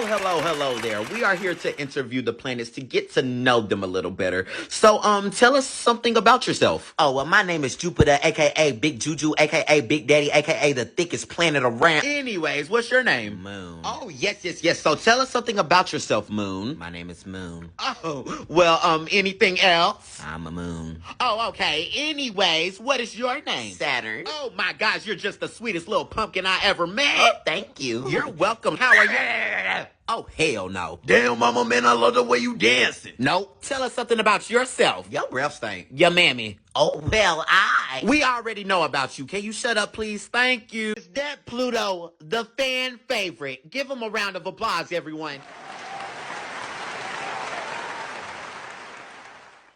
Hello there. We are here to interview the planets to get to know them a little better. So, tell us something about yourself. Oh, well, my name is Jupiter, aka Big Juju, aka Big Daddy, aka the thickest planet around. Anyways, what's your name? Moon. Oh, yes. So tell us something about yourself, Moon. My name is Moon. Oh, well, anything else? I'm a moon. Oh, okay. Anyways, what is your name? Saturn. Oh my gosh, you're just the sweetest little pumpkin I ever met. Oh, thank you. You're welcome. How are you? Oh, hell no. Damn, mama, man, I love the way you dancing. Nope. Tell us something about yourself. Your breath stink. Your mammy. Oh, well, We already know about you. Can you shut up, please? Thank you. Is that Pluto, the fan favorite? Give him a round of applause, everyone.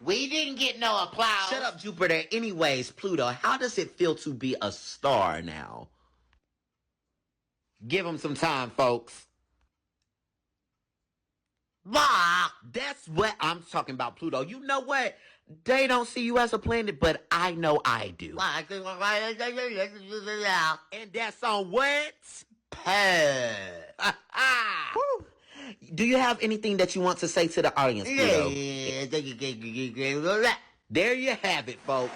We didn't get no applause. Shut up, Jupiter. Anyways, Pluto, how does it feel to be a star now? Give him some time, folks. Bah! That's what I'm talking about, Pluto. You know what? They don't see you as a planet, but I know I do. And that's on what? Woo. Do you have anything that you want to say to the audience, Pluto? There you have it, folks.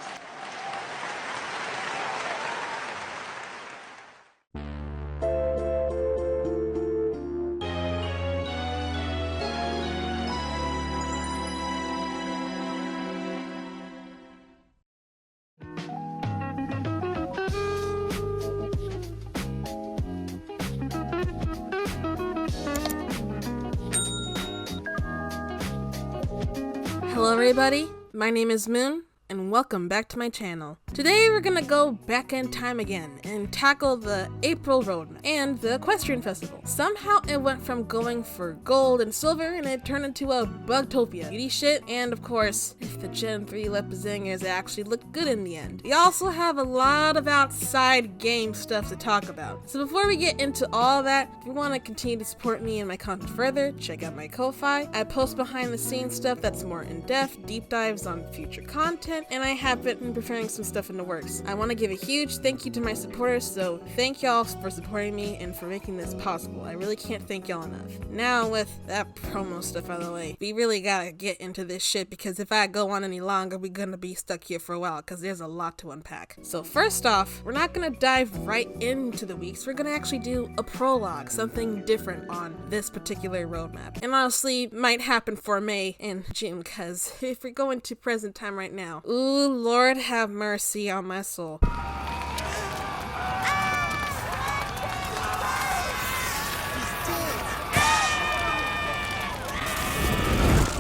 Hello everybody, my name is Moon, and welcome back to my channel. Today we're gonna go back in time again and tackle the April Roadmap and the Equestrian Festival. Somehow it went from going for gold and silver and it turned into a Bugtopia beauty shit, and of course, if the Gen 3 Lippizanners actually looked good in the end. We also have a lot of outside game stuff to talk about. So before we get into all that, if you want to continue to support me and my content further, check out my Ko-Fi. I post behind the scenes stuff that's more in-depth, deep dives on future content, and I have been preparing some stuff in the works. I want to give a huge thank you to my supporters, so thank y'all for supporting me and for making this possible. I really can't thank y'all enough. Now with that promo stuff out of the way, we really gotta get into this shit, because if I go on any longer, we're gonna be stuck here for a while, because there's a lot to unpack. So first off, we're not gonna dive right into the weeks, we're gonna actually do a prologue, something different on this particular roadmap. And honestly, might happen for May and June, because if we're going to present time right now, ooh, Lord have mercy on my soul.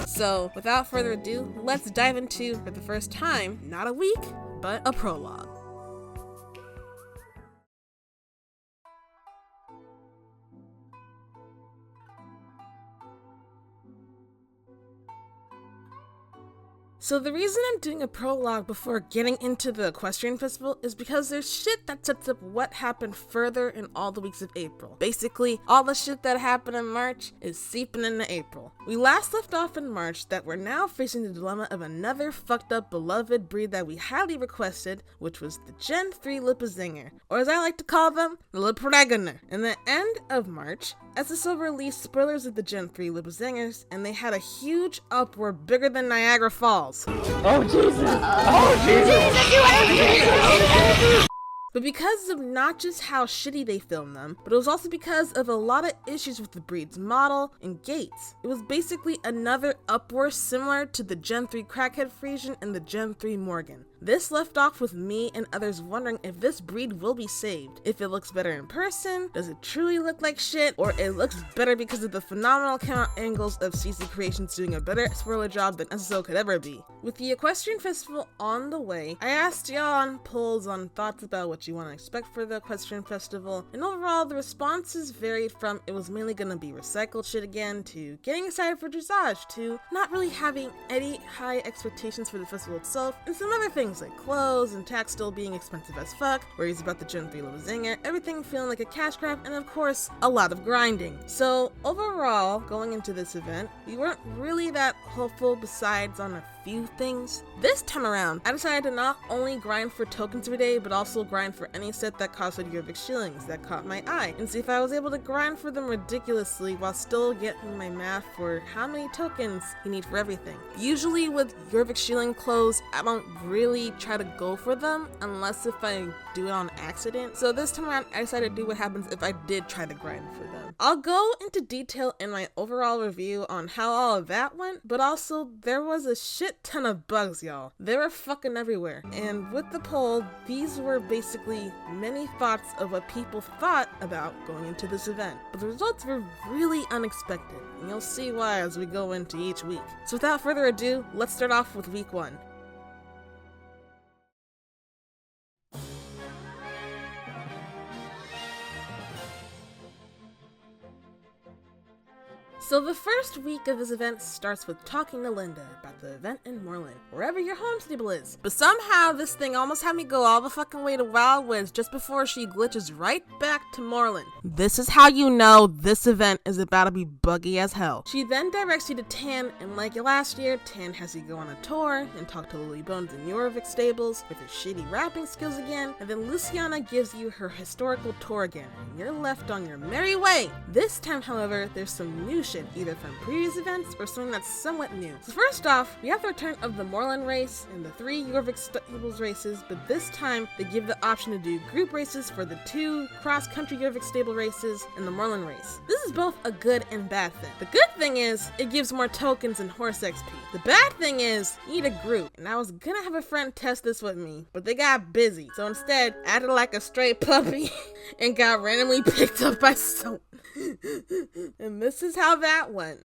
So, without further ado, let's dive into, for the first time, not a week, but a prologue. So the reason I'm doing a prologue before getting into the Equestrian Festival is because there's shit that sets up what happened further in all the weeks of April. Basically, all the shit that happened in March is seeping into April. We last left off in March that we're now facing the dilemma of another fucked up beloved breed that we highly requested, which was the Gen 3 Lippizaner, or as I like to call them, the Lippizanners. In the end of March, SSO released spoilers of the Gen 3 Lippizanners, and they had a huge uproar bigger than Niagara Falls. Oh Jesus! Oh Jesus! But because of not just how shitty they filmed them, but it was also because of a lot of issues with the breed's model and gaits. It was basically another uproar similar to the Gen 3 Crackhead Frisian and the Gen 3 Morgan. This left off with me and others wondering if this breed will be saved. If it looks better in person, does it truly look like shit, or it looks better because of the phenomenal camera angles of CC Creations doing a better spoiler job than SSO could ever be. With the Equestrian Festival on the way, I asked y'all on polls on thoughts about what you want to expect for the Equestrian Festival, and overall the responses varied from it was mainly gonna be recycled shit again, to getting excited for Dressage, to not really having any high expectations for the festival itself, and some other things like clothes and tax still being expensive as fuck, worries about the Gen 3 Lippizaner, everything feeling like a cash grab, and of course, a lot of grinding. So overall, going into this event, we weren't really that hopeful besides on a few things. This time around, I decided to not only grind for tokens every day, but also grind for any set that costed Jorvik shillings that caught my eye, and see if I was able to grind for them ridiculously while still getting my math for how many tokens you need for everything. Usually with Jorvik shilling clothes, I don't really try to go for them unless if I do it on accident. So this time around, I decided to do what happens if I did try to grind for them. I'll go into detail in my overall review on how all of that went, but also there was a shit ton of bugs, y'all. They were fucking everywhere. And with the poll, these were basically many thoughts of what people thought about going into this event. But the results were really unexpected, and you'll see why as we go into each week. So without further ado, let's start off with week 1. So the first week of this event starts with talking to Linda about the event in Moreland, wherever your home stable is. But somehow this thing almost had me go all the fucking way to Wildwoods just before she glitches right back to Moreland. This is how you know this event is about to be buggy as hell. She then directs you to Tan, and like last year, Tan has you go on a tour and talk to Lily Bones in Jorvik stables with her shitty rapping skills again, and then Luciana gives you her historical tour again, and you're left on your merry way. This time, however, there's some new shit, either from previous events or something that's somewhat new. So first off, we have the return of the Moreland race and the 3 Jorvik stables races, but this time they give the option to do group races for the 2 cross-country Jorvik stable races and the Moreland race. This is both a good and bad thing. The good thing is, it gives more tokens and horse XP. The bad thing is, you need a group, and I was gonna have a friend test this with me, but they got busy, so instead, acted like a stray puppy and got randomly picked up by someone. And this is how that went.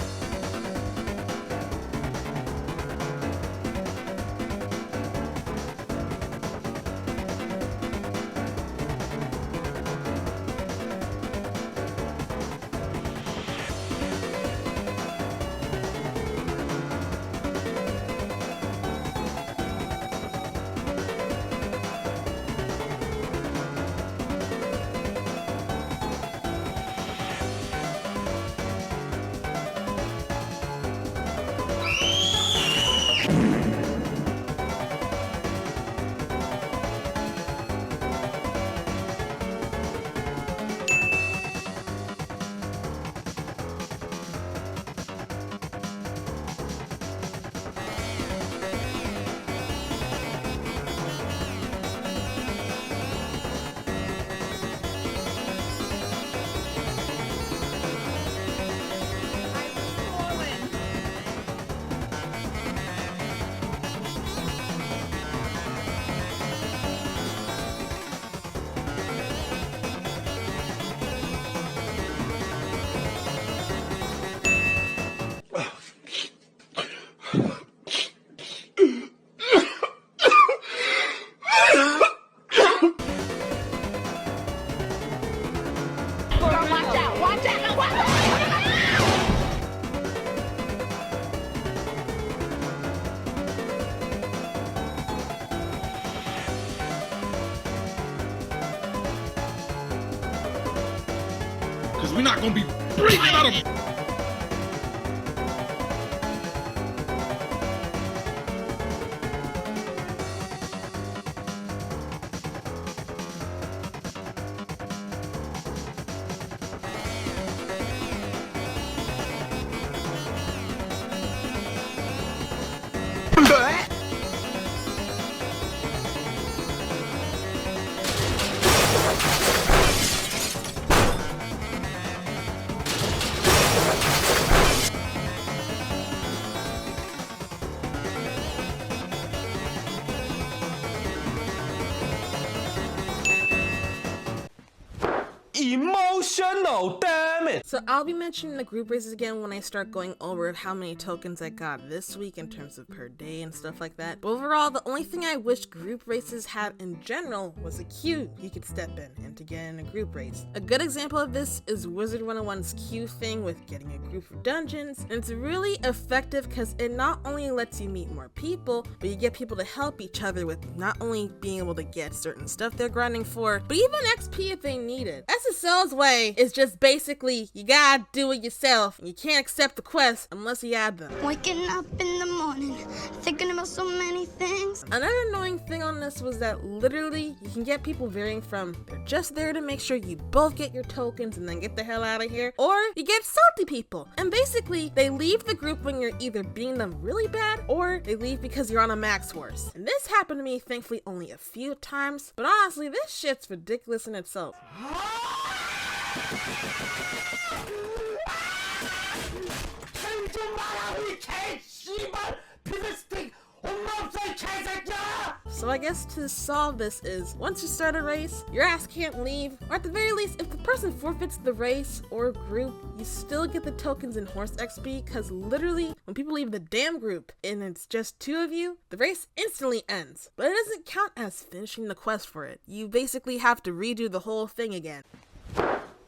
Because we're not going to be breathing out of... Emotional, damn it! So I'll be mentioning the group races again when I start going over how many tokens I got this week in terms of per day and stuff like that. But overall, the only thing I wish group races had in general was a queue you could step in and to get in a group race. A good example of this is Wizard 101's queue thing with getting a group for dungeons, and it's really effective because it not only lets you meet more people, but you get people to help each other with not only being able to get certain stuff they're grinding for, but even XP if they need it. SSO's way is just basically, you gotta do it yourself, and you can't accept the quests unless you add them. Waking up in the morning, thinking about so many things. Another annoying thing on this was that literally you can get people varying from they're just there to make sure you both get your tokens and then get the hell out of here, or you get salty people. And basically, they leave the group when you're either beating them really bad or they leave because you're on a max horse. And this happened to me thankfully only a few times, but honestly, this shit's ridiculous in itself. So I guess to solve this is, once you start a race, your ass can't leave, or at the very least, if the person forfeits the race or group, you still get the tokens in horse XP, because literally, when people leave the damn group and it's just 2 of you, the race instantly ends. But it doesn't count as finishing the quest for it. You basically have to redo the whole thing again.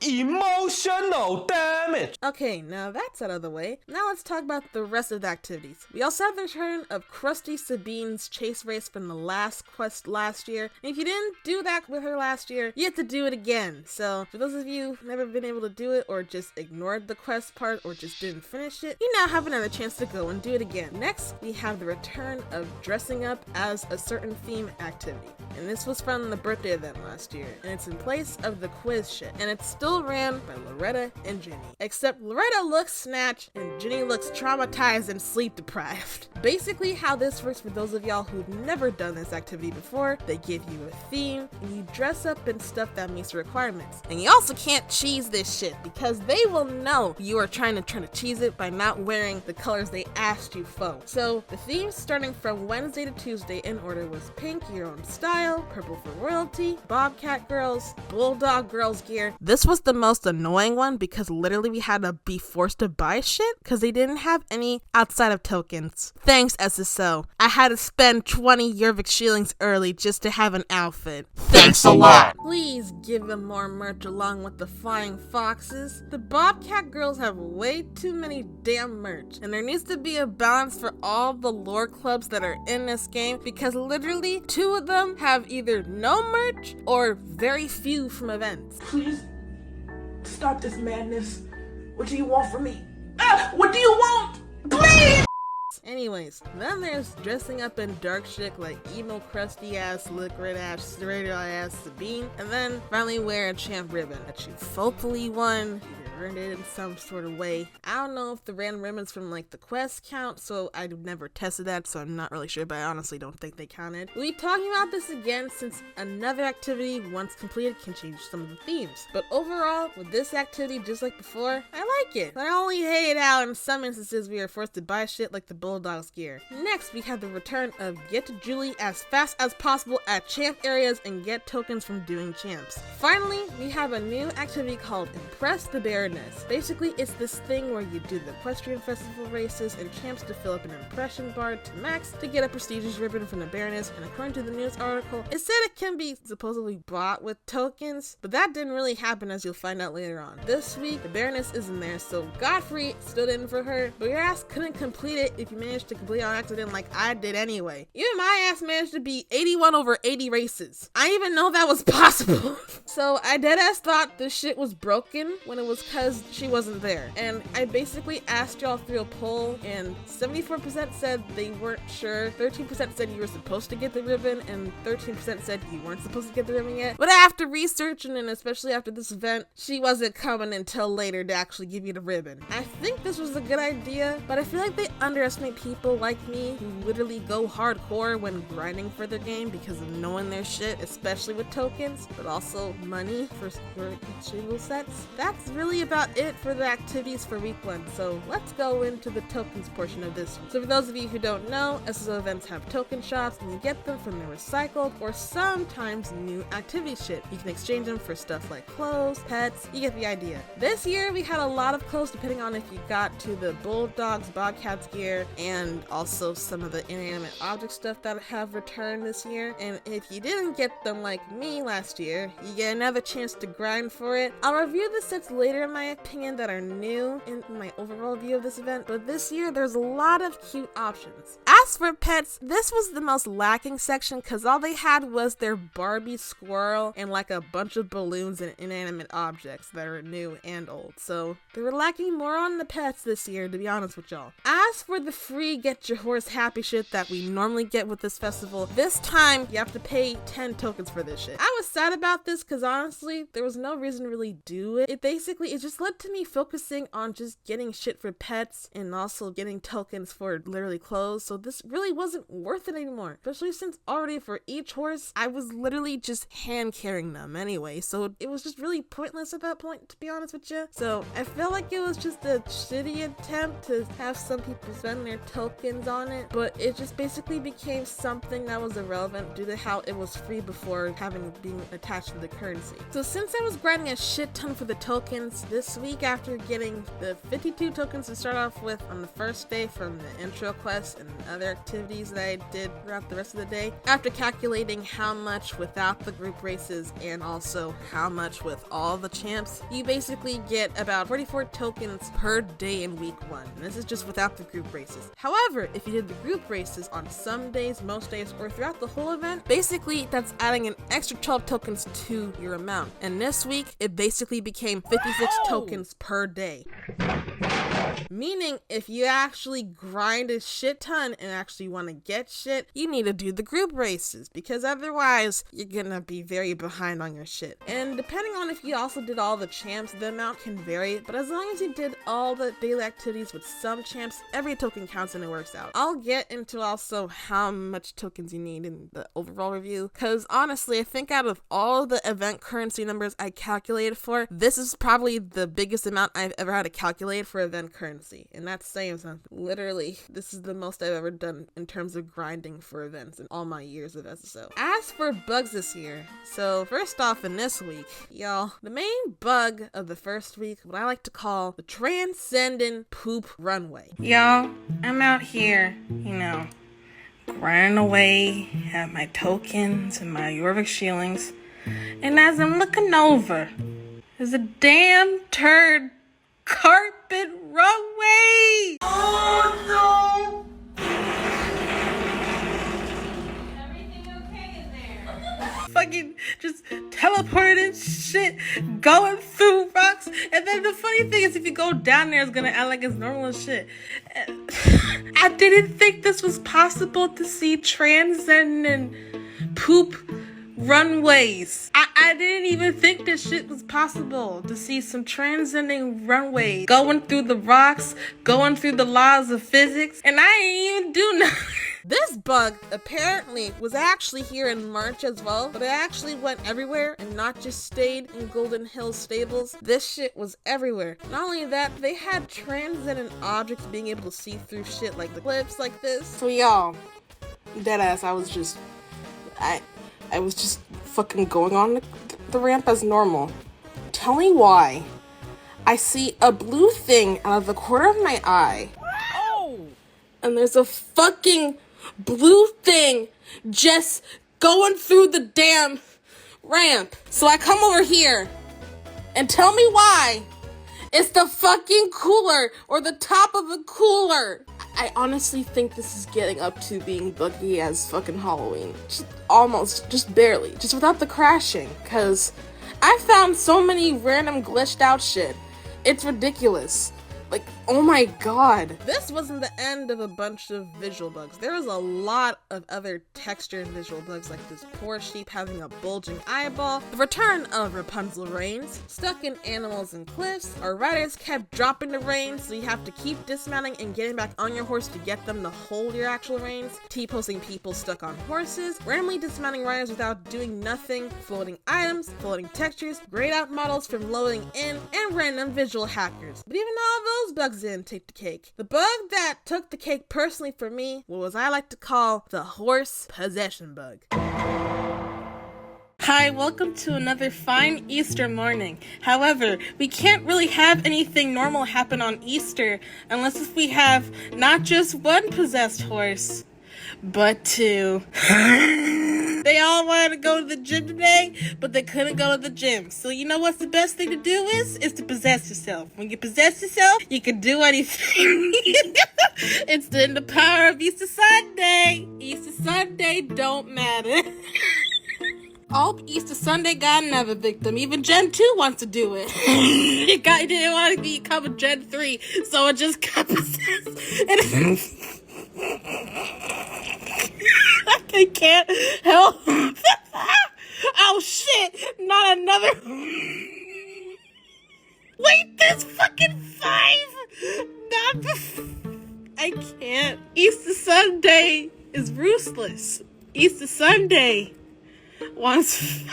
Emotional damage. Okay, now that's out of the way. Now let's talk about the rest of the activities. We also have the return of Krusty Sabine's chase race from the last quest last year. And if you didn't do that with her last year, you have to do it again. So for those of you who've never been able to do it or just ignored the quest part or just didn't finish it, you now have another chance to go and do it again. Next, we have the return of dressing up as a certain theme activity. And this was from the birthday event last year. And it's in place of the quiz shit. And it's still ran by Loretta and Ginny. Except Loretta looks snatched and Ginny looks traumatized and sleep deprived. Basically how this works for those of y'all who've never done this activity before, they give you a theme and you dress up in stuff that meets the requirements. And you also can't cheese this shit because they will know you are trying to cheese it by not wearing the colors they asked you for. So the themes starting from Wednesday to Tuesday in order was pink, your own style, purple for royalty, bobcat girls, bulldog girls gear. This was the most annoying one because literally we had to be forced to buy shit because they didn't have any outside of tokens. Thanks, SSO. I had to spend 20 Yervik shillings early just to have an outfit. Thanks a lot. Please give them more merch along with the flying foxes. The bobcat girls have way too many damn merch, and there needs to be a balance for all the lore clubs that are in this game because literally 2 of them have either no merch or very few from events. Please stop this madness. What do you want from me? What do you want? Please! Anyways, then there's dressing up in dark shit like emo crusty ass, liquid ass, radio ass Sabine, and then finally wear a champ ribbon that you hopefully won. You earned it in some sort of way. I don't know if the random ribbons from like the quest count, so I've never tested that, so I'm not really sure, but I honestly don't think they counted. We'll be talking about this again since another activity once completed can change some of the themes. But overall, with this activity just like before, I like it. But I only hate how in some instances we are forced to buy shit like the Bulldogs gear. Next, we have the return of get to Julie as fast as possible at champ areas and get tokens from doing champs. Finally, we have a new activity called Impress the Baroness. Basically, it's this thing where you do the Equestrian Festival races and champs to fill up an impression bar to max to get a prestigious ribbon from the Baroness, and according to the news article, it said it can be supposedly bought with tokens, but that didn't really happen as you'll find out later on. This week, the Baroness isn't there, so Godfrey stood in for her, but your ass couldn't complete it if you managed to complete it on accident like I did anyway. Even my ass managed to beat 81 over 80 races. I didn't even know that was possible. So I deadass thought this shit was broken when it was because she wasn't there. And I basically asked y'all through a poll and 74% said they weren't sure, 13% said you were supposed to get the ribbon, and 13% said you weren't supposed to get the ribbon yet. But after researching, and especially after this event, she wasn't coming until later to actually give you the ribbon. I think this was a good idea, but I feel like they underestimate people like me who literally go hardcore when grinding for their game because of knowing their shit, especially with tokens, but also money for single sets. That's really about it for the activities for week 1, so let's go into the tokens portion of this one. So for those of you who don't know, SSO events have token shops and you get them from the recycled or sometimes new activity shit. You can exchange them for stuff like clothes, pets, you get the idea. This year we had a lot of clothes depending on if you got to the Bulldogs, Bobcats gear, and also some of the inanimate object stuff that have returned this year. And if you didn't get them like me last year, you get another chance to grind for it. I'll review the sets later in my opinion that are new in my overall view of this event, but this year there's a lot of cute options. As As for pets, this was the most lacking section because all they had was their Barbie squirrel and like a bunch of balloons and inanimate objects that are new and old. So they were lacking more on the pets this year, to be honest with y'all. As for the free get your horse happy shit that we normally get with this festival, this time you have to pay 10 tokens for this shit. I was sad about this because honestly, there was no reason to really do it. It just led to me focusing on just getting shit for pets and also getting tokens for literally clothes. So this really wasn't worth it anymore, especially since already for each horse, I was literally just hand carrying them anyway. So it was just really pointless at that point, to be honest with you. So I felt like it was just a shitty attempt to have some people spend their tokens on it, but it just basically became something that was irrelevant due to how it was free before being attached to the currency. So since I was grinding a shit ton for the tokens this week after getting the 52 tokens to start off with on the first day from the intro quest and other activities that I did throughout the rest of the day, after calculating how much without the group races and also how much with all the champs, you basically get about 44 tokens per day in week 1. And this is just without the group races. However, if you did the group races on some days, most days, or throughout the whole event, basically that's adding an extra 12 tokens to your amount. And this week, it basically became 56 tokens per day. Meaning, if you actually grind a shit ton and actually want to get shit, you need to do the group races, because otherwise, you're gonna be very behind on your shit. And depending on if you also did all the champs, the amount can vary, but as long as you did all the daily activities with some champs, every token counts and it works out. I'll get into also how much tokens you need in the overall review, because honestly, I think out of all the event currency numbers I calculated for, this is probably the biggest amount I've ever had to calculate for event currency. And that's saying something. Literally, this is the most I've ever done in terms of grinding for events in all my years of SSO. As for bugs this year, so first off in this week, y'all, the main bug of the first week, what I like to call the transcendent poop runway. Y'all, I'm out here, grinding away, have my tokens and my Jorvik shillings, and as I'm looking over, there's a damn turd carpet runway! Oh no! Everything okay in there? Fucking just teleporting shit, going through rocks, and then the funny thing is if you go down there, it's gonna act like it's normal as shit. I didn't think this was possible to see transcendent poop runways. I didn't even think this shit was possible to see some transcending runways going through the rocks, going through the laws of physics, and I ain't even do nothing. This bug apparently was actually here in March as well, but it actually went everywhere and not just stayed in Golden Hills stables. This shit was everywhere. Not only that, they had transcendent objects being able to see through shit like the cliffs like this. So y'all, deadass, I was just fucking going on the ramp as normal. Tell me why I see a blue thing out of the corner of my eye. Oh! And there's a fucking blue thing just going through the damn ramp. So I come over here and tell me why it's the fucking cooler or the top of the cooler. I honestly think this is getting up to being buggy as fucking Halloween. Just barely. Just without the crashing. Because I found so many random glitched out shit. It's ridiculous. Like, oh my god. This wasn't the end of a bunch of visual bugs. There was a lot of other texture and visual bugs, like this poor sheep having a bulging eyeball, the return of Rapunzel reins, stuck in animals and cliffs, our riders kept dropping the reins, so you have to keep dismounting and getting back on your horse to get them to hold your actual reins, T-posting people stuck on horses, randomly dismounting riders without doing nothing, floating items, floating textures, grayed out models from loading in, and random visual hackers. But even all those bugs didn't take the cake. The bug that took the cake personally for me was what I like to call the horse possession bug. Hi, welcome to another fine Easter morning. However, we can't really have anything normal happen on Easter unless if we have not just one possessed horse, but two. They all wanted to go to the gym today, but they couldn't go to the gym. So you know what's the best thing to do is to possess yourself. When you possess yourself, you can do anything. It's the power of Easter Sunday. Easter Sunday don't matter. All Easter Sunday got another victim. Even Gen 2 wants to do it. It didn't want to become a Gen 3, so it just got possessed. I can't help. Oh shit! Not another. Wait, there's fucking 5. Not the. I can't. Easter Sunday is ruthless. Easter Sunday wants.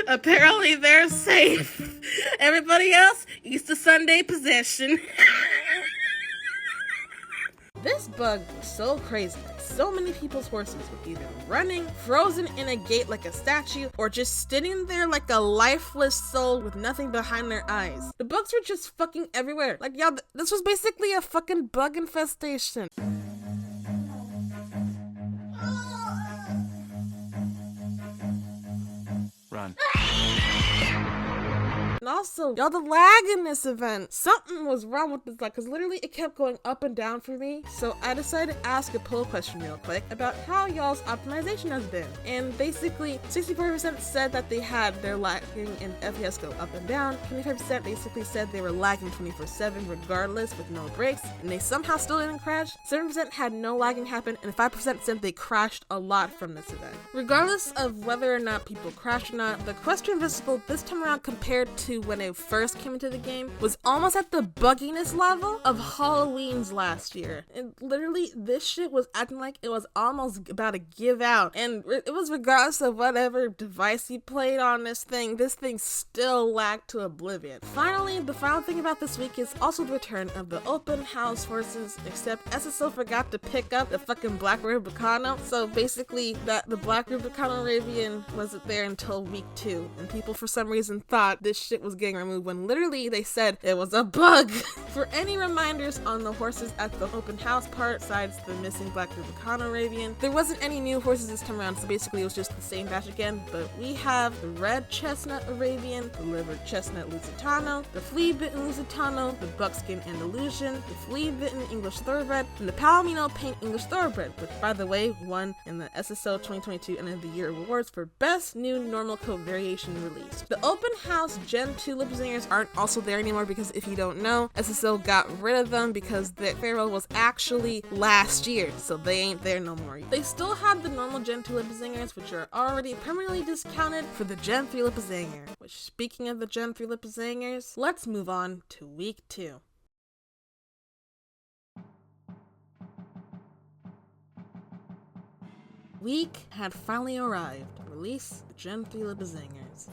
Apparently they're safe. Everybody else, Easter Sunday possession. This bug was so crazy. So many people's horses were either running, frozen in a gate like a statue, or just sitting there like a lifeless soul with nothing behind their eyes. The bugs were just fucking everywhere. Like, y'all, this was basically a fucking bug infestation. Run. And also, y'all, the lag in this event, something was wrong with this lag, because literally it kept going up and down for me. So I decided to ask a poll question real quick about how y'all's optimization has been. And basically, 64% said that they had their lagging and FPS go up and down. 25% basically said they were lagging 24/7 regardless with no breaks, and they somehow still didn't crash. 7% had no lagging happen, and 5% said they crashed a lot from this event. Regardless of whether or not people crashed or not, the Equestrian Festival this time around compared to when it first came into the game was almost at the bugginess level of Halloween's last year. And literally, this shit was acting like it was almost about to give out. And it was regardless of whatever device you played on this thing still lagged to oblivion. Finally, the final thing about this week is also the return of the open house horses, except SSO forgot to pick up the fucking Black Rubicano. So basically, the Black Rubicano Arabian wasn't there until week 2. And people for some reason thought this shit was getting removed when literally they said it was a bug. For any reminders on the horses at the open house part, besides the missing Black Rubicano Arabian, there wasn't any new horses this time around, so basically it was just the same batch again. But we have the red chestnut Arabian, the liver chestnut Lusitano, the flea-bitten Lusitano, the buckskin Andalusian, the flea-bitten English Thoroughbred, and the Palomino paint English Thoroughbred, which by the way won in the SSO 2022 End of the Year awards for best new normal coat variation release. The open house Gen 2 Lippizanners aren't also there anymore because if you don't know, SSO got rid of them because the farewell was actually last year, so they ain't there no more. They still have the normal Gen 2 Lippizanners, which are already permanently discounted for the Gen 3 Lippizanner. Which, speaking of the Gen 3 Lippizanners, let's move on to week 2. Week had finally arrived. Release the Gen 3 Lippizanners.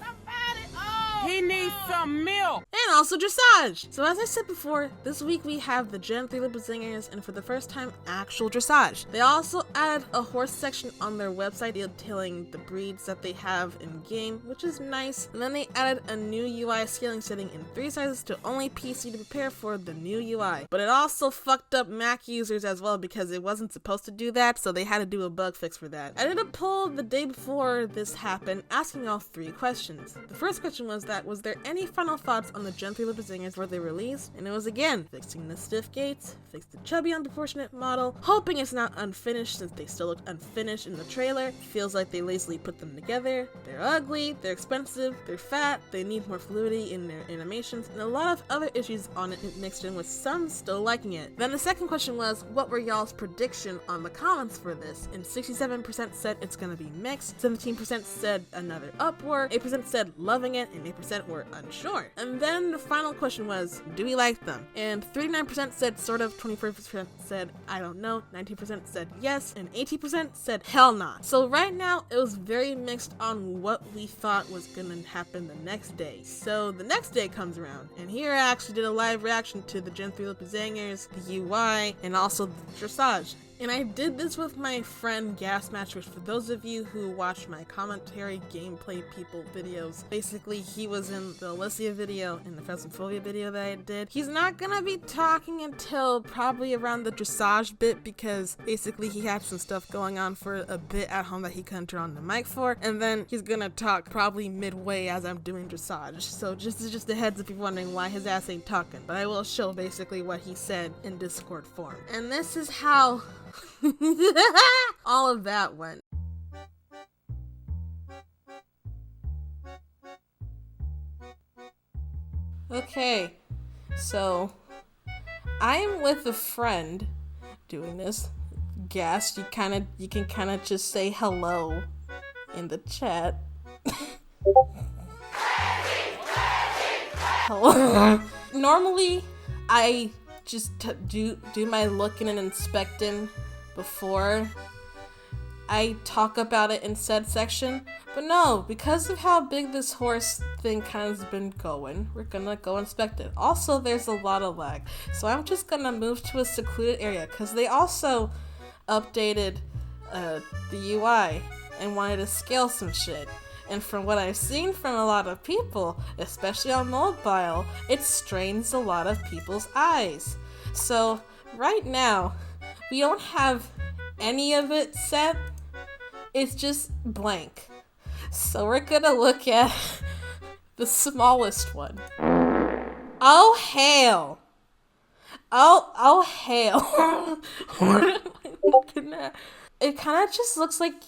He needs some milk. And also dressage. So as I said before, this week we have the Gen 3 Lippizanners and for the first time, actual dressage. They also added a horse section on their website detailing the breeds that they have in game, which is nice. And then they added a new UI scaling setting in 3 sizes to only PC to prepare for the new UI. But it also fucked up Mac users as well because it wasn't supposed to do that, so they had to do a bug fix for that. I did a poll the day before this happened asking all 3 questions. The first question was there any final thoughts on the Gen 3 Lippizanners where they released? And it was again, fixing the stiff gaits, fix the chubby unproportionate model, hoping it's not unfinished since they still look unfinished in the trailer. Feels like they lazily put them together. They're ugly, they're expensive, they're fat, they need more fluidity in their animations, and a lot of other issues on it mixed in with some still liking it. Then the second question was, what were y'all's prediction on the comments for this? And 67% said it's gonna be mixed, 17% said another upward, 8% said loving it, and 8% were unsure. And then the final question was, do we like them? And 39% said sort of, 24% said I don't know, 19% said yes, and 18% said hell nah. So right now it was very mixed on what we thought was gonna happen the next day. So the next day comes around, and here I actually did a live reaction to the Gen 3 Lippizanners, the UI, and also the dressage. And I did this with my friend Gas Match, which for those of you who watch my commentary gameplay people videos, basically he was in the Oleksa video and the Phasmophobia video that I did. He's not gonna be talking until probably around the Dressage bit, because basically he had some stuff going on for a bit at home that he couldn't turn on the mic for, and then he's gonna talk probably midway as I'm doing Dressage. So just a heads up if you're wondering why his ass ain't talking, but I will show basically what he said in Discord form. And this is how all of that went. Okay, so I am with a friend doing this. Gas, you can kind of just say hello in the chat. Hello. Normally, I just do my looking and inspecting before I talk about it in said section, but no, because of how big this horse thing kind of has been going, we're gonna go inspect it. Also, there's a lot of lag, so I'm just gonna move to a secluded area because they also updated the UI and wanted to scale some shit. And from what I've seen from a lot of people, especially on mobile, it strains a lot of people's eyes. So right now, we don't have any of it set. It's just blank. So we're gonna look at the smallest one. Oh hell! Oh hell! What am I looking at? It kind of just looks like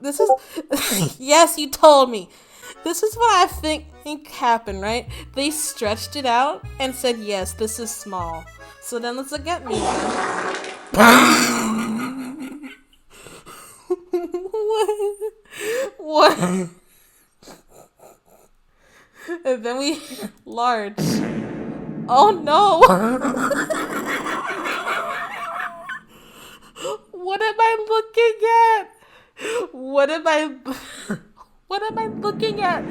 this is yes, you told me. This is what I think happened, right? They stretched it out and said, yes, this is small. So then let's look at me. What? And then we large. Oh no! What am I looking at? What am I looking at?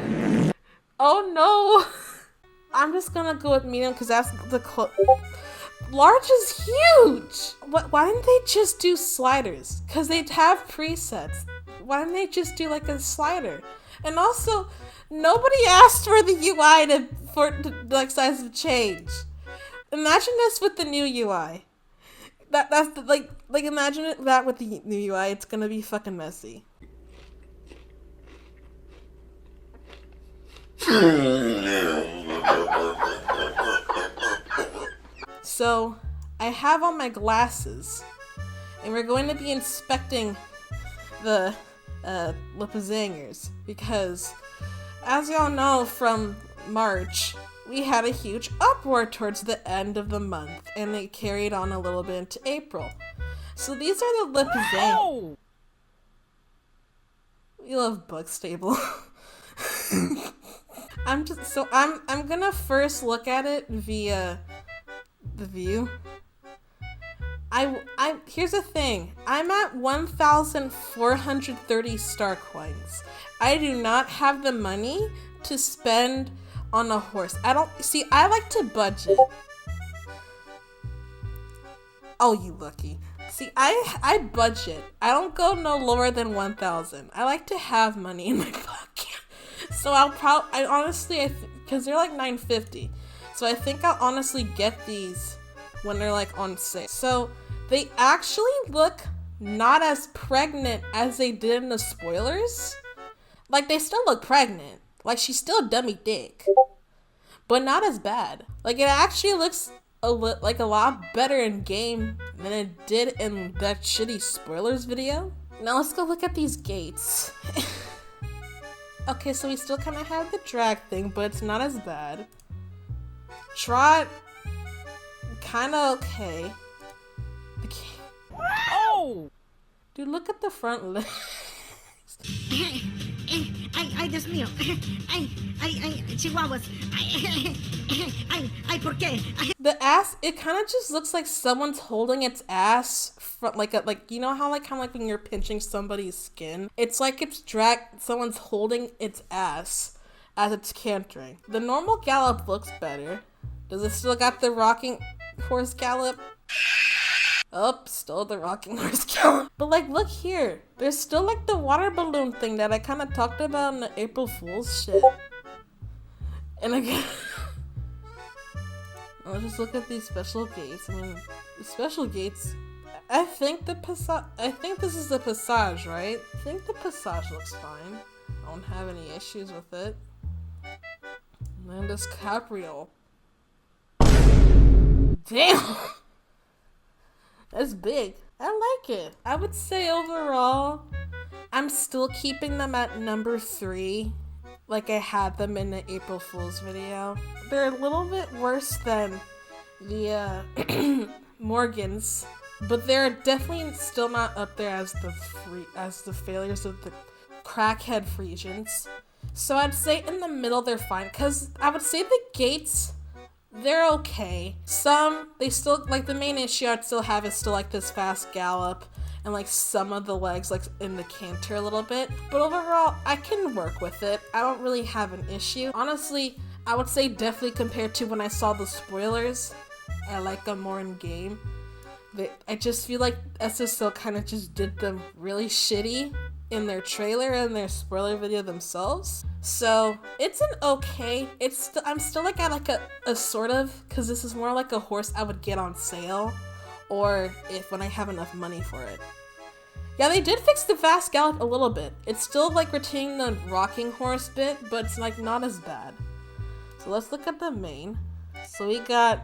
Oh no! I'm just gonna go with medium because that's the large is huge! Why didn't they just do sliders? Because they have presets. Why didn't they just do like a slider? And also, nobody asked for the UI for like size to change. Imagine this with the new UI. That's like imagine that with the new UI. It's gonna be fucking messy. So, I have on my glasses, and we're going to be inspecting the Lippizanners, because, as y'all know from March, we had a huge uproar towards the end of the month, and it carried on a little bit into April. So these are the Lippizanners. We love Bookstable. I'm gonna first look at it via the view. Here's the thing. I'm at 1,430 star coins. I do not have the money to spend on a horse. I like to budget. Oh, you lucky. See, I budget. I don't go no lower than 1,000. I like to have money in my pocket. So because they're like 950. So I think I'll honestly get these when they're like on sale. So they actually look not as pregnant as they did in the spoilers. Like, they still look pregnant. Like, she's still dummy dick. But not as bad. Like, it actually looks a lot better in game than it did in that shitty spoilers video. Now let's go look at these gates. Okay, so we still kind of have the drag thing, but it's not as bad. Trot, kind of okay. Oh! Dude, look at the front legs. Ay, Dios mío. Ay, chihuahuas. Ay, ¿por qué? The ass, it kind of just looks like someone's holding its ass from like you know how kind of when you're pinching somebody's skin? It's like someone's holding its ass as it's cantering. The normal gallop looks better. Does it still got the rocking horse gallop? Oh, still the rocking horse count. But like, look here. There's still like the water balloon thing that I kind of talked about in the April Fool's shit. And again, I'll just look at these special gates. I mean, the special gates. I think this is the Passage, right? I think the Passage looks fine. I don't have any issues with it. And then this Capriole. Damn! That's big. I like it. I would say overall, I'm still keeping them at number 3. Like I had them in the April Fool's video. They're a little bit worse than the Morgans, but they're definitely still not up there as the failures of the crackhead Frisians. So I'd say in the middle they're fine, because I would say the gates, they're okay. They still, like, the main issue I'd still have is still, like, this fast gallop and, like, some of the legs, like, in the canter a little bit. But overall, I can work with it. I don't really have an issue. Honestly, I would say definitely compared to when I saw the spoilers, I like them more in game. I just feel like SSO kind of just did them really shitty in their trailer and their spoiler video themselves. So it's an okay. I'm still like at like a sort of, because this is more like a horse I would get on sale, or when I have enough money for it. Yeah, they did fix the fast gallop a little bit. It's still like retaining the rocking horse bit, but it's like not as bad. So let's look at the mane. So we got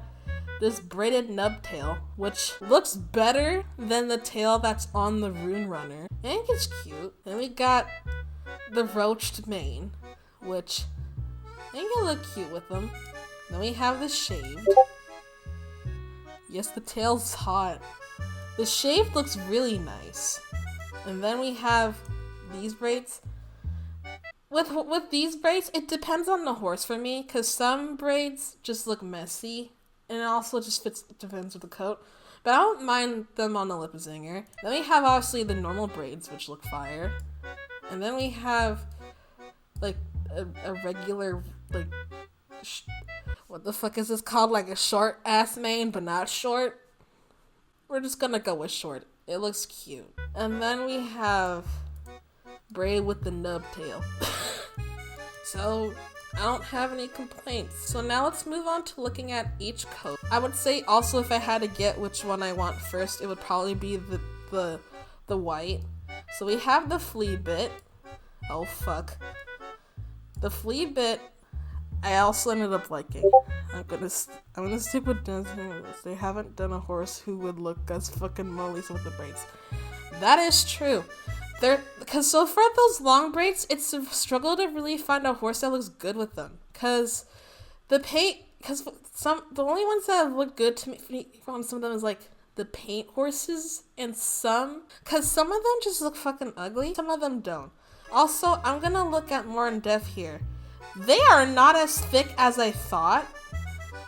this braided nub tail, which looks better than the tail that's on the Rune Runner. I think it's cute. Then we got the roached mane, which I think it'll look cute with them. Then we have the shaved. Yes, the tail's hot. The shaved looks really nice. And then we have these braids. With these braids, it depends on the horse for me, because some braids just look messy, and it also just depends with the coat. But I don't mind them on the Lippizaner. Then we have obviously the normal braids, which look fire. And then we have like a regular, like, what the fuck is this called? Like a short ass mane, but not short. We're just gonna go with short. It looks cute. And then we have braid with the nub tail. So I don't have any complaints. So now let's move on to looking at each coat. I would say also, if I had to get which one I want first, it would probably be the white. So we have the flea bit. Oh fuck. The flea bit, I also ended up liking. I'm gonna stick with Deadrising. They haven't done a horse who would look as fucking mollies with the braids. That is true. Because so far those long braids, it's a struggle to really find a horse that looks good with them. Because the only ones that have looked good to me from some of them is like the paint horses, and because some of them just look fucking ugly, some of them don't. Also, I'm gonna look at more in depth here. They are not as thick as I thought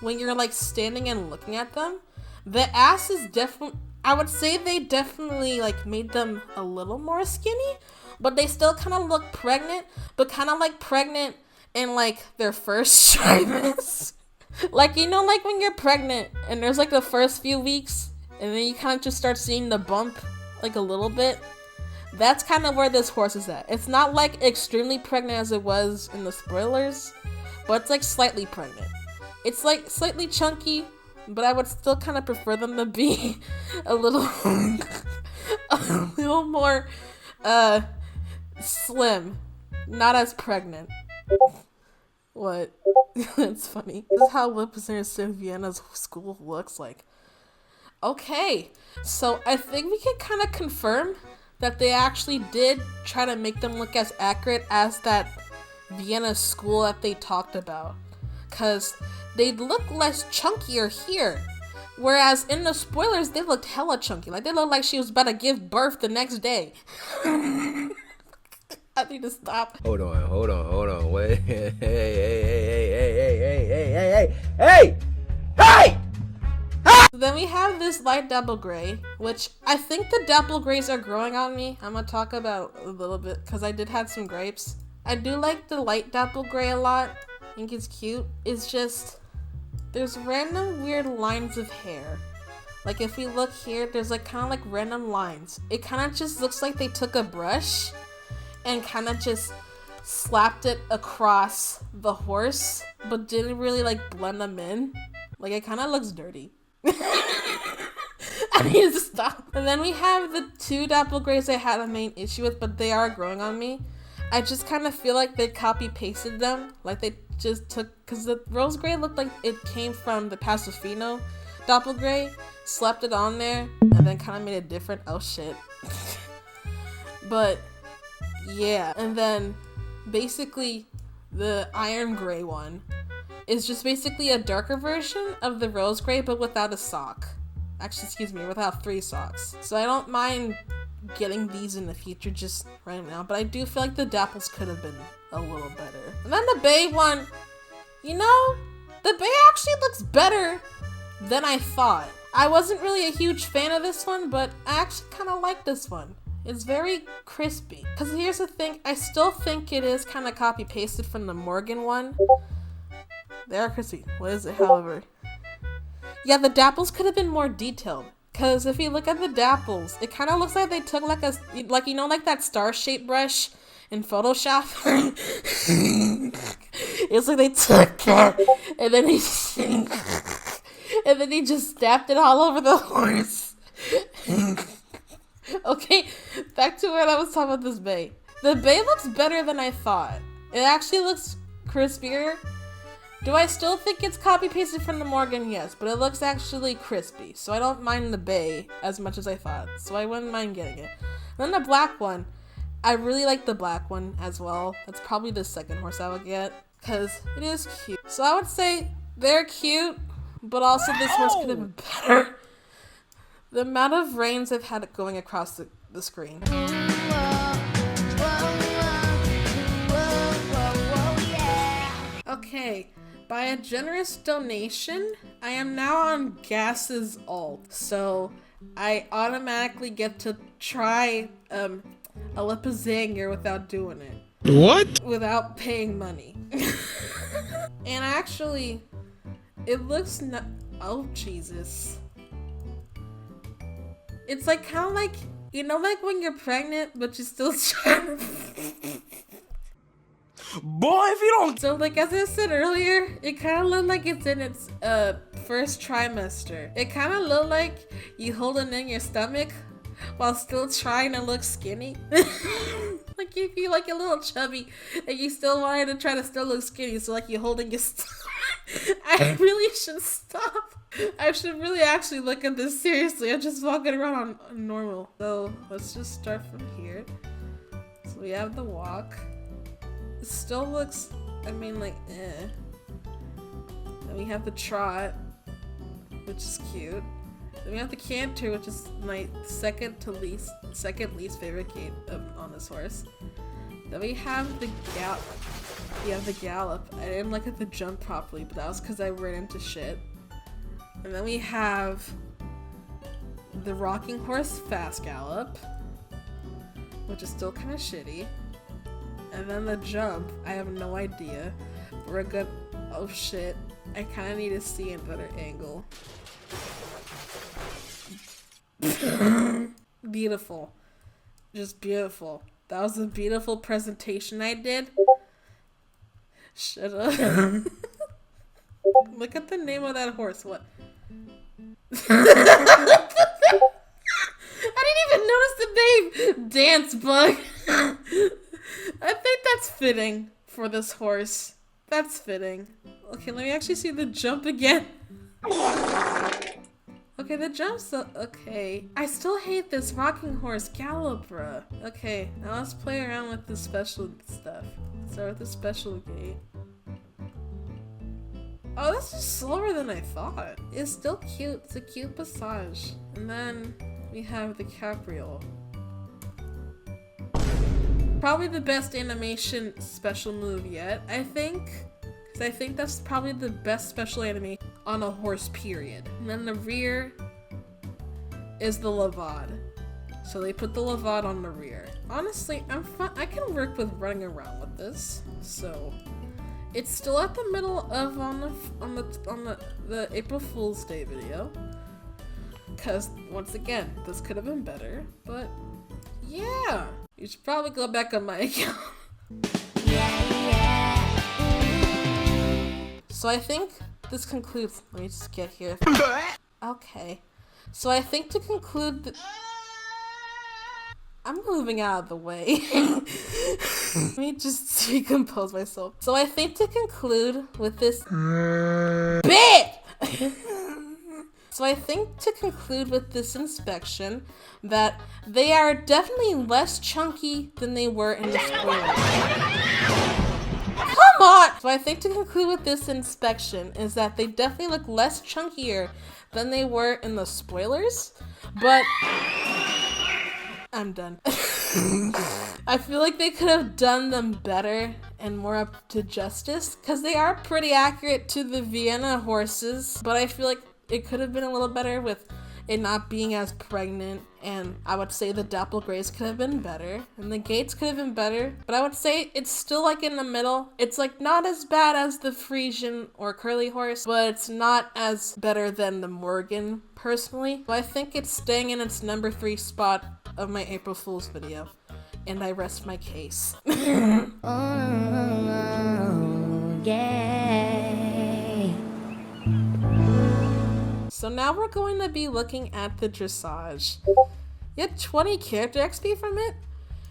when you're like standing and looking at them. The ass is definitely, I would say they definitely like made them a little more skinny, but they still kind of look pregnant, but kind of like pregnant in like their first trimester. Like, you know, like when you're pregnant and there's like the first few weeks and then you kind of just start seeing the bump like a little bit. That's kind of where this horse is at. It's not like extremely pregnant as it was in the spoilers, but it's like slightly pregnant. It's like slightly chunky, but I would still kind of prefer them to be a little more slim, not as pregnant. What? It's funny. This is how Lippizanners in Vienna's school looks like. Okay, so I think we can kind of confirm that they actually did try to make them look as accurate as that Vienna school that they talked about. Because they look less chunkier here. Whereas in the spoilers, they looked hella chunky. Like, they looked like she was about to give birth the next day. I need to stop. Hold on. Wait. Hey! Then we have this light dapple gray, which I think the dapple grays are growing on me. I'm gonna talk about a little bit because I did have some grapes. I do like the light dapple gray a lot. I think it's cute. It's just, there's random weird lines of hair. Like if we look here, there's like kind of like random lines. It kind of just looks like they took a brush and kind of just slapped it across the horse, but didn't really like blend them in. Like it kind of looks dirty. I need to stop. And then we have the two dapple grays I had a main issue with, but they are growing on me. I just kind of feel like they copy pasted them. Like they just took, because the rose gray looked like it came from the Pasofino dapple gray, slapped it on there, and then kind of made it different. Oh shit. But yeah, and then basically the iron gray one is just basically a darker version of the rose gray, but without a sock. Actually, excuse me, without 3 socks. So I don't mind getting these in the future just right now, but I do feel like the dapples could have been a little better. And then the bay one, you know, the bay actually looks better than I thought. I wasn't really a huge fan of this one, but I actually kind of like this one. It's very crispy. Because here's the thing, I still think it is kind of copy pasted from the Morgan one. They are crispy. What is it, however? Yeah, the dapples could have been more detailed. Because if you look at the dapples, it kind of looks like they took like a, like, you know, like that star-shaped brush in Photoshop? It's like they took that, and then he just stabbed it all over the horse. Okay, back to what I was talking about this bay. The bay looks better than I thought. It actually looks crispier. Do I still think it's copy-pasted from the Morgan? Yes, but it looks actually crispy, so I don't mind the bay as much as I thought, so I wouldn't mind getting it. And then the black one, I really like the black one as well. That's probably the second horse I would get, because it is cute. So I would say they're cute, but also this horse could have been better. The amount of reins I've had going across the screen. Okay. By a generous donation, I am now on Gas's alt, so I automatically get to try a Lippizaner without doing it. What? Without paying money. And actually, it looks oh Jesus. It's like kind of like, you know, like when you're pregnant, but you're still trying to... Boy, if you don't... So, like, as I said earlier, it kind of looked like it's in its first trimester. It kind of looked like you holding in your stomach while still trying to look skinny. Like, you feel like a little chubby and you still wanted to try to still look skinny, so like you're holding your stomach. I really should stop. I should really actually look at this seriously. I'm just walking around on normal. So, let's just start from here. So, we have the walk. It still looks, I mean, like, eh. Then we have the trot, which is cute. Then we have the canter, which is my second least favorite gait on this horse. Then we have the gallop. We have the gallop. I didn't look at the jump properly, but that was because I ran into shit. And then we have the rocking horse fast gallop, which is still kind of shitty. And then the jump, I have no idea. We're good. Oh shit. I kind of need to see a better angle. Beautiful. Just beautiful. That was a beautiful presentation I did. Shut up. Look at the name of that horse. What? I didn't even notice the name. Dance Bug. I think that's fitting for this horse. That's fitting. Okay, let me actually see the jump again. Okay, the jump's okay. I still hate this rocking horse gallop, bruh. Okay, now let's play around with the special stuff. Let's start with the special gate. Oh, this is slower than I thought. It's still cute. It's a cute passage. And then we have the capriole. Probably the best animation special move yet, I think. Because I think that's probably the best special animation on a horse, period. And then the rear is the levade. So they put the levade on the rear. Honestly, I'm fine. I can work with running around with this. So it's still at the middle of on the April Fool's Day video. Because, once again, this could have been better, but yeah. You should probably go back on my account. So I think this concludes. Let me just get here. Okay. So I think to conclude I'm moving out of the way. Let me just recompose myself. So I think to conclude with this bit. So I think to conclude with this inspection that they are definitely less chunky than they were in the spoiler. Come on! So I think to conclude with this inspection is that they definitely look less chunkier than they were in the spoilers, but I'm done. I feel like they could have done them better and more up to justice, because they are pretty accurate to the Vienna horses, but I feel like it could have been a little better with it not being as pregnant, and I would say the Dapple Greys could have been better, and the Gates could have been better, but I would say it's still like in the middle. It's like not as bad as the Frisian or Curly Horse, but it's not as better than the Morgan, personally. So I think it's staying in its number 3 spot of my April Fool's video, and I rest my case. So now we're going to be looking at the dressage. You had 20 character XP from it?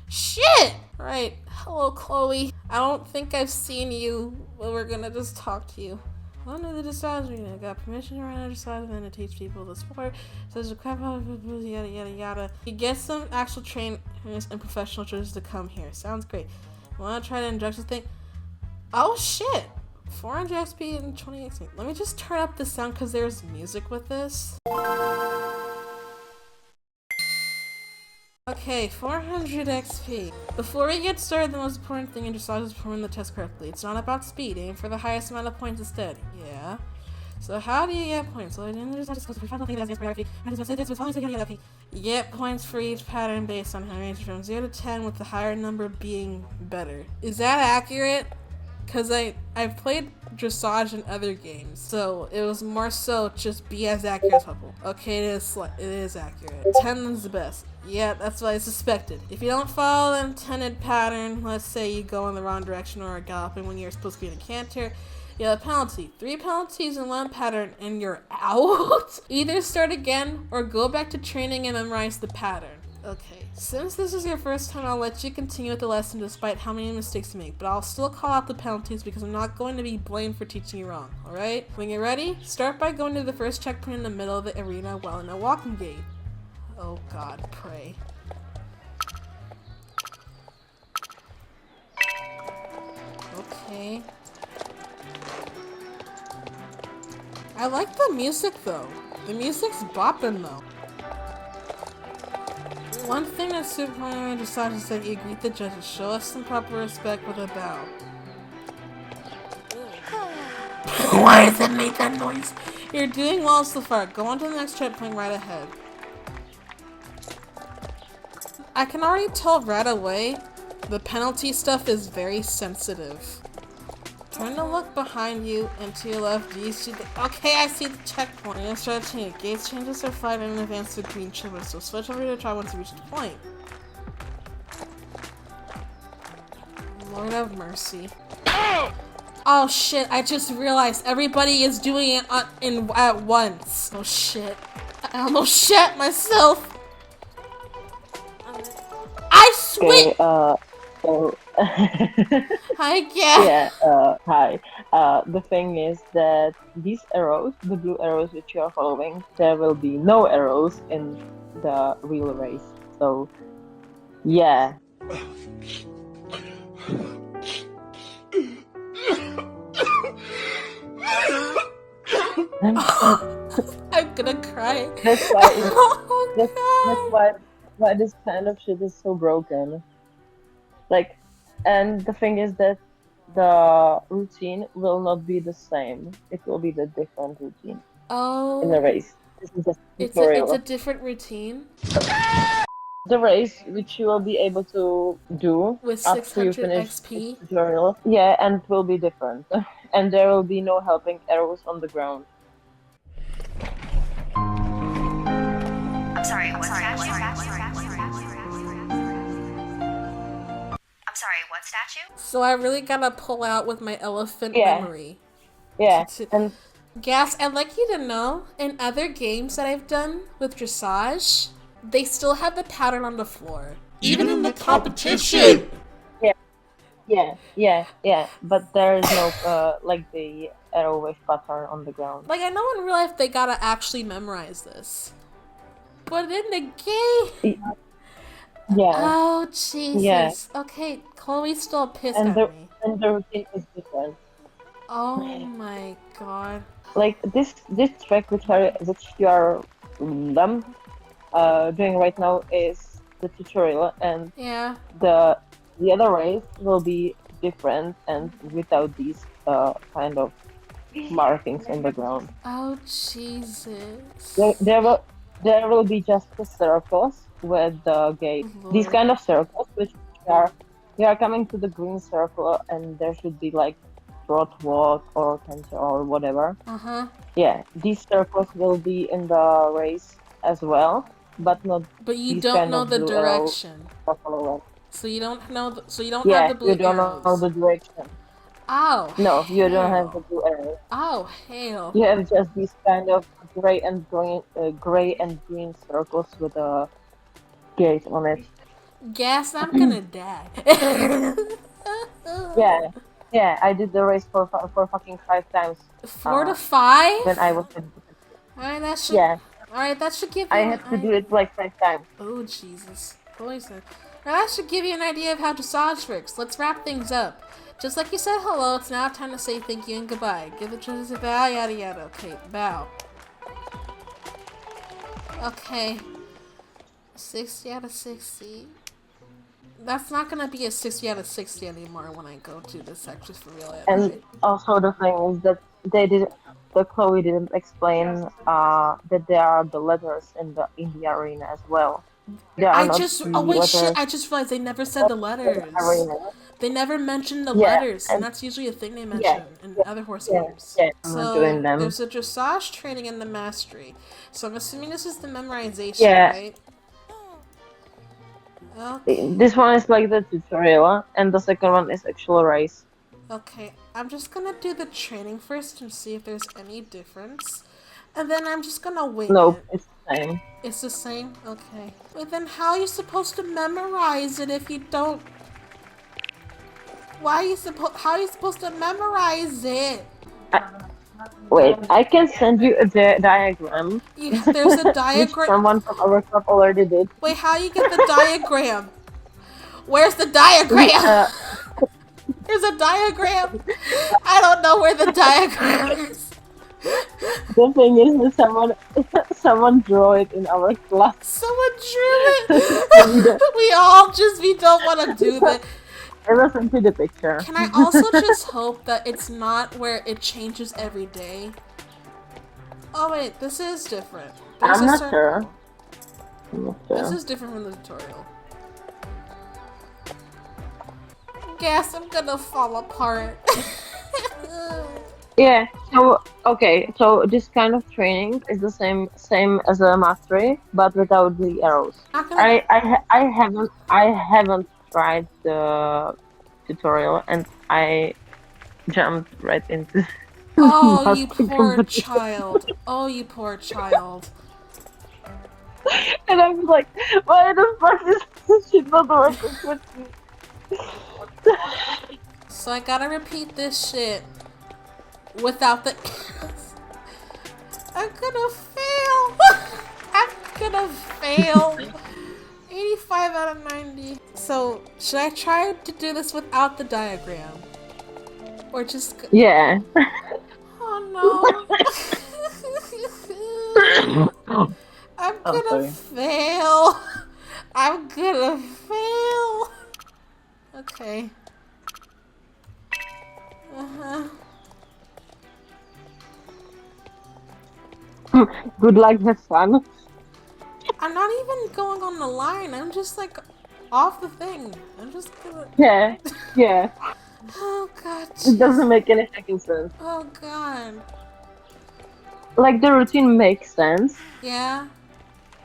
Shit! Right, hello Chloe. I don't think I've seen you, but we're gonna just talk to you. Under the dressage unit, I got permission to run a dressage event to teach people the sport, such as crap, yada yada yada. You get some actual trainers and professional trainers to come here. Sounds great. Wanna try the instruction thing? Oh shit! 400 XP and 20 XP. Let me just turn up the sound because there's music with this. Okay, 400 XP. Before we get started, the most important thing in dressage is performing the test correctly. It's not about speed. Aim for the highest amount of points instead. Yeah. So how do you get points? So you get points for each pattern based on how range from 0 to 10, with the higher number being better. Is that accurate? Because I've played dressage in other games, so it was more so just be as accurate as possible. Okay, it is accurate. 10 is the best. Yeah, that's what I suspected. If you don't follow the intended pattern, let's say you go in the wrong direction or are galloping when you're supposed to be in a canter, you have a penalty. 3 penalties in 1 pattern and you're out. Either start again or go back to training and memorize the pattern. Okay, since this is your first time, I'll let you continue with the lesson despite how many mistakes you make, but I'll still call out the penalties because I'm not going to be blamed for teaching you wrong, alright? When you're ready, start by going to the first checkpoint in the middle of the arena while in a walking gate. Oh god, pray. Okay. I like the music though. The music's bopping though. One thing that's super important when dressage is that you greet the judges. Show us some proper respect with a bow. Why does it make that noise? You're doing well so far. Go on to the next checkpoint right ahead. I can already tell right away the penalty stuff is very sensitive. Turn to look behind you and to your left. Do you see the— okay, I see the checkpoint. You're gonna start changing. Gates changes are 5 in advance to green chipper, so switch over to try once you reach the point. Lord have mercy. Oh shit, I just realized everybody is doing it at once. Oh shit. I almost shat myself. I switched! Hi again. Yeah, hi. The thing is that these arrows, the blue arrows which you are following, there will be no arrows in the real race. So, yeah. I'm gonna cry. That's why that's why this kind of shit is so broken. Like, and the thing is that the routine will not be the same. It will be the different routine. Oh. In the race. This is just it's a different routine? The race which you will be able to do with after you 600 finish XP? the tutorial. Yeah, and it will be different. And there will be no helping arrows on the ground. sorry, what statue? I'm sorry, what statue? So I really gotta pull out with my elephant Yeah. memory. Yeah, and Gas, I'd like you to know, in other games that I've done with Dressage, they still have the pattern on the floor. Even in the competition! yeah, but there is no like the arrow wave pattern on the ground. Like, I know in real life they gotta actually memorize this. But in the game... Yeah. Oh, Jesus. Yeah. Okay, Chloe's still pissed And at the me. and the routine is different. Oh my god. Like this track which you are doing right now is the tutorial, and Yeah. the other race will be different and without these kind of markings on the ground. Oh, Jesus. There will be just the circles with the gate. These Lord. kind of circles which you are coming to the green circle, and there should be like broad walk or cancel or whatever. Uh-huh. Yeah, these circles will be in the race as well, but not. But you these don't kind know of the blue arrow direction. buffalo ones. So you don't know so you don't Yeah, have the blue you don't arrows. know the direction. Oh, No, you don't hell. have the blue arrow. Oh, hell. You have just these kind of gray and green circles with a gate on it. Gas, I'm gonna die. Yeah, I did the race for fucking 5 times. 4 to 5? When I was. Alright, that should... Yeah, Alright, that should give you... I had to do it like 5 times. Oh, Jesus. Poison. That should give you an idea of how Dressage works. Let's wrap things up. Just like you said hello, it's now time to say thank you and goodbye. Give the judges a bow, yada yada. Okay, bow. Okay. 60 out of 60. That's not gonna be a 60 out of 60 anymore when I go to the sections for real. And also the thing is that Chloe didn't explain that there are the letters in the arena as well. There are not three letters I just realized they never said the letters. in the arena. They never mentioned the Yeah, letters, and and- that's usually a thing they mention in other horse games. Yeah, I'm So doing them. there's a dressage training and the mastery. So I'm assuming this is the memorization, Yeah. right? Okay. This one is like the tutorial, and the second one is actual race. Okay, I'm just gonna do the training first and see if there's any difference. And then I'm just gonna wing Nope, it. it's the same. It's the same? Okay. But then how are you supposed to memorize it if you don't... How are you supposed to memorize it? Wait, I can send you a diagram. There's a Which diagram. someone from our club already did. Wait, how you get the diagram? Where's the diagram? There's a diagram. I don't know where the diagram is. The thing is that someone drew it in our class. Someone drew it. we don't want to do that. I will send you the picture. Can I also just hope that it's not where it changes every day? Oh wait, this is different. There's I'm a not certain- sure. I'm not sure. This is different from the tutorial. Guess I'm gonna fall apart. Yeah. So okay. So this kind of training is the same as a mastery, but without the arrows. Not gonna- I haven't tried the tutorial, and I jumped right into. Oh, you poor child. Oh, you poor child. And I'm like, why the fuck is this shit not working with me? So I gotta repeat this shit without the... I'm gonna fail! I'm gonna fail! 85 out of 90. So, should I try to do this without the diagram? Or just... Yeah. Oh no! I'm gonna sorry. fail! I'm gonna fail! Okay. Good luck, have fun. I'm not even going on the line. I'm just like off the thing. I'm just gonna. Yeah. Oh god. It doesn't make any fucking sense. Oh god. Like the routine makes sense, Yeah.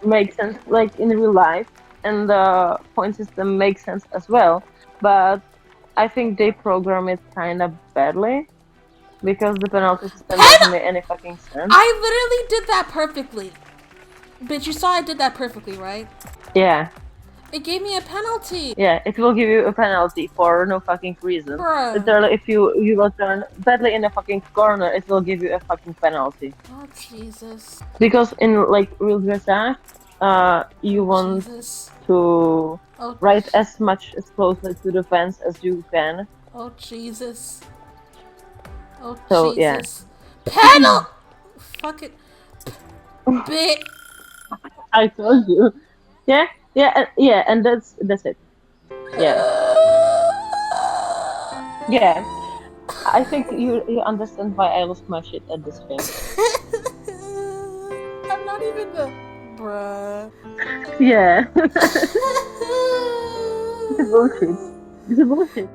make sense like in real life, and the point system makes sense as well. But I think they program it kind of badly because the penalty system doesn't make any fucking sense. I literally did that perfectly. Bitch, you saw I did that perfectly, right? Yeah. It gave me a penalty. Yeah, it will give you a penalty for no fucking reason. Bruh. Literally, if you will turn badly in a fucking corner, it will give you a fucking penalty. Oh Jesus. Because in like real dressage, you want Jesus. to Oh, ride as much as closely to the fence as you can. Oh Jesus. Oh So, yeah. Jesus. Panel. Fuck it. Bit. I told you. Yeah, yeah, and that's it. Yeah. Yeah. I think you understand why I lost my shit at this thing. I'm not even the bruh. Yeah. It's a bullshit. It's a bullshit.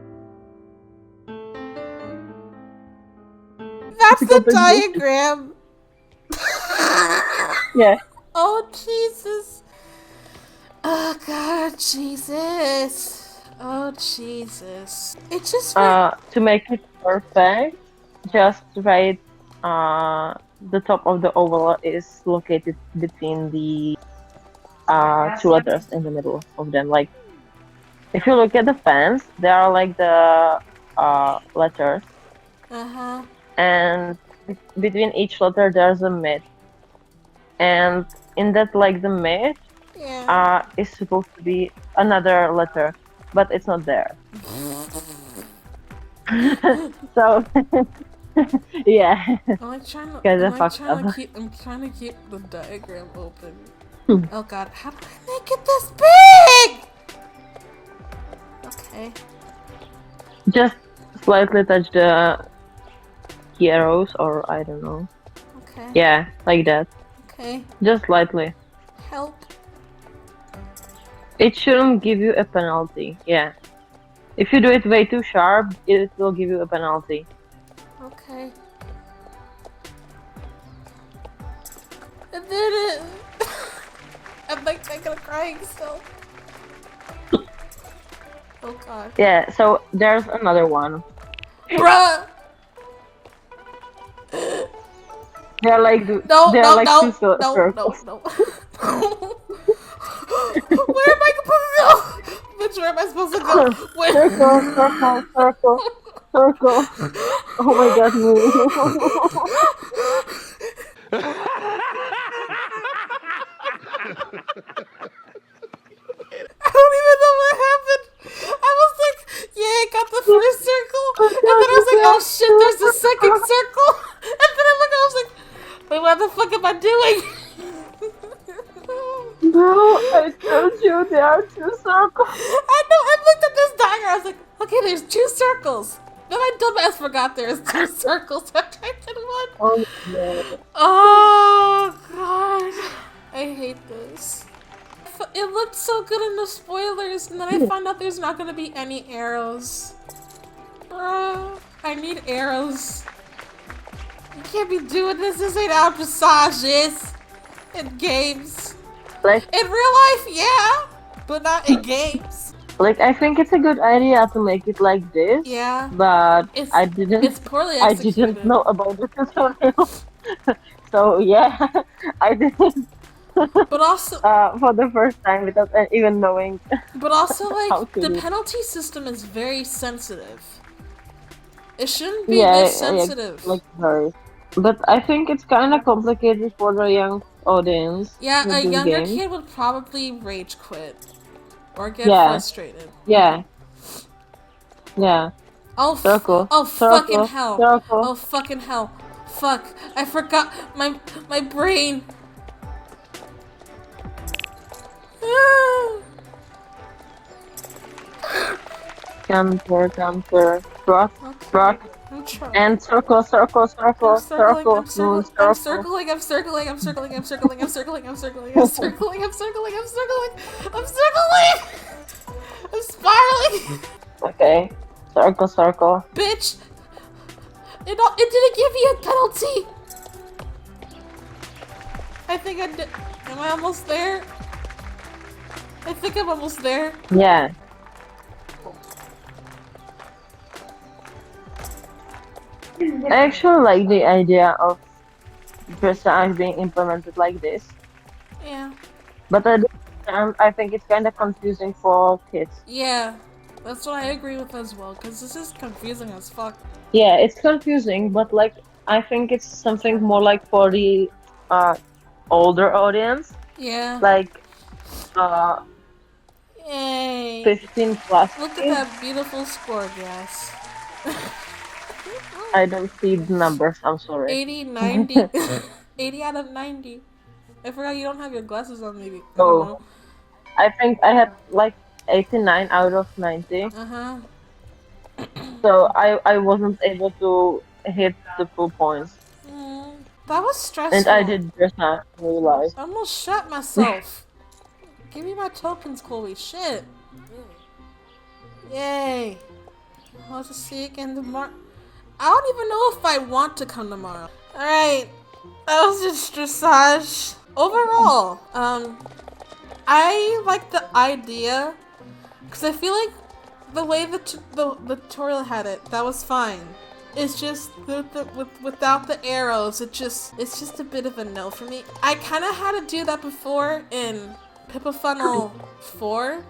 That's the diagram. Yeah. Oh Jesus. Oh God, Jesus. Oh Jesus. It's just to make it perfect, just write the top of the oval is located between the two letters in the middle of them. Like, if you look at the fence, there are like the letters, and between each letter there's a mid, and in that like the mid is supposed to be another letter, but it's not there. So yeah. I'm trying to keep the diagram open. Oh God, how do I make it this big? Okay. Just slightly touch the key arrows, or I don't know. Okay. Yeah, like that. Okay. Just slightly. Help. It shouldn't give you a penalty. Yeah. If you do it way too sharp, it will give you a penalty. Okay. I did it! I'm like taking a crying still. Oh God. Yeah, so there's another one. Bruh! They're like two circles. No. Where am I supposed to go? Bitch, where am I supposed to go? Where? Circle. Oh my God, no. I don't even know what happened. I was like, yeah, I got the first circle. And then I was like, oh shit, there's the second circle. And then I was like, wait, what the fuck am I doing? No, I told you there are two circles. I know, I looked at this diagram, I was like, okay, there's two circles. Then my dumbass forgot there's two circles. I typed in one. Oh no. Oh God. I hate this. It looked so good in the spoilers, and then I found out there's not gonna be any arrows. Bruh, I need arrows. You can't be doing this. This ain't how Dressage is in games. Like, in real life, yeah, but not in games. Like, I think it's a good idea to make it like this. Yeah. But it's poorly I executed. didn't know about the tutorial. So yeah, I didn't. But also for the first time without even knowing. But also, like, the penalty system is very sensitive. It shouldn't be this sensitive. Like very. But I think it's kind of complicated for the young audience. Yeah, a younger kid would probably rage quit or get frustrated. Yeah. Yeah. Oh, circle. Fucking hell. Circle. Oh, fucking hell. Fuck. I forgot my brain. Counter. Rock. And circle. I'm circling. I'm circling. I'm spiraling. Okay. Circle. Bitch. It didn't give me a penalty. I think I did. Am I almost there? I think I'm almost there. Yeah. I actually like the idea of dressage being implemented like this, Yeah. but I think it's kind of confusing for kids. Yeah. That's what I agree with as well, because this is confusing as fuck. Yeah, it's confusing, but like I think it's something more like for the older audience, Yeah. like Yay. 15 plus. Look at that beautiful score, Gas. I don't see the numbers, I'm sorry. 80, 90. 80 out of 90. I forgot you don't have your glasses on, maybe. I don't know. I think I had like 89 out of 90. Uh-huh. So I wasn't able to hit the full points. That was stressful. And I did just not realize. I almost shot myself. Give me my tokens, Chloe. Shit. Yay. I'll just see you again tomorrow. I don't even know if I want to come tomorrow. Alright. That was just dressage. Overall, I like the idea. Because I feel like the way the tutorial had it, that was fine. It's just without the arrows, it's just a bit of a no for me. I kind of had to do that before in Pipifunnel 4,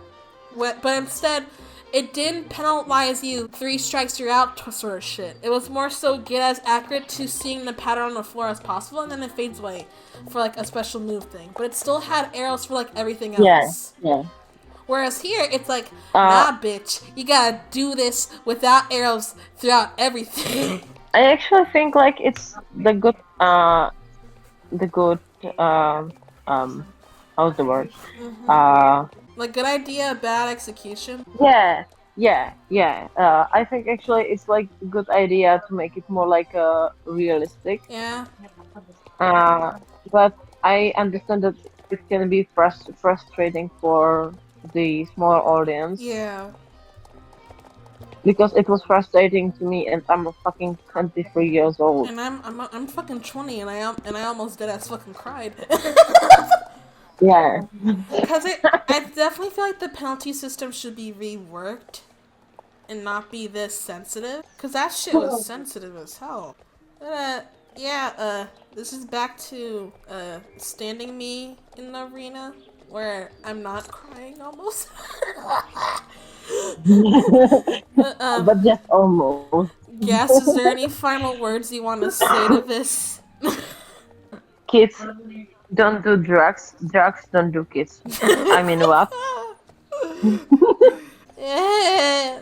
but instead it didn't penalize you 3 strikes you're out sort of shit. It was more so get as accurate to seeing the pattern on the floor as possible, and then it fades away for like a special move thing. But it still had arrows for like everything else. Yeah. Whereas here, it's like, nah, bitch, you gotta do this without arrows throughout everything. I actually think like it's the good, how's the word? Like good idea, bad execution. Yeah. I think actually it's like a good idea to make it more like realistic. Yeah. But I understand that it can be frustrating for the smaller audience. Yeah. Because it was frustrating to me, and I'm a fucking 23 years old. And I'm fucking 20, and I almost dead ass fucking cried. Yeah. Because I definitely feel like the penalty system should be reworked and not be this sensitive. Because that shit was sensitive as hell. But, this is back to standing me in the arena where I'm not crying almost. But just almost. Yes, is there any final words you want to say to this? Kids don't do drugs. Drugs don't do kids. I mean, what? Yeah.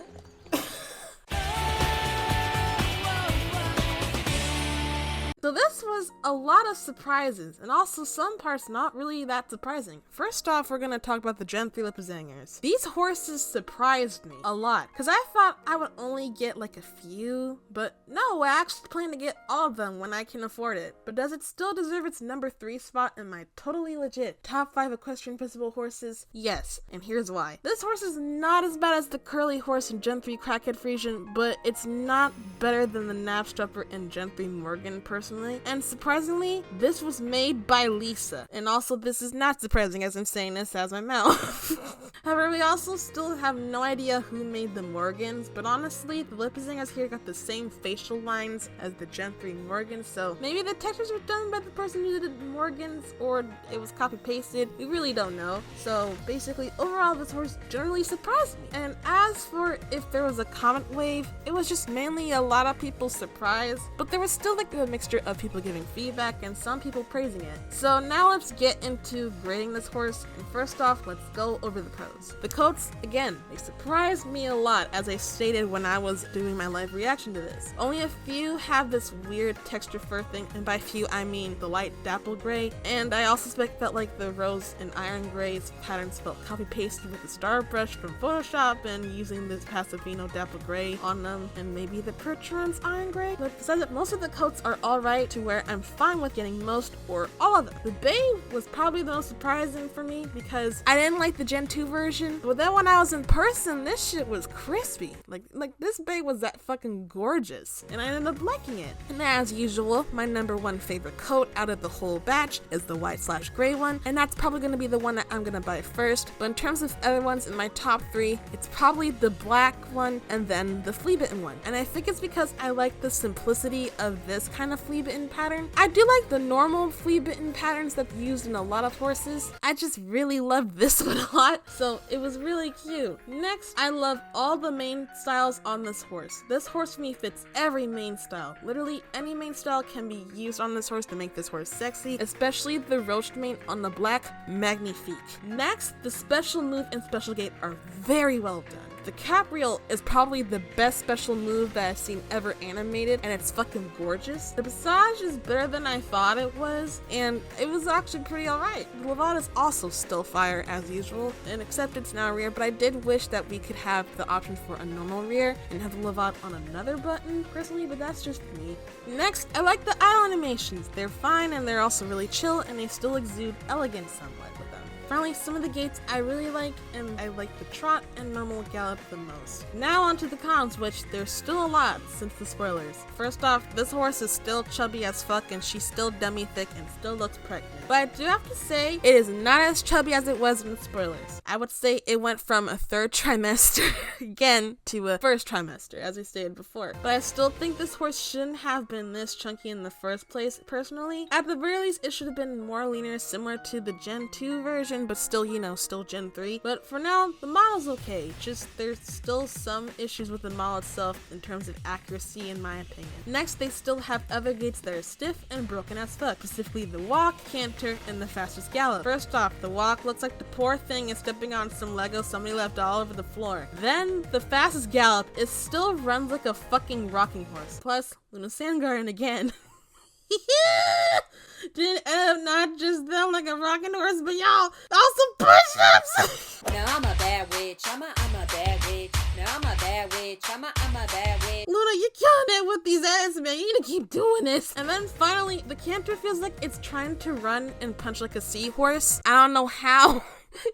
So this was a lot of surprises, and also some parts not really that surprising. First off, we're gonna talk about the Gen 3 Lippizanners. These horses surprised me a lot, because I thought I would only get like a few, but no, I actually plan to get all of them when I can afford it. But does it still deserve its number 3 spot in my totally legit top 5 Equestrian Festival horses? Yes, and here's why. This horse is not as bad as the curly horse in Gen 3 Crackhead Frisian, but it's not better than the Knapstrupper in Gen 3 Morgan personally. And surprisingly, this was made by Lisa. And also, this is not surprising as I'm saying this out of my mouth. However, we also still have no idea who made the Morgans, but honestly, the Lippizanners here got the same facial lines as the Gen 3 Morgans, so maybe the textures were done by the person who did the Morgans, or it was copy-pasted. We really don't know. So basically, overall, this horse generally surprised me. And as for if there was a comment wave, it was just mainly a lot of people surprised, but there was still like a mixture of people giving feedback and some people praising it. So now let's get into grading this horse, and first off, let's go over the coats. The coats, again, they surprised me a lot, as I stated when I was doing my live reaction to this. Only a few have this weird texture fur thing, and by few I mean the light dapple gray, and I also felt like the rose and iron grays patterns felt copy-pasted with the star brush from Photoshop and using this Passivino dapple gray on them, and maybe the Percheron's iron gray. But besides that, most of the coats are alright to where where I'm fine with getting most or all of them. The bay was probably the most surprising for me because I didn't like the Gen 2 version, but then when I was in person, this shit was crispy. Like this bay was that fucking gorgeous, and I ended up liking it. And as usual, my number one favorite coat out of the whole batch is the white/gray one, and that's probably gonna be the one that I'm gonna buy first. But in terms of other ones in my top 3, it's probably the black one and then the flea bitten one. And I think it's because I like the simplicity of this kind of flea bitten pattern. I do like the normal flea bitten patterns that's used in a lot of horses. I just really love this one a lot, so it was really cute. Next, I love all the mane styles on this horse. This horse for me fits every mane style. Literally any mane style can be used on this horse to make this horse sexy, especially the roached mane on the black, magnifique. Next, the special move and special gait are very well done. The cap reel is probably the best special move that I've seen ever animated, and it's fucking gorgeous. The Dressage is better than I thought it was, and it was actually pretty alright. The Levant is also still fire as usual, and except it's now rear, but I did wish that we could have the option for a normal rear and have the Levant on another button, personally, but that's just me. Next, I like the idle animations. They're fine, and they're also really chill, and they still exude elegance somewhat with them. Finally, some of the gaits I really like, and I like the trot and normal gallop the most. Now onto the cons, which there's still a lot since the spoilers. First off, this horse is still chubby as fuck, and she's still dummy thick and still looks pregnant. But I do have to say, it is not as chubby as it was in the spoilers. I would say it went from a 3rd trimester again to a 1st trimester, as we stated before. But I still think this horse shouldn't have been this chunky in the first place, personally. At the very least, it should have been more leaner, similar to the Gen 2 version, but still, you know, still Gen 3. But for now, the model's okay. Just there's still some issues with the model itself in terms of accuracy, in my opinion. Next, they still have other gaits that are stiff and broken as fuck, specifically the walk, canter, and the fastest gallop. First off, the walk looks like the poor thing is stepping on some Lego somebody left all over the floor. Then, the fastest gallop, it still runs like a fucking rocking horse. Plus, Luna Sandgarden again. Didn't end up not just them like a rocking horse, but y'all, also push-ups! Now I'm a bad witch, I'm a bad witch. Now I'm a bad witch, I'm a bad witch. Luna, you're killing it with these ads, man. You need to keep doing this. And then finally, the canter feels like it's trying to run and punch like a seahorse. I don't know how.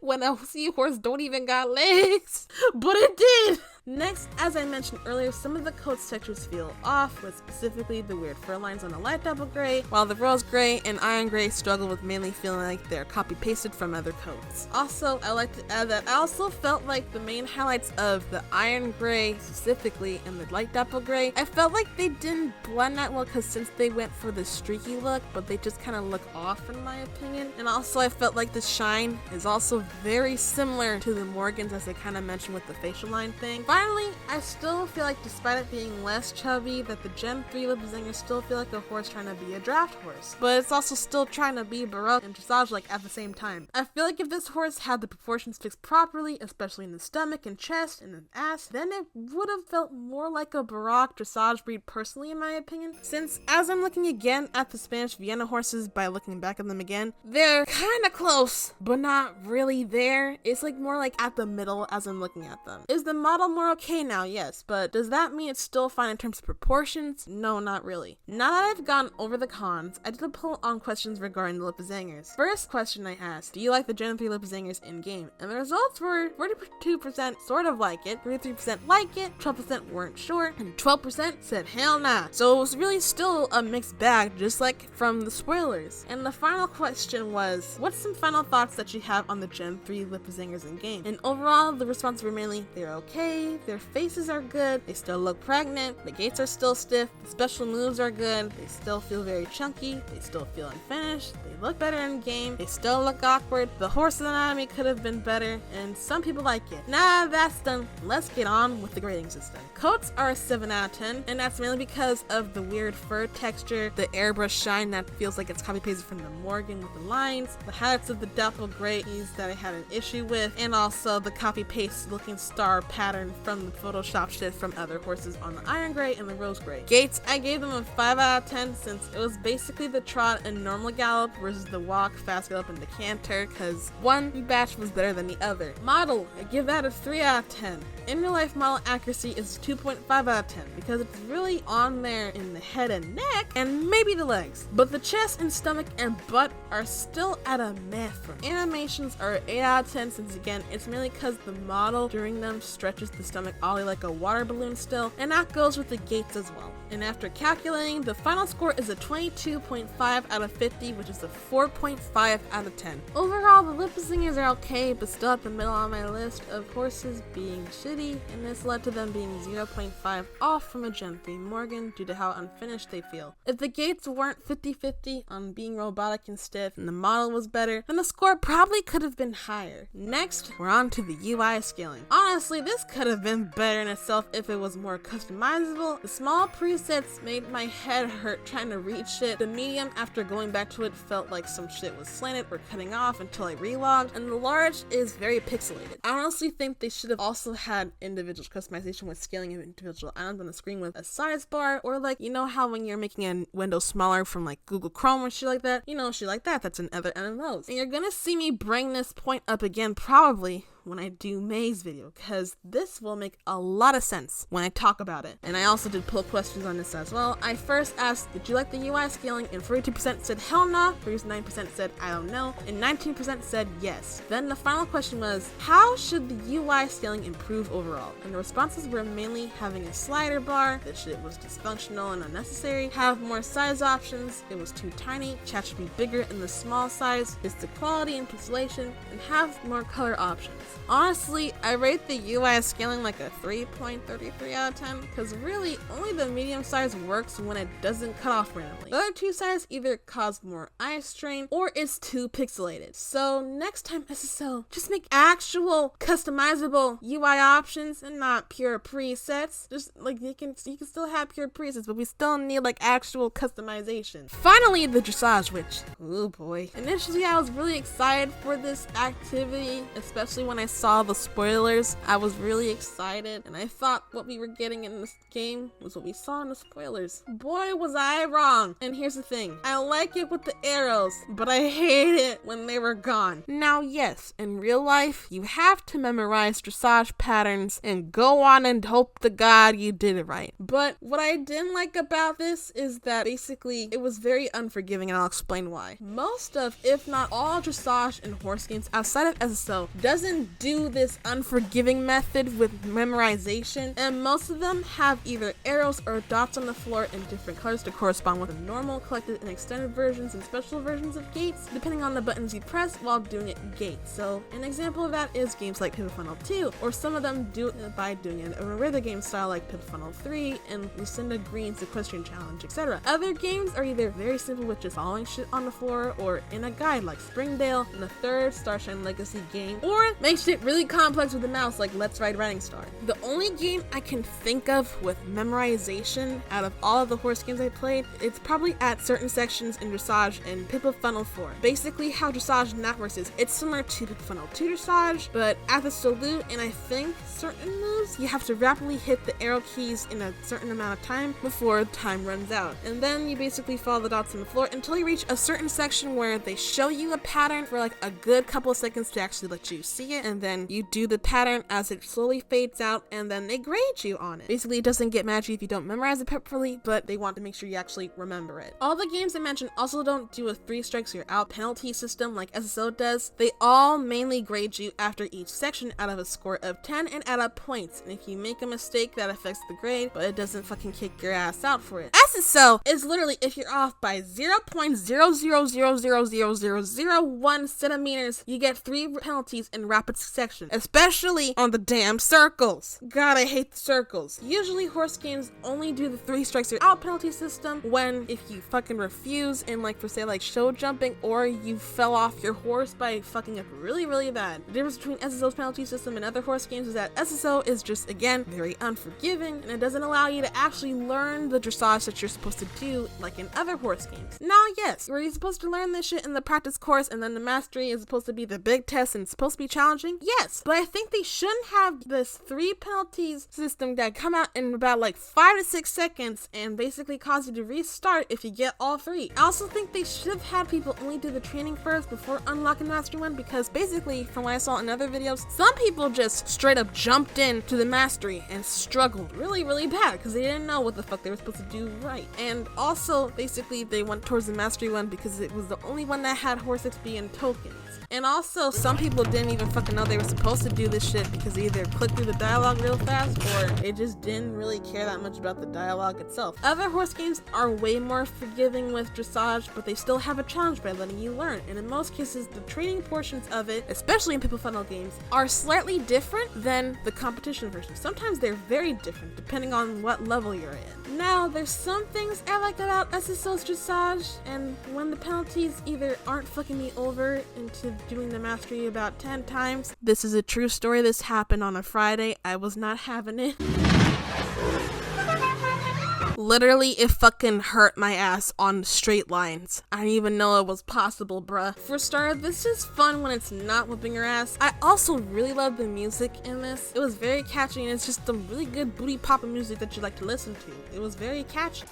When a seahorse don't even got legs, but it did. Next, as I mentioned earlier, some of the coat's textures feel off, with specifically the weird fur lines on the light double gray, while the rose gray and iron gray struggle with mainly feeling like they're copy-pasted from other coats. Also, I like to add that I also felt like the main highlights of the iron gray specifically and the light double gray, I felt like they didn't blend that well because since they went for the streaky look, but they just kind of look off in my opinion. And also I felt like the shine is also very similar to the Morgans, as I kind of mentioned with the facial line thing. Finally, I still feel like despite it being less chubby, that the Gen 3 Lippizanners still feel like a horse trying to be a draft horse. But it's also still trying to be Baroque and Dressage like at the same time. I feel like if this horse had the proportions fixed properly, especially in the stomach and chest and the ass, then it would have felt more like a Baroque Dressage breed personally, in my opinion. Since as I'm looking again at the Spanish Vienna horses by looking back at them again, they're kind of close, but not really there. It's like more like at the middle as I'm looking at them. Is the model more okay now? Yes, but does that mean it's still fine in terms of proportions? No, not really. Now that I've gone over the cons, I did a poll on questions regarding the Lippizanners. First question I asked, do you like the Gen 3 Lippizanners in game? And the results were 42% sort of like it, 33% like it, 12% weren't sure, and 12% said hell nah. So it was really still a mixed bag, just like from the spoilers. And the final question was, what's some final thoughts that you have on the Gen 3 Lippizanners in game? And overall, the responses were mainly, they're okay, their faces are good, they still look pregnant, the gaits are still stiff, the special moves are good, they still feel very chunky, they still feel unfinished, they look better in game, they still look awkward, the horse anatomy could have been better, and some people like it. Now that's done, let's get on with the grading system. Coats are a 7 out of 10, and that's mainly because of the weird fur texture, the airbrush shine that feels like it's copy-pasted from the Morgan with the lines, the highlights of the dapple grays that I had an issue with, and also the copy-paste looking star pattern from the Photoshop shit from other horses on the iron gray and the rose gray. Gaits, I gave them a 5 out of 10 since it was basically the trot and normal gallop were versus the walk, fast gallop, and the canter, because one batch was better than the other. Model, I give that a 3 out of 10. In real life, model accuracy is 2.5 out of 10 because it's really on there in the head and neck and maybe the legs. But the chest and stomach and butt are still at a meh for me. Animations are 8 out of 10 since again, it's mainly because the model during them stretches the stomach ollie like a water balloon still, and that goes with the gaits as well. And after calculating, the final score is a 22.5 out of 50, which is a 4.5 out of 10. Overall, the Lippizanners are okay, but still at the middle on my list of horses being shitty, and this led to them being 0.5 off from a Gen 3 Morgan due to how unfinished they feel. If the gaits weren't 50-50 on being robotic and stiff, and the model was better, then the score probably could have been higher. Next, we're on to the UI scaling. Honestly, this could have been better in itself if it was more customizable. The small presets made my head hurt trying to read shit. The medium, after going back to it, felt like some shit was slanted or cutting off until I relogged, and the large is very pixelated. I honestly think they should have also had individual customization with scaling of individual items on the screen with a size bar, or like, you know how when you're making a window smaller from like Google Chrome or shit like that, you know, shit like that, that's in other MMOs. And you're gonna see me bring this point up again probably when I do May's video, because this will make a lot of sense when I talk about it. And I also did pull questions on this as well. I first asked, did you like the UI scaling? And 42% said hell no, 39% said I don't know, and 19% said yes. Then the final question was, how should the UI scaling improve overall? And the responses were mainly having a slider bar, that shit was dysfunctional and unnecessary, have more size options, it was too tiny, chat should be bigger in the small size, it's the quality and pixelation, and have more color options. Honestly, I rate the UI scaling like a 3.33 out of 10, because really, only the medium size works when it doesn't cut off randomly. The other two sizes either cause more eye strain, or it's too pixelated. So next time SSO, just make actual customizable UI options and not pure presets. Just like you can still have pure presets, but we still need like actual customization. Finally, the dressage, which, oh boy. Initially, I was really excited for this activity, especially when I saw the spoilers. I was really excited, and I thought what we were getting in this game was what we saw in the spoilers. Boy, was I wrong. And here's the thing, I like it with the arrows, but I hate it when they were gone. Now, yes, in real life, you have to memorize dressage patterns and go on and hope to God you did it right. But what I didn't like about this is that basically it was very unforgiving, and I'll explain why. Most of, if not all, dressage and horse games outside of SSO doesn't do this unforgiving method with memorization, and most of them have either arrows or dots on the floor in different colors to correspond with the normal, collected, and extended versions and special versions of gates, depending on the buttons you press while doing it in gates. So an example of that is games like Funnel 2, or some of them do it by doing it in a rhythm game style like Funnel 3 and Lucinda Green's Equestrian Challenge, etc. Other games are either very simple with just following shit on the floor, or in a guide like Springdale and the third Starshine Legacy game, or make shit really complex with the mouse like Let's Ride Riding Star. The only game I can think of with memorization out of all of the horse games I played, it's probably at certain sections in Dressage and Funnel 4. Basically how Dressage now works is, it's similar to Funnel 2 Dressage, but at the salute and I think certain moves, you have to rapidly hit the arrow keys in a certain amount of time before time runs out. And then you basically follow the dots on the floor until you reach a certain section where they show you a pattern for like a good couple of seconds to actually let you see it, and then you do the pattern as it slowly fades out, and then they grade you on it. Basically, it doesn't get mad at you if you don't memorize it properly, but they want to make sure you actually remember it. All the games I mentioned also don't do a 3 strikes you're out penalty system like SSO does. They all mainly grade you after each section out of a score of 10 and add up points, and if you make a mistake that affects the grade, but it doesn't fucking kick your ass out for it. SSO is literally if you're off by 0.0000001 centimeters, you get 3 penalties in rapid succession, especially on the damn circles. God, I hate the circles. Usually horse games only do the 3 strikes you're out penalty system when if you fucking refuse in like for say like show jumping, or you fell off your horse by fucking up really bad. The difference between SSO's penalty system and other horse games is that SSO is just again very unforgiving, and it doesn't allow you to actually learn the dressage that you're supposed to do like in other horse games. Now yes, where you're supposed to learn this shit in the practice course, and then the mastery is supposed to be the big test and it's supposed to be challenging, training? Yes, but I think they shouldn't have this 3 penalties system that come out in about like 5 to 6 seconds and basically cause you to restart if you get all 3. I also think they should have had people only do the training first before unlocking Mastery 1, because basically, from what I saw in other videos, some people just straight up jumped into the Mastery and struggled really, really bad because they didn't know what the fuck they were supposed to do right. And also, basically, they went towards the Mastery 1 because it was the only one that had horse XP and tokens. And also, some people didn't even fucking know they were supposed to do this shit because they either clicked through the dialogue real fast or they just didn't really care that much about the dialogue itself. Other horse games are way more forgiving with dressage, but they still have a challenge by letting you learn. And in most cases, the training portions of it, especially in people funnel games, are slightly different than the competition version. Sometimes they're very different depending on what level you're in. Now, there's some things I like about SSO's dressage, and when the penalties either aren't fucking me over into doing the mastery about 10 times. This is a true story. This happened on a Friday. I was not having it. Literally, it fucking hurt my ass on straight lines. I didn't even know it was possible, bruh. For starters, this is fun when it's not whipping your ass. I also really love the music in this. It was very catchy, and it's just some really good booty poppin' music that you like to listen to. It was very catchy.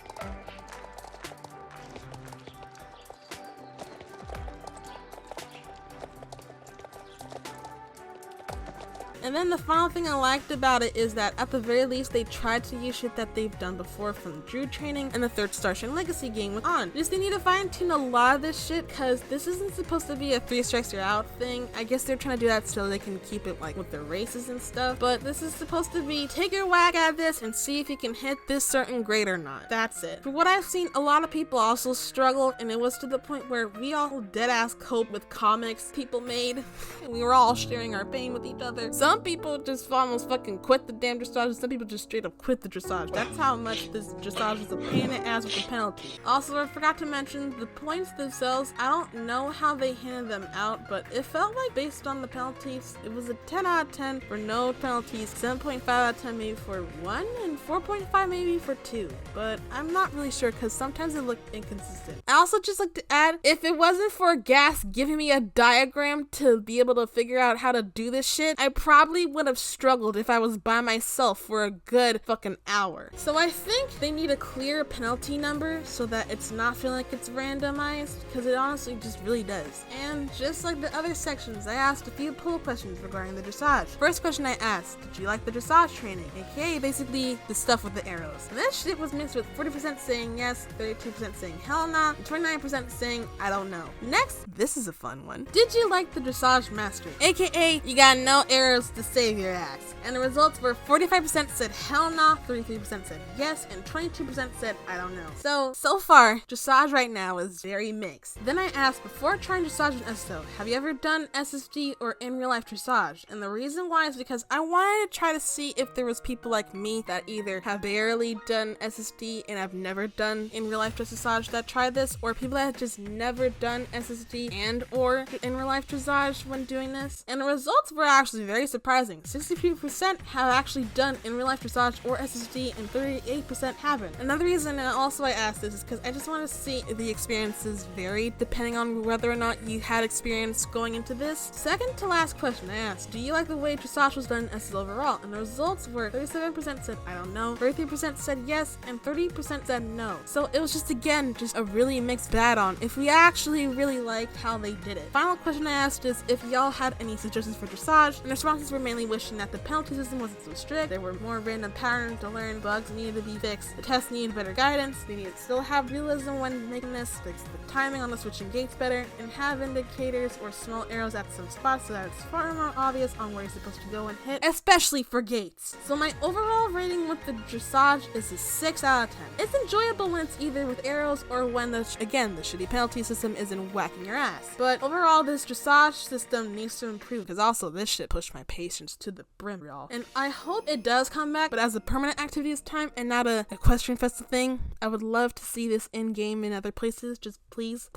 And then the final thing I liked about it is that at the very least they tried to use shit that they've done before from Druid training and the 3rd Starshine Legacy game with On. Just they need to fine tune a lot of this shit because this isn't supposed to be a 3 strikes you're out thing. I guess they're trying to do that so they can keep it like with the races and stuff, but this is supposed to be take your whack at this and see if you can hit this certain grade or not. That's it. For what I've seen, a lot of people also struggled, and it was to the point where we all dead ass cope with comics people made and we were all sharing our pain with each other. Some people just almost fucking quit the damn dressage, and some people just straight up quit the dressage. That's how much this dressage is a pain in the ass with the penalty. Also, I forgot to mention the points themselves. I don't know how they handed them out, but it felt like based on the penalties, it was a 10 out of 10 for no penalties, 7.5 out of 10 maybe for 1, and 4.5 maybe for 2. But I'm not really sure because sometimes it looked inconsistent. I also just like to add, if it wasn't for Gas giving me a diagram to be able to figure out how to do this shit, I probably would have struggled if I was by myself for a good fucking hour. So I think they need a clear penalty number so that it's not feeling like it's randomized, because it honestly just really does. And just like the other sections, I asked a few poll questions regarding the dressage. First question I asked, did you like the dressage training? AKA basically the stuff with the arrows. And this shit was mixed with 40% saying yes, 32% saying hell nah, and 29% saying I don't know. Next, this is a fun one. Did you like the dressage mastery? AKA you got no arrows to save your ass. And the results were 45% said hell nah, 33% said yes, and 22% said I don't know. So far, dressage right now is very mixed. Then I asked, before trying dressage in SSO, have you ever done SSD or in real life dressage? And the reason why is because I wanted to try to see if there was people like me that either have barely done SSD and have never done in real life dressage that tried this, or people that have just never done SSD and or in real life dressage when doing this. And the results were actually very surprising. 63% have actually done in real life dressage or SSD, and 38% haven't. Another reason also I asked this is because I just want to see if the experiences varied depending on whether or not you had experience going into this. Second to last question I asked, do you like the way dressage was done in SSO overall? And the results were 37% said I don't know, 33% said yes, and 30% said no. So it was just again just a really mixed bag on if we actually really liked how they did it. Final question I asked is if y'all had any suggestions for dressage, and the responses were mainly wishing that the penalty system wasn't so strict, there were more random patterns to learn, bugs needed to be fixed, the test needed better guidance, they needed to still have realism when making this, fix the timing on the switching gates better, and have indicators or small arrows at some spots so that it's far more obvious on where you're supposed to go and hit, especially for gates. So my overall rating with the dressage is a 6 out of 10. It's enjoyable when it's either with arrows or when the shitty penalty system isn't whacking your ass. But overall, this dressage system needs to improve because also this shit pushed my patience. Cancellations to the brim, y'all. And I hope it does come back, but as a permanent activity this time and not a Equestrian Festival thing. I would love to see this in-game in other places, just please.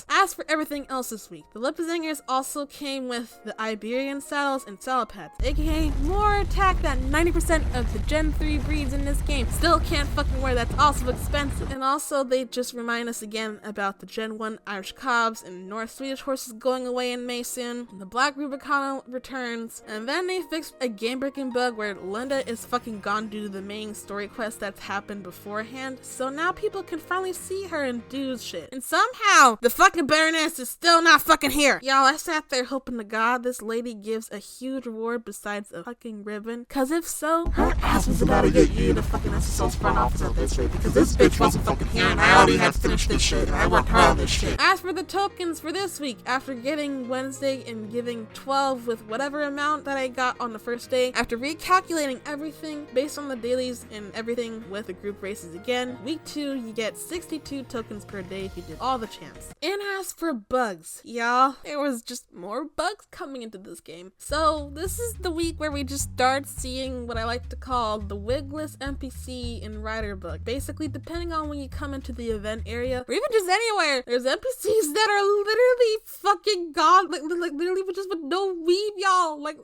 As for everything else this week, the Lippizaners also came with the Iberian saddles and saddle pads, aka more attack that 90% of the Gen 3 breeds in this game still can't fucking wear. That's also expensive. And also they just remind us again about the Gen 1 Irish cobs and North Swedish horses going away in May soon. The Black Rubicano returns, and then they fixed a game-breaking bug where Linda is fucking gone due to the main story quest that's happened beforehand, so now people can finally see her and do shit. And somehow, the fucking Baroness is still not fucking here. Y'all, I sat there hoping to God this lady gives a huge reward besides a fucking ribbon, cause if so, her ass was about to get you the fucking SSO's front office at this rate, because this bitch wasn't fucking here and I already had finished this shit and I worked hard on this shit. As for the tokens for this week, after getting Wednesday and giving 12 with whatever amount that I got on the first day, after recalculating everything based on the dailies and everything with the group races again, week 2 you get 62 tokens per day if you did all the champs. And as for bugs, y'all, there was just more bugs coming into this game. So this is the week where we just start seeing what I like to call the wigless NPC and rider bug. Basically, depending on when you come into the event area or even just anywhere, there's NPCs that are literally fucking gone, like literally just with no weave, y'all. Like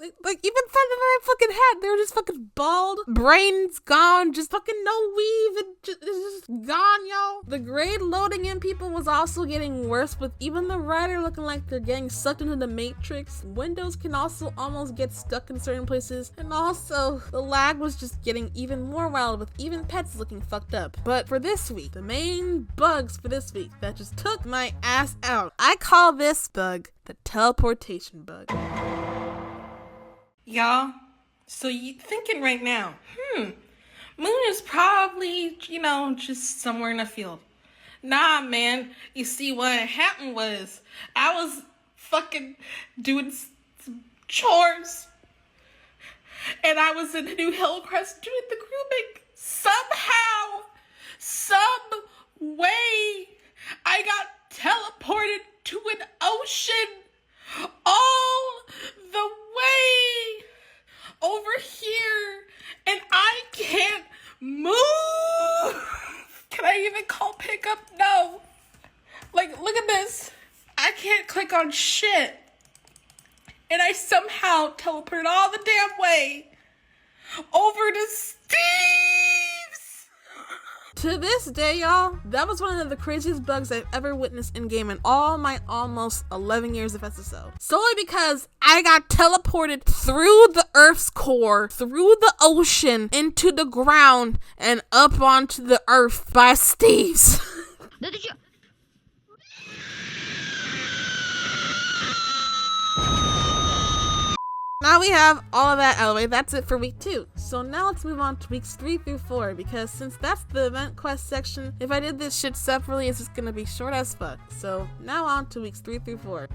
even my fucking head, they were just fucking bald, brains gone, just fucking no weave, and it's just gone, y'all. The grade loading in people was also getting worse, with even the rider looking like they're getting sucked into the matrix. Windows can also almost get stuck in certain places, and also the lag was just getting even more wild, with even pets looking fucked up. But for this week, the main bugs for this week that just took my ass out, I call this bug the teleportation bug. Y'all, so you thinking right now, Moon is probably, just somewhere in a field. Nah, man, you see what happened was, I was fucking doing some chores, and I was in New Hillcrest doing the grooming. Somehow, some way, I got teleported to an ocean all the way over here, and I can't move. Can I even call pickup? No. Look at this. I can't click on shit. And I somehow teleported all the damn way over to Steve's. To this day, y'all, that was one of the craziest bugs I've ever witnessed in-game in all my almost 11 years of SSO. Solely because I got teleported through the Earth's core, through the ocean, into the ground, and up onto the Earth by Steve's. Now we have all of that out of the way. That's it for week 2. So now let's move on to weeks 3 through 4, because since that's the event quest section, if I did this shit separately, it's just gonna be short as fuck. So now on to weeks 3 through 4.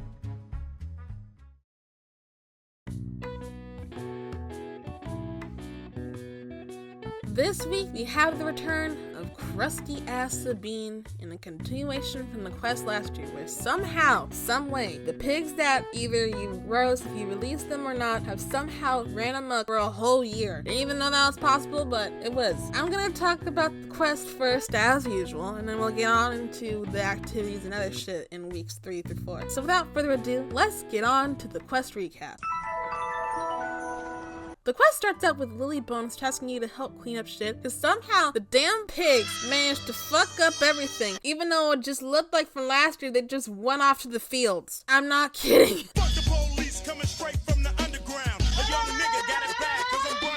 This week, we have the return of crusty ass Sabine in a continuation from the quest last year, where somehow, someway, the pigs that either you rose if you released them or not have somehow ran amok for a whole year. Didn't even know that was possible, but it was. I'm gonna talk about the quest first as usual, and then we'll get on into the activities and other shit in weeks 3 through 4. So without further ado, let's get on to the quest recap. The quest starts out with Lily Bones tasking you to help clean up shit, because somehow the damn pigs managed to fuck up everything, even though it just looked like from last year they just went off to the fields. I'm not kidding. Fuck the police coming straight from the underground. A young nigga got it bad 'cause I'm brown.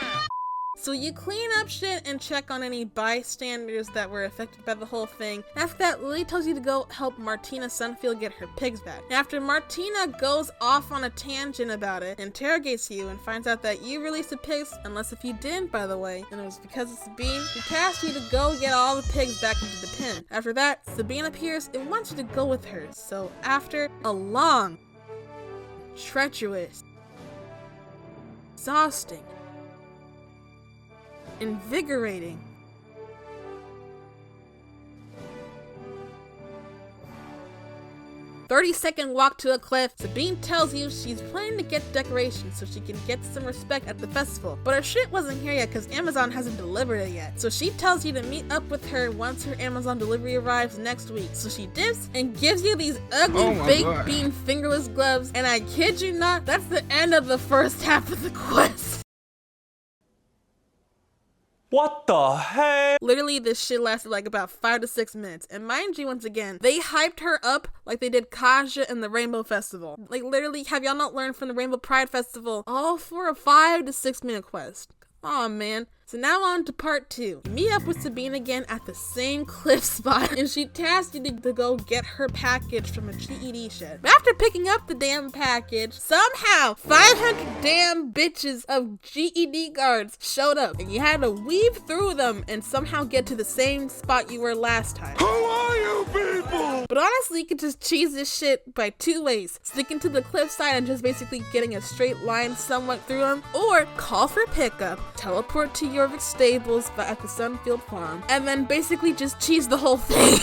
So you clean up shit and check on any bystanders that were affected by the whole thing. After that, Lily tells you to go help Martina Sunfield get her pigs back. And after Martina goes off on a tangent about it, interrogates you, and finds out that you released the pigs, unless if you didn't, by the way, and it was because of Sabine, she tasked you to go get all the pigs back into the pen. After that, Sabine appears and wants you to go with her. So after a long, treacherous, exhausting, invigorating, 30-second walk to a cliff. Sabine tells you she's planning to get decorations so she can get some respect at the festival. But her shit wasn't here yet because Amazon hasn't delivered it yet. So she tells you to meet up with her once her Amazon delivery arrives next week. So she dips and gives you these ugly baked bean fingerless gloves. And I kid you not, that's the end of the first half of the quest. What the heck? Literally, this shit lasted like about 5 to 6 minutes. And mind you, once again, they hyped her up like they did Kaja and the Rainbow Festival. Like literally, have y'all not learned from the Rainbow Pride Festival? All for a 5 to 6 minute quest. Aw, man. So now on to part 2. You meet up with Sabine again at the same cliff spot, and she tasks you to go get her package from a GED shed. But after picking up the damn package, somehow 500 damn bitches of GED guards showed up, and you had to weave through them and somehow get to the same spot you were last time. Who are you people? But honestly, you could just cheese this shit by 2 ways. Sticking to the cliffside and just basically getting a straight line somewhat through them, or call for pickup, teleport to your stables at the Sunfield Farm, and then basically just cheese the whole thing.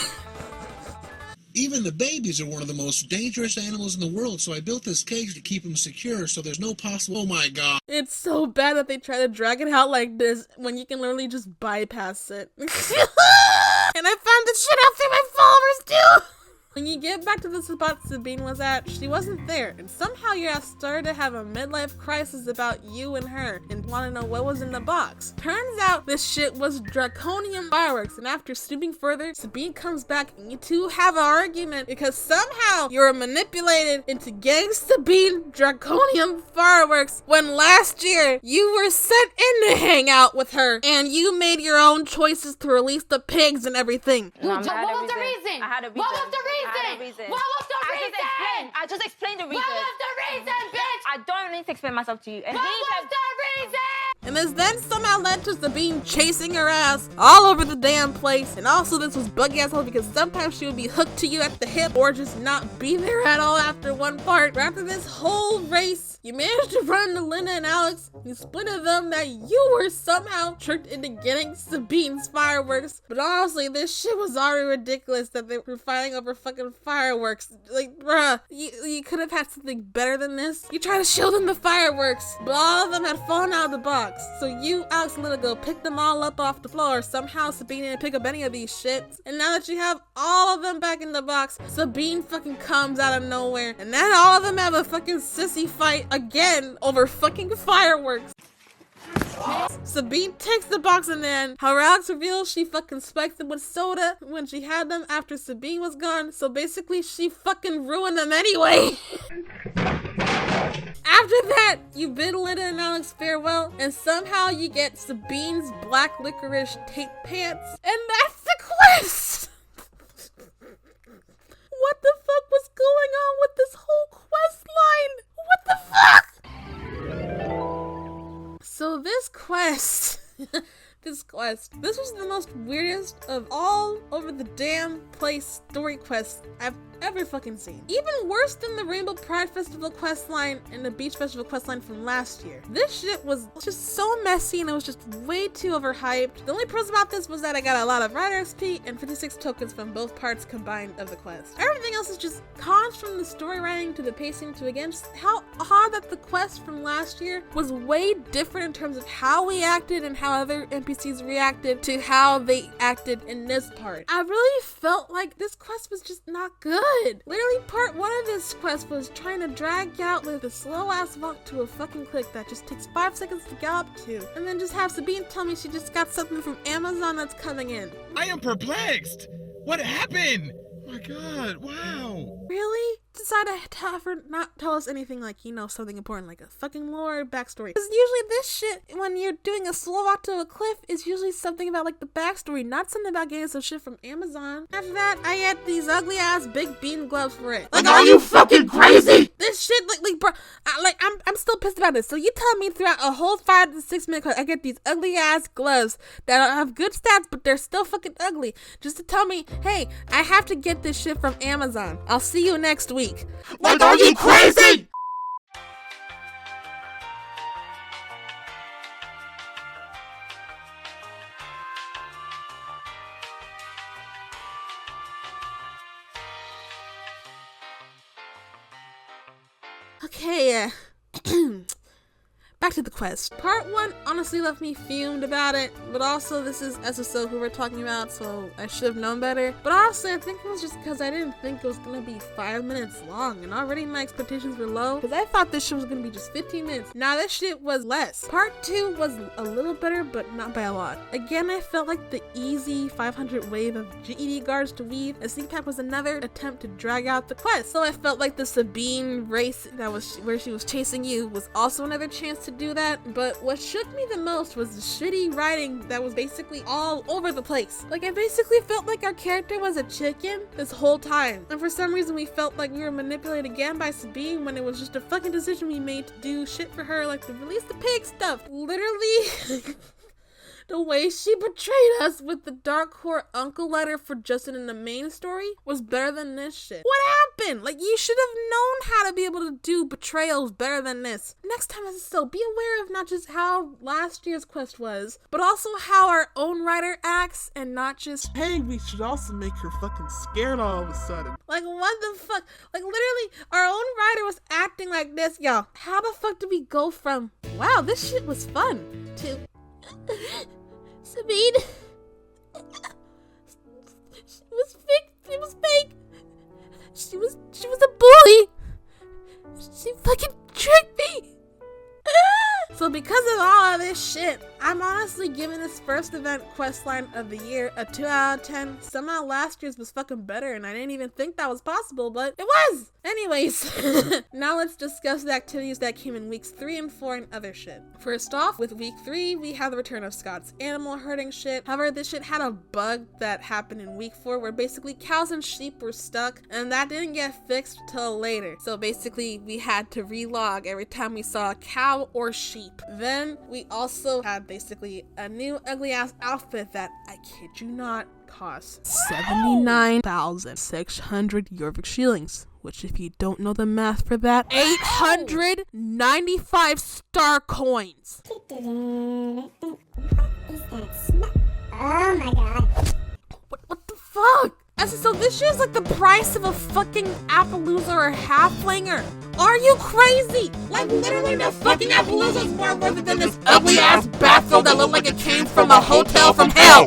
Even the babies are one of the most dangerous animals in the world, so I built this cage to keep them secure so there's no possible— oh my god. It's so bad that they try to drag it out like this when you can literally just bypass it. And I found this shit out through my followers too! When you get back to the spot Sabine was at, she wasn't there, and somehow your ass started to have a midlife crisis about you and her, and want to know what was in the box. Turns out this shit was draconium fireworks, and after snooping further, Sabine comes back and you two have an argument because somehow you were manipulated into getting Sabine draconium fireworks when last year you were sent in to hang out with her, and you made your own choices to release the pigs and everything. What was the reason? I had a reason. What was the reason? I had a reason. What was the reason? I just explained the reason. What was the reason, bitch? I don't need to explain myself to you. And what was the reason? And this then somehow led to Sabine chasing her ass all over the damn place. And also this was buggy as hell because sometimes she would be hooked to you at the hip or just not be there at all after one part. But after this whole race, you managed to run to Linda and Alex. You split of them that you were somehow tricked into getting Sabine's fireworks. But honestly, this shit was already ridiculous that they were fighting over fucking fireworks. Like, bruh, you could have had something better than this. You try to show them the fireworks, but all of them had fallen out of the box. So you, Alex and Linda, go pick them all up off the floor. Somehow Sabine didn't pick up any of these shits. And now that you have all of them back in the box, Sabine fucking comes out of nowhere. And then all of them have a fucking sissy fight again over fucking fireworks. Sabine takes the box and then how Alex reveals she fucking spiked them with soda when she had them after Sabine was gone. So basically she fucking ruined them anyway. After that, you bid Linda and Alex farewell, and somehow you get Sabine's black licorice tape pants, and that's the quest! What the fuck was going on with this whole quest line? What the fuck? So this quest, this was the most weirdest of all over the damn place story quests I've ever fucking seen. Even worse than the Rainbow Pride Festival quest line and the Beach Festival quest line from last year. This shit was just so messy and it was just way too overhyped. The only pros about this was that I got a lot of rider XP and 56 tokens from both parts combined of the quest. Everything else is just cons, from the story writing to the pacing to against how odd that the quest from last year was way different in terms of how we acted and how other NPCs reacted to how they acted in this part. I really felt like this quest was just not good. Literally part 1 of this quest was trying to drag you out with a slow ass walk to a fucking click that just takes 5 seconds to gallop to, and then just have Sabine tell me she just got something from Amazon that's coming in. I am perplexed. What happened? Oh my god, wow. Really? Decided to have her not tell us anything like, you know, something important like a fucking lore or backstory. Because usually this shit, when you're doing a slow walk to a cliff, is usually something about like the backstory, not something about getting some shit from Amazon. After that, I had these ugly ass big bean gloves for it. Like, are you fucking crazy? This shit, like bro, I'm still pissed about this. So you tell me throughout a whole 5 to 6 minute quest, I get these ugly ass gloves that have good stats, but they're still fucking ugly. Just to tell me, hey, I have to get this shit from Amazon. I'll see you next week. Like, are you crazy? Okay, back to the quest. Part 1 honestly left me fumed about it, but also this is SSO who we're talking about, so I should have known better. But honestly, I think it was just because I didn't think it was gonna be 5 minutes long, and already my expectations were low, because I thought this shit was gonna be just 15 minutes. Now this shit was less. Part 2 was a little better, but not by a lot. Again, I felt like the easy 500 wave of GED guards to weave, and CPAC was another attempt to drag out the quest. So I felt like the Sabine race that was where she was chasing you was also another chance to do that, but what shook me the most was the shitty writing that was basically all over the place. Like, I basically felt like our character was a chicken this whole time, and for some reason we felt like we were manipulated again by Sabine when it was just a fucking decision we made to do shit for her, like to release the pig stuff. Literally. The way she betrayed us with the Dark Core uncle letter for Justin in the main story was better than this shit. What happened? Like, you should have known how to be able to do betrayals better than this. Next time, SSO, be aware of not just how last year's quest was, but also how our own writer acts, and not just, hey, we should also make her fucking scared all of a sudden. Like, what the fuck? Like, literally, our own writer was acting like this, y'all. How the fuck did we go from, wow, this shit was fun, to... Sabine, she was fake. She was fake. She was a bully. She fucking tricked me. So because of all of this shit, I'm honestly giving this first event questline of the year a 2 out of 10. Somehow last year's was fucking better, and I didn't even think that was possible, but it was! Anyways, now let's discuss the activities that came in weeks 3 and 4 and other shit. First off, with week 3, we have the return of Scott's animal herding shit. However, this shit had a bug that happened in week 4 where basically cows and sheep were stuck, and that didn't get fixed till later. So basically, we had to relog every time we saw a cow or sheep. Then we also had basically a new ugly ass outfit that, I kid you not, cost 79,600 Jorvik shillings, which, if you don't know the math for that, 895 star coins. Oh my god. What the fuck? So this shit is like the price of a fucking Appaloosa or Halflinger. Are you crazy? Like, literally the fucking Appaloosa is more worth it than this ugly ass bathrobe that looked like it came from a hotel from hell.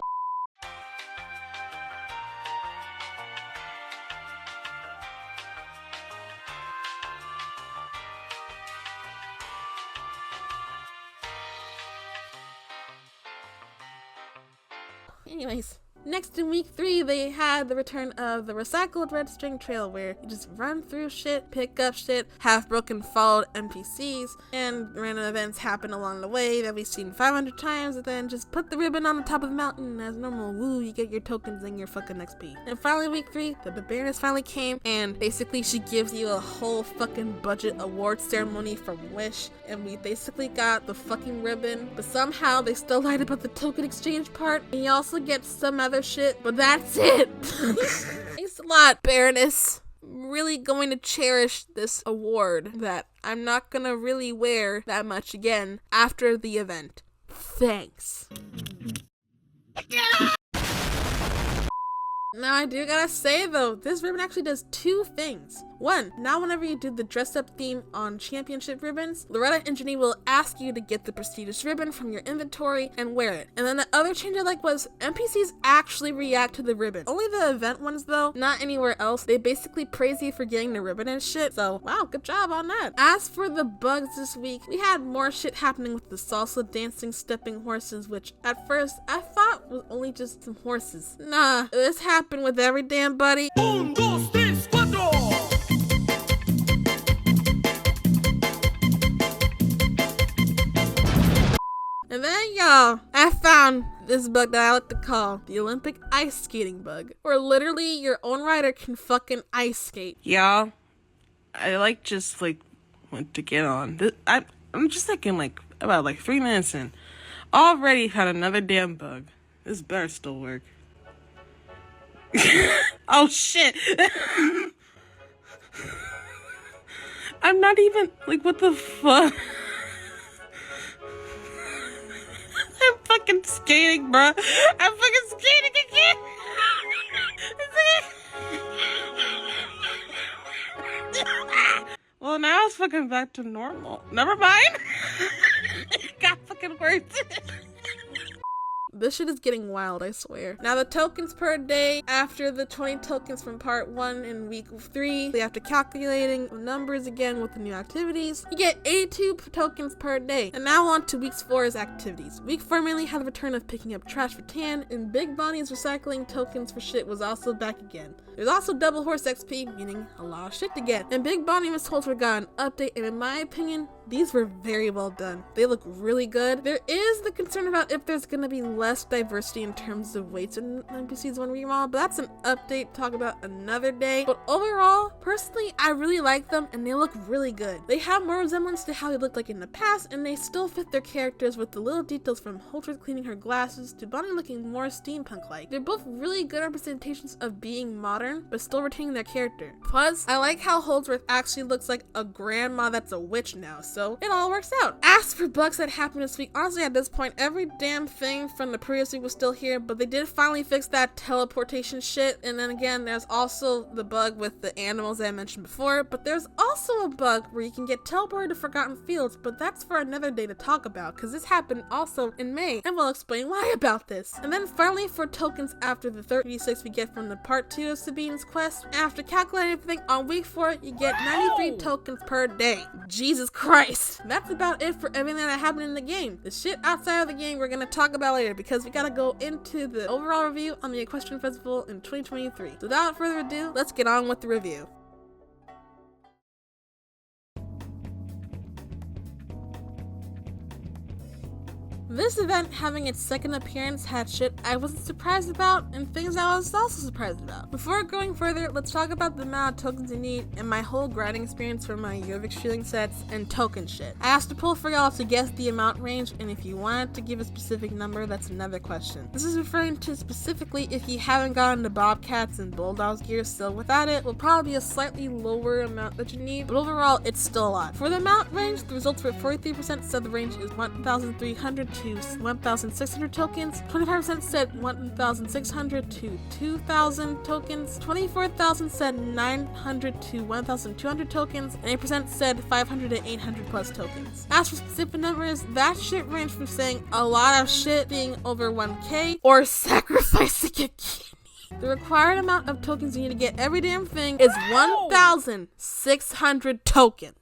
Anyways. Next in week 3, they had the return of the recycled red string trail where you just run through shit, pick up shit, half broken followed NPCs, and random events happen along the way that we've seen 500 times, and then just put the ribbon on the top of the mountain as normal. Woo, you get your tokens and your fucking XP. And finally, week 3, the Lippizanners finally came, and basically she gives you a whole fucking budget award ceremony from Wish, and we basically got the fucking ribbon, but somehow they still lied about the token exchange part, and you also get some other shit, but that's it. Thanks a lot, Baroness. I'm really going to cherish this award that I'm not gonna really wear that much again after the event. Thanks. Now, I do gotta say though, this ribbon actually does 2 things. 1, now whenever you do the dress up theme on championship ribbons, Loretta and Jenny will ask you to get the prestigious ribbon from your inventory and wear it. And then the other change I like was NPCs actually react to the ribbon. Only the event ones though, not anywhere else. They basically praise you for getting the ribbon and shit, so wow, good job on that. As for the bugs this week, we had more shit happening with the salsa dancing stepping horses, which at first I thought was only just some horses. Nah, this happened with every damn buddy. Un, dos, tres, cuatro. And then, y'all, I found this bug that I like to call the Olympic ice skating bug, where literally your own rider can fucking ice skate. Y'all, I just went to get on. I'm just thinking about 3 minutes in. Already had another damn bug. This better still work. Oh shit. I'm not even, what the fuck? I'm fucking skating, bro. I'm fucking skating again. Well, now it's fucking back to normal. Never mind. It got fucking worse. This shit is getting wild, I swear. Now the tokens per day, after the 20 tokens from part 1 in week 3, after calculating numbers again with the new activities, you get 82 tokens per day. And now on to week 4's activities. Week 4 mainly had the return of picking up trash for Tan, and Big Bonnie's recycling tokens for shit was also back again. There's also double horse XP, meaning a lot of shit to get. And Big Bonnie Miss Holter got an update, and in my opinion, these were very well done. They look really good. There is the concern about if there's gonna be less diversity in terms of weights in NPCs when remodel, but that's an update to talk about another day. But overall, personally, I really like them and they look really good. They have more resemblance to how they looked like in the past, and they still fit their characters with the little details from Holter cleaning her glasses to Bonnie looking more steampunk-like. They're both really good representations of being modern, but still retaining their character. Plus, I like how Holdsworth actually looks like a grandma that's a witch now, so it all works out. As for bugs that happened this week, honestly at this point, every damn thing from the previous week was still here, but they did finally fix that teleportation shit. And then again, there's also the bug with the animals that I mentioned before, but there's also a bug where you can get teleported to Forgotten Fields, but that's for another day to talk about, because this happened also in May, and we'll explain why about this. And then finally, for tokens after the 36 we get from the part 2 of Sabine's quest, after calculating everything on week 4, you get 93 tokens per day. Jesus Christ. That's about it for everything that happened in the game. The shit outside of the game we're gonna talk about later, because we gotta go into the overall review on the Equestrian Festival in 2023. So without further ado, let's get on with the review. This event having its second appearance had shit I wasn't surprised about and things I was also surprised about. Before going further, let's talk about the amount of tokens you need and my whole grinding experience for my Jorvik shielding sets and token shit. I asked a poll for y'all to guess the amount range, and if you wanted to give a specific number, that's another question. This is referring to specifically if you haven't gotten the Bobcats and Bulldogs gear, so without it will probably be a slightly lower amount that you need, but overall it's still a lot. For the amount range, the results were 43% said the range is 1,300 to 1,600 tokens, 25% said 1,600 to 2,000 tokens, 24,000 said 900 to 1,200 tokens, and 8% said 500 to 800 plus tokens. As for specific numbers, that shit ranged from saying a lot of shit being over 1k or sacrificing a kidney. The required amount of tokens you need to get every damn thing is 1,600 tokens.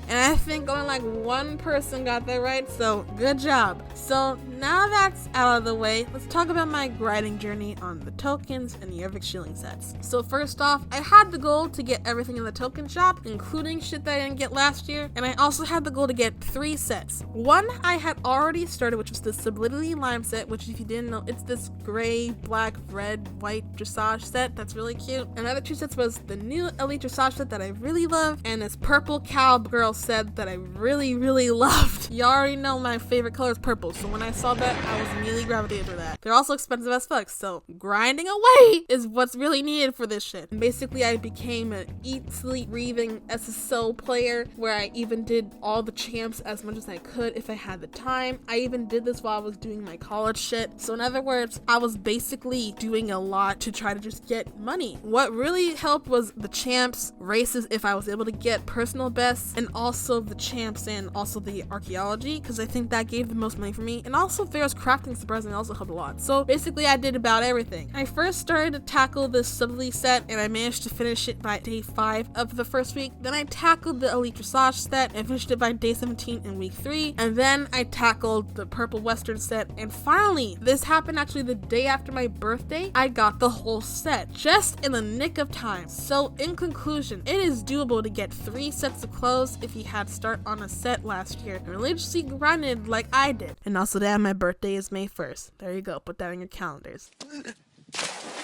And I think only like one person got that right, so good job. So now that's out of the way, let's talk about my grinding journey on the tokens and the Jorvik shielding sets. So first off, I had the goal to get everything in the token shop, including shit that I didn't get last year, and I also had the goal to get 3 sets. One I had already started, which was the Solidity Lime set, which if you didn't know, it's this gray, black, red, white dressage set that's really cute. Another 2 sets was the new Elite dressage set that I really love, and this purple cowgirl set that I really loved. You already know my favorite color is purple, so when I saw that, I was immediately gravitated to that. They're also expensive as fuck, so grinding away is what's really needed for this shit. And basically, I became an eat, sleep, breathing SSO player, where I even did all the champs as much as I could if I had the time. I even did this while I was doing my college shit. So in other words, I was basically doing a lot to try to just get money. What really helped was the champs, races if I was able to get personal bests, and also the champs and also the archaeology, because I think that gave the most money for me. And also Pharaoh's crafting surprisingly also helped a lot. So basically I did about everything. I first started to tackle this Subtly set, and I managed to finish it by day 5 of the first week. Then I tackled the Elite Dressage set and finished it by day 17 in week 3. And then I tackled the Purple Western set, and finally, this happened actually the day after my birthday, I got the whole set, just in the nick of time. So in conclusion, it is doable to get 3 sets of clothes if you had to start on a set last year and religiously grinded like I did. And also that my birthday is May 1st. There you go, put that in your calendars.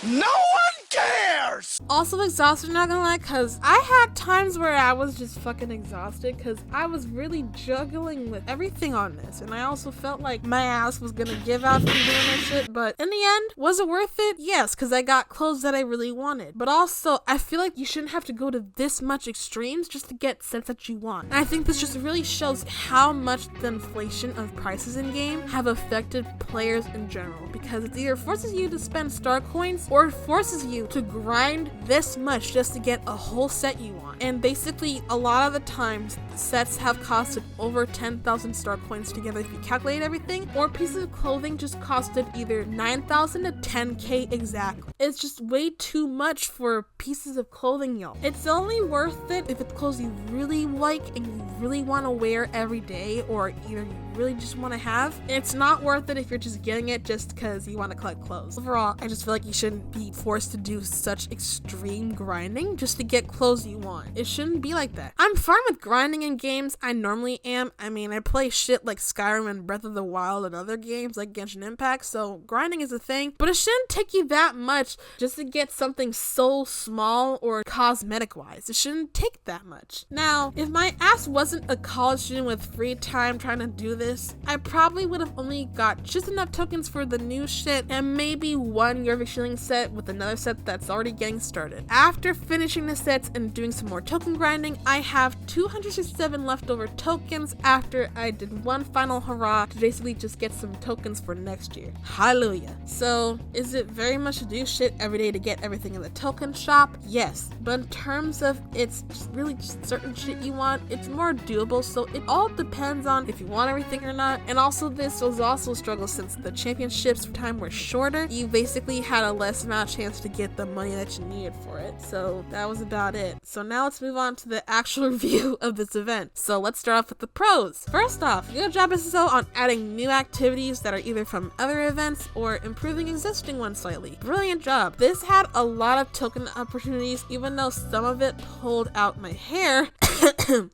No one cares! Also exhausted, not gonna lie, cause I had times where I was just fucking exhausted cause I was really juggling with everything on this, and I also felt like my ass was gonna give out from doing that shit. But in the end, was it worth it? Yes, cause I got clothes that I really wanted. But also, I feel like you shouldn't have to go to this much extremes just to get sets that you want. And I think this just really shows how much the inflation of prices in game have affected players in general, because it either forces you to spend star coins or it forces you to grind this much just to get a whole set you want. And basically, a lot of the times, sets have costed over 10,000 star coins together if you calculate everything, or pieces of clothing just costed either 9,000 to 10k exactly. It's just way too much for pieces of clothing, y'all. It's only worth it if it's clothes you really like and you really want to wear every day, or either you really just want to have. It's not worth it if you're just getting it just because you want to collect clothes. Overall, I just feel like you shouldn't be forced to do such extreme grinding just to get clothes you want. It shouldn't be like that. I'm fine with grinding in games. I normally am. I mean, I play shit like Skyrim and Breath of the Wild and other games like Genshin Impact, so grinding is a thing, but it shouldn't take you that much just to get something so small or cosmetic wise. It shouldn't take that much. Now, if my ass wasn't a college student with free time trying to do this, I probably would have only got just enough tokens for the new shit and maybe one Year of Shilling set with another set that's already getting started. After finishing the sets and doing some more token grinding, I have 267 leftover tokens after I did one final hurrah to basically just get some tokens for next year. Hallelujah. So, is it very much to do shit every day to get everything in the token shop? Yes, but in terms of it's just really just certain shit you want, it's more doable, so it all depends on if you want everything or not. And also, this was also a struggle since the championships time were shorter. You basically had a less amount of chance to get the money that you needed for it. So that was about it. So now let's move on to the actual review of this event. So let's start off with the pros. First off, good job SSO on adding new activities that are either from other events or improving existing ones slightly. Brilliant job. This had a lot of token opportunities, even though some of it pulled out my hair.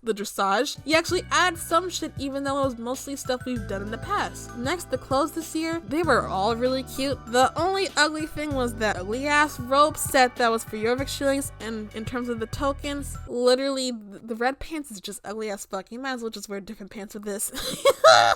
The dressage. You actually add some shit even though it was mostly stuff we've done in the past. Next, the clothes this year, they were all really cute. The only ugly thing was that ugly ass robe set that was for your shillings, and in terms of the tokens, literally the red pants is just ugly as fuck. You might as well just wear different pants with this.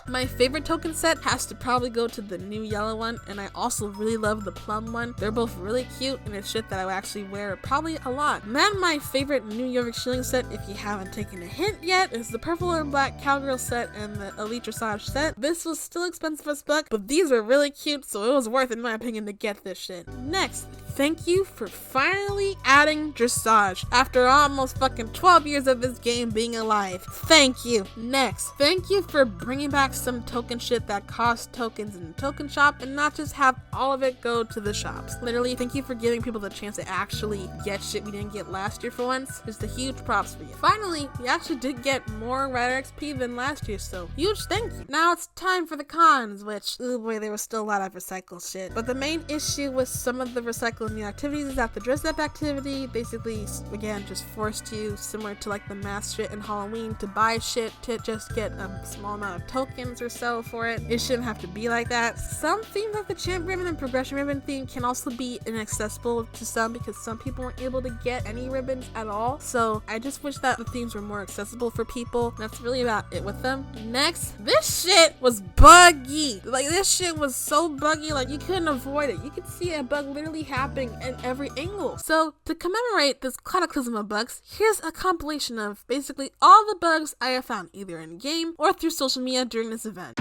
My favorite token set has to probably go to the new yellow one, and I also really love the plum one. They're both really cute and it's shit that I will actually wear probably a lot. And then my favorite new York shilling set, if you haven't taken a hint yet, is the purple and black cowgirl set and the elite dressage set. This was still expensive as fuck, but these are really cute, so it was worth, in my opinion, to get this shit. Next, thank you for finally adding dressage after almost fucking 12 years of this game being alive. Thank you. Next, thank you for bringing back some token shit that costs tokens in the token shop and not just have all of it go to the shops. Literally, thank you for giving people the chance to actually get shit we didn't get last year for once. Just a huge props for you. Finally, we actually did get more Rider XP than last year, so huge thank you. Now it's time for the cons, which, oh boy, there was still a lot of recycled shit. But the main issue with some of the recycled new activities is that the dress up activity basically, again, just forced you, similar to like the mask shit and Halloween, to buy shit to just get a small amount of tokens or so for it. It shouldn't have to be like that. Some themes like the champ ribbon and progression ribbon theme can also be inaccessible to some because some people weren't able to get any ribbons at all. So I just wish that the themes were more accessible for people. That's really about it with them. Next, this shit was buggy. Like, this shit was so buggy, like you couldn't avoid it. You could see a bug literally happening at every angle. So to commemorate this cataclysm of bugs, here's a compilation of basically all the bugs I have found either in game or through social media during this event.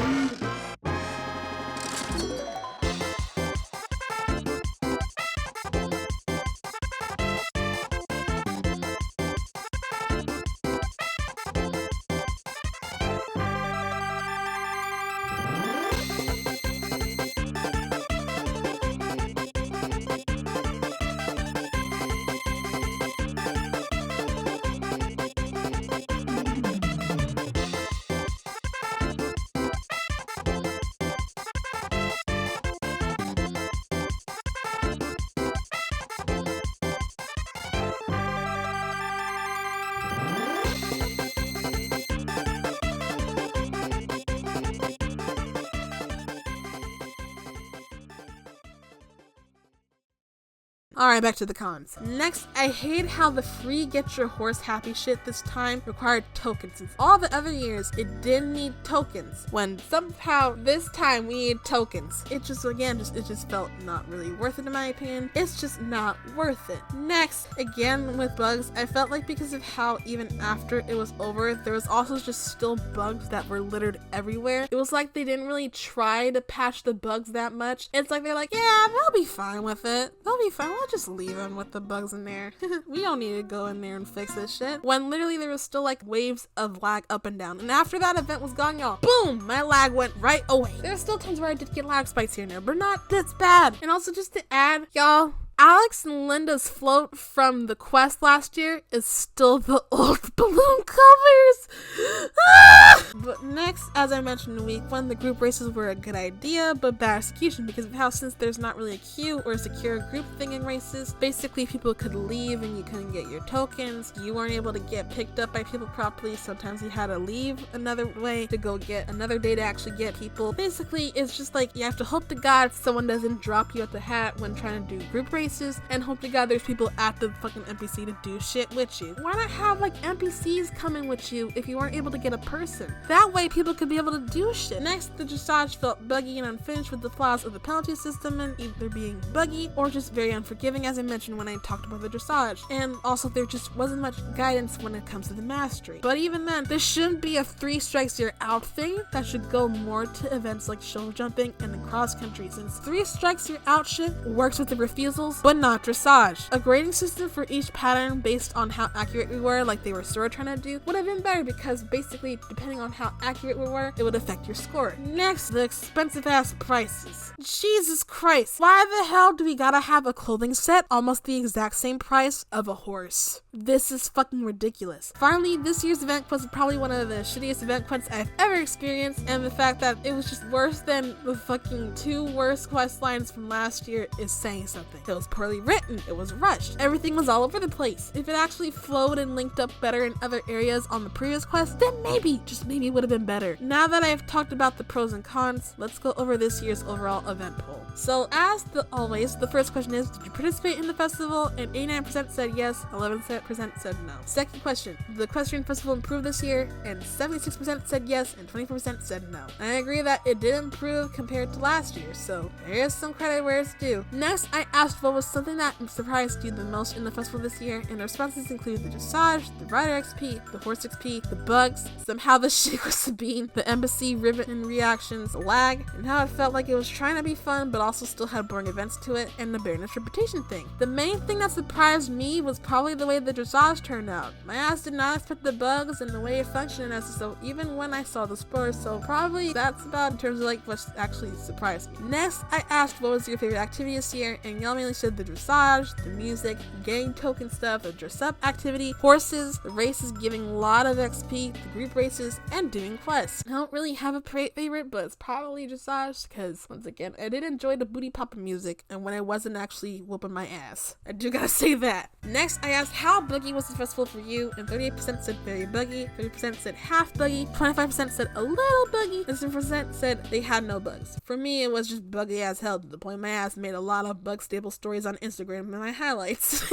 Alright, back to the cons. Next, I hate how the free get your horse happy shit this time required tokens. Since all the other years, it didn't need tokens. When somehow this time we need tokens. It just felt not really worth it in my opinion. It's just not worth it. Next, again with bugs, I felt like because of how even after it was over, there was also just still bugs that were littered everywhere. It was like they didn't really try to patch the bugs that much. It's like they're like, yeah, they'll be fine with it. They'll be fine. We'll just leave them with the bugs in there. We don't need to go in there and fix this shit. When literally there was still like waves of lag up and down. And after that event was gone, y'all, boom, my lag went right away. There's still times where I did get lag spikes here and there, but not this bad. And also just to add, y'all, Alex and Linda's float from the quest last year is still the old balloon covers. But next, as I mentioned in week 1, the group races were a good idea, but bad execution because of how since there's not really a queue or a secure group thing in races, basically people could leave and you couldn't get your tokens. You weren't able to get picked up by people properly. Sometimes you had to leave another way to go get another day to actually get people. Basically, it's just like you have to hope to God someone doesn't drop you at the hat when trying to do group races. And hope to God there's people at the fucking NPC to do shit with you. Why not have like NPCs coming with you if you weren't able to get a person? That way people could be able to do shit. Next, the dressage felt buggy and unfinished with the flaws of the penalty system and either being buggy or just very unforgiving, as I mentioned when I talked about the dressage. And also there just wasn't much guidance when it comes to the mastery. But even then, this shouldn't be a 3 strikes you're out thing. That should go more to events like shoulder jumping and the cross country, since 3 strikes you're out shit works with the refusals but not dressage. A grading system for each pattern based on how accurate we were, like they were sort of trying to do, would have been better because basically depending on how accurate we were, it would affect your score. Next, the expensive ass prices. Jesus Christ, why the hell do we gotta have a clothing set almost the exact same price of a horse? This is fucking ridiculous. Finally, this year's event was probably one of the shittiest event quests I've ever experienced, and the fact that it was just worse than the fucking 2 worst quest lines from last year is saying something. It was poorly written, it was rushed, everything was all over the place. If it actually flowed and linked up better in other areas on the previous quest, then maybe, just maybe it would have been better. Now that I've talked about the pros and cons, let's go over this year's overall event poll. So as always, the first question is, did you participate in the festival? And 89% said yes, 11% said no. Second question, did the Equestrian Festival improve this year? And 76% said yes, and 24% said no. I agree that it did improve compared to last year, so there is some credit where it's due. Next, I asked what was something that surprised you the most in the festival this year, and the responses include the dressage, the rider XP, the horse XP, the bugs, somehow the shit with Sabine, the embassy ribbon and reactions, the lag, and how it felt like it was trying to be fun but also still had boring events to it, and the Baroness reputation thing. The main thing that surprised me was probably the way the dressage turned out. My ass did not expect the bugs and the way it functioned in SSO even when I saw the spoilers, so probably that's about in terms of like what actually surprised me. Next, I asked what was your favorite activity this year, and y'all mainly said the dressage, the music, getting token stuff, the dress up activity, horses, the races giving a lot of XP, the group races, and doing quests. I don't really have a favorite, but it's probably dressage because once again, I did enjoy the booty popping music and when I wasn't actually whooping my ass. I do gotta say that. Next, I asked how buggy was the festival for you, and 38% said very buggy, 30% said half buggy, 25% said a little buggy, and 7% said they had no bugs. For me, it was just buggy as hell to the point my ass made a lot of bug stable stories on Instagram in my highlights.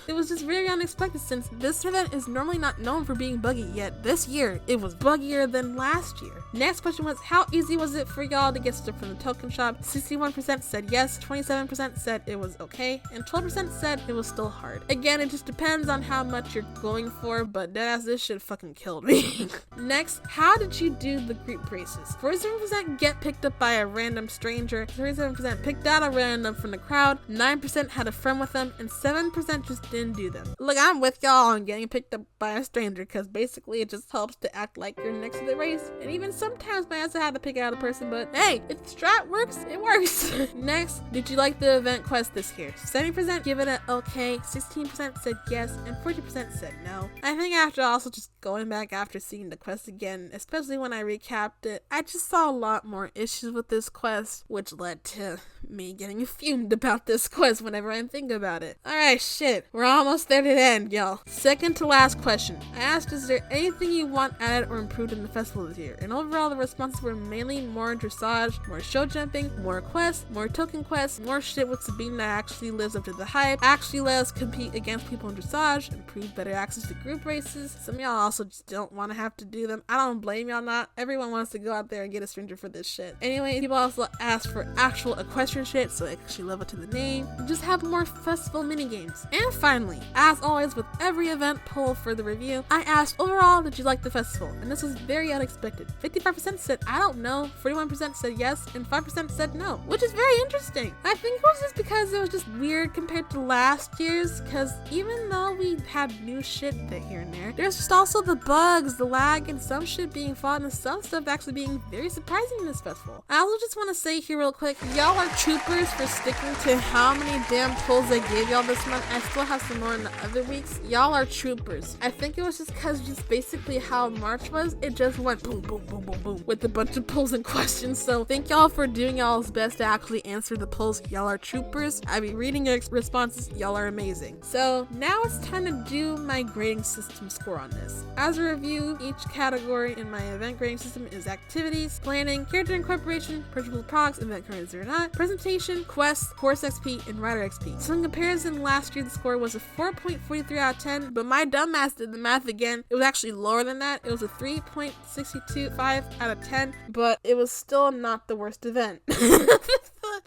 It was just very unexpected since this event is normally not known for being buggy, yet this year it was buggier than last year. Next question was, how easy was it for y'all to get stuff from the token shop? 61% said yes, 27% said it was okay, and 12% said it was still hard. Again, it just depends on how much you're going for, but deadass, this shit fucking killed me. Next, how did you do the group races? 47% get picked up by a random stranger, 37% picked out a random from the crowd, 9% had a friend with them, and 7% just didn't do them. Look, I'm with y'all on getting picked up by a stranger, because basically it just helps to act like you're next to the race, and even sometimes my ass had to pick out a person, but hey, if the strat works, it works. Next, did you like the event quest this year? 70% give it an okay, 16% said yes, and 40% said no. I think after also just going back after seeing the quest again, especially when I recapped it, I just saw a lot more issues with this quest, which led to me getting fumed about this quest whenever I think about it. Alright, shit, we're almost there to the end, y'all. Second to last question. I asked, is there anything you want added or improved in the festival this year, and overall the responses were mainly more dressage, more show jumping, more quests, more token quests, more shit with Sabine that actually lives up to the hype, actually let us compete against people in dressage, improve better access to group races. Some of y'all also just don't want to have to do them. I don't blame y'all not. Everyone wants to go out there and get a stranger for this shit. Anyway, people also asked for actual equestrian shit so it actually live up to the name, and just have more festival mini games. And finally, as always with every event poll for the review, I asked overall, did you like the festival? And this was very unexpected. 55% said I don't know, 41% said yes, and 5% said no, which is very interesting. I think it was just because it was just weird compared to last year's, because even though we had new shit here and there's just also the bugs, the lag, and some shit being fought, and some stuff actually being very surprising in this festival. I also just want to say here real quick, y'all are troopers for sticking to how many damn polls I gave y'all this month. I still have some more in the other weeks. Y'all are troopers. I think it was just because just basically how March was, it just went boom, boom, boom, boom, boom with a bunch of polls and questions. So thank y'all for doing y'all's best to actually answer the polls. Y'all are troopers. I be reading your responses. Y'all are amazing. So now it's time to do my grading system score on this. As a review, each category in my event grading system is activities, planning, character incorporation, purchasable products, event currency or not, presentation, quests, horse XP, and rider XP. So in comparison, last year the score was a 4.43 out of 10, but my dumbass did the math again. It was actually lower than that. It was a 3.625 out of 10, but it was still not the worst event.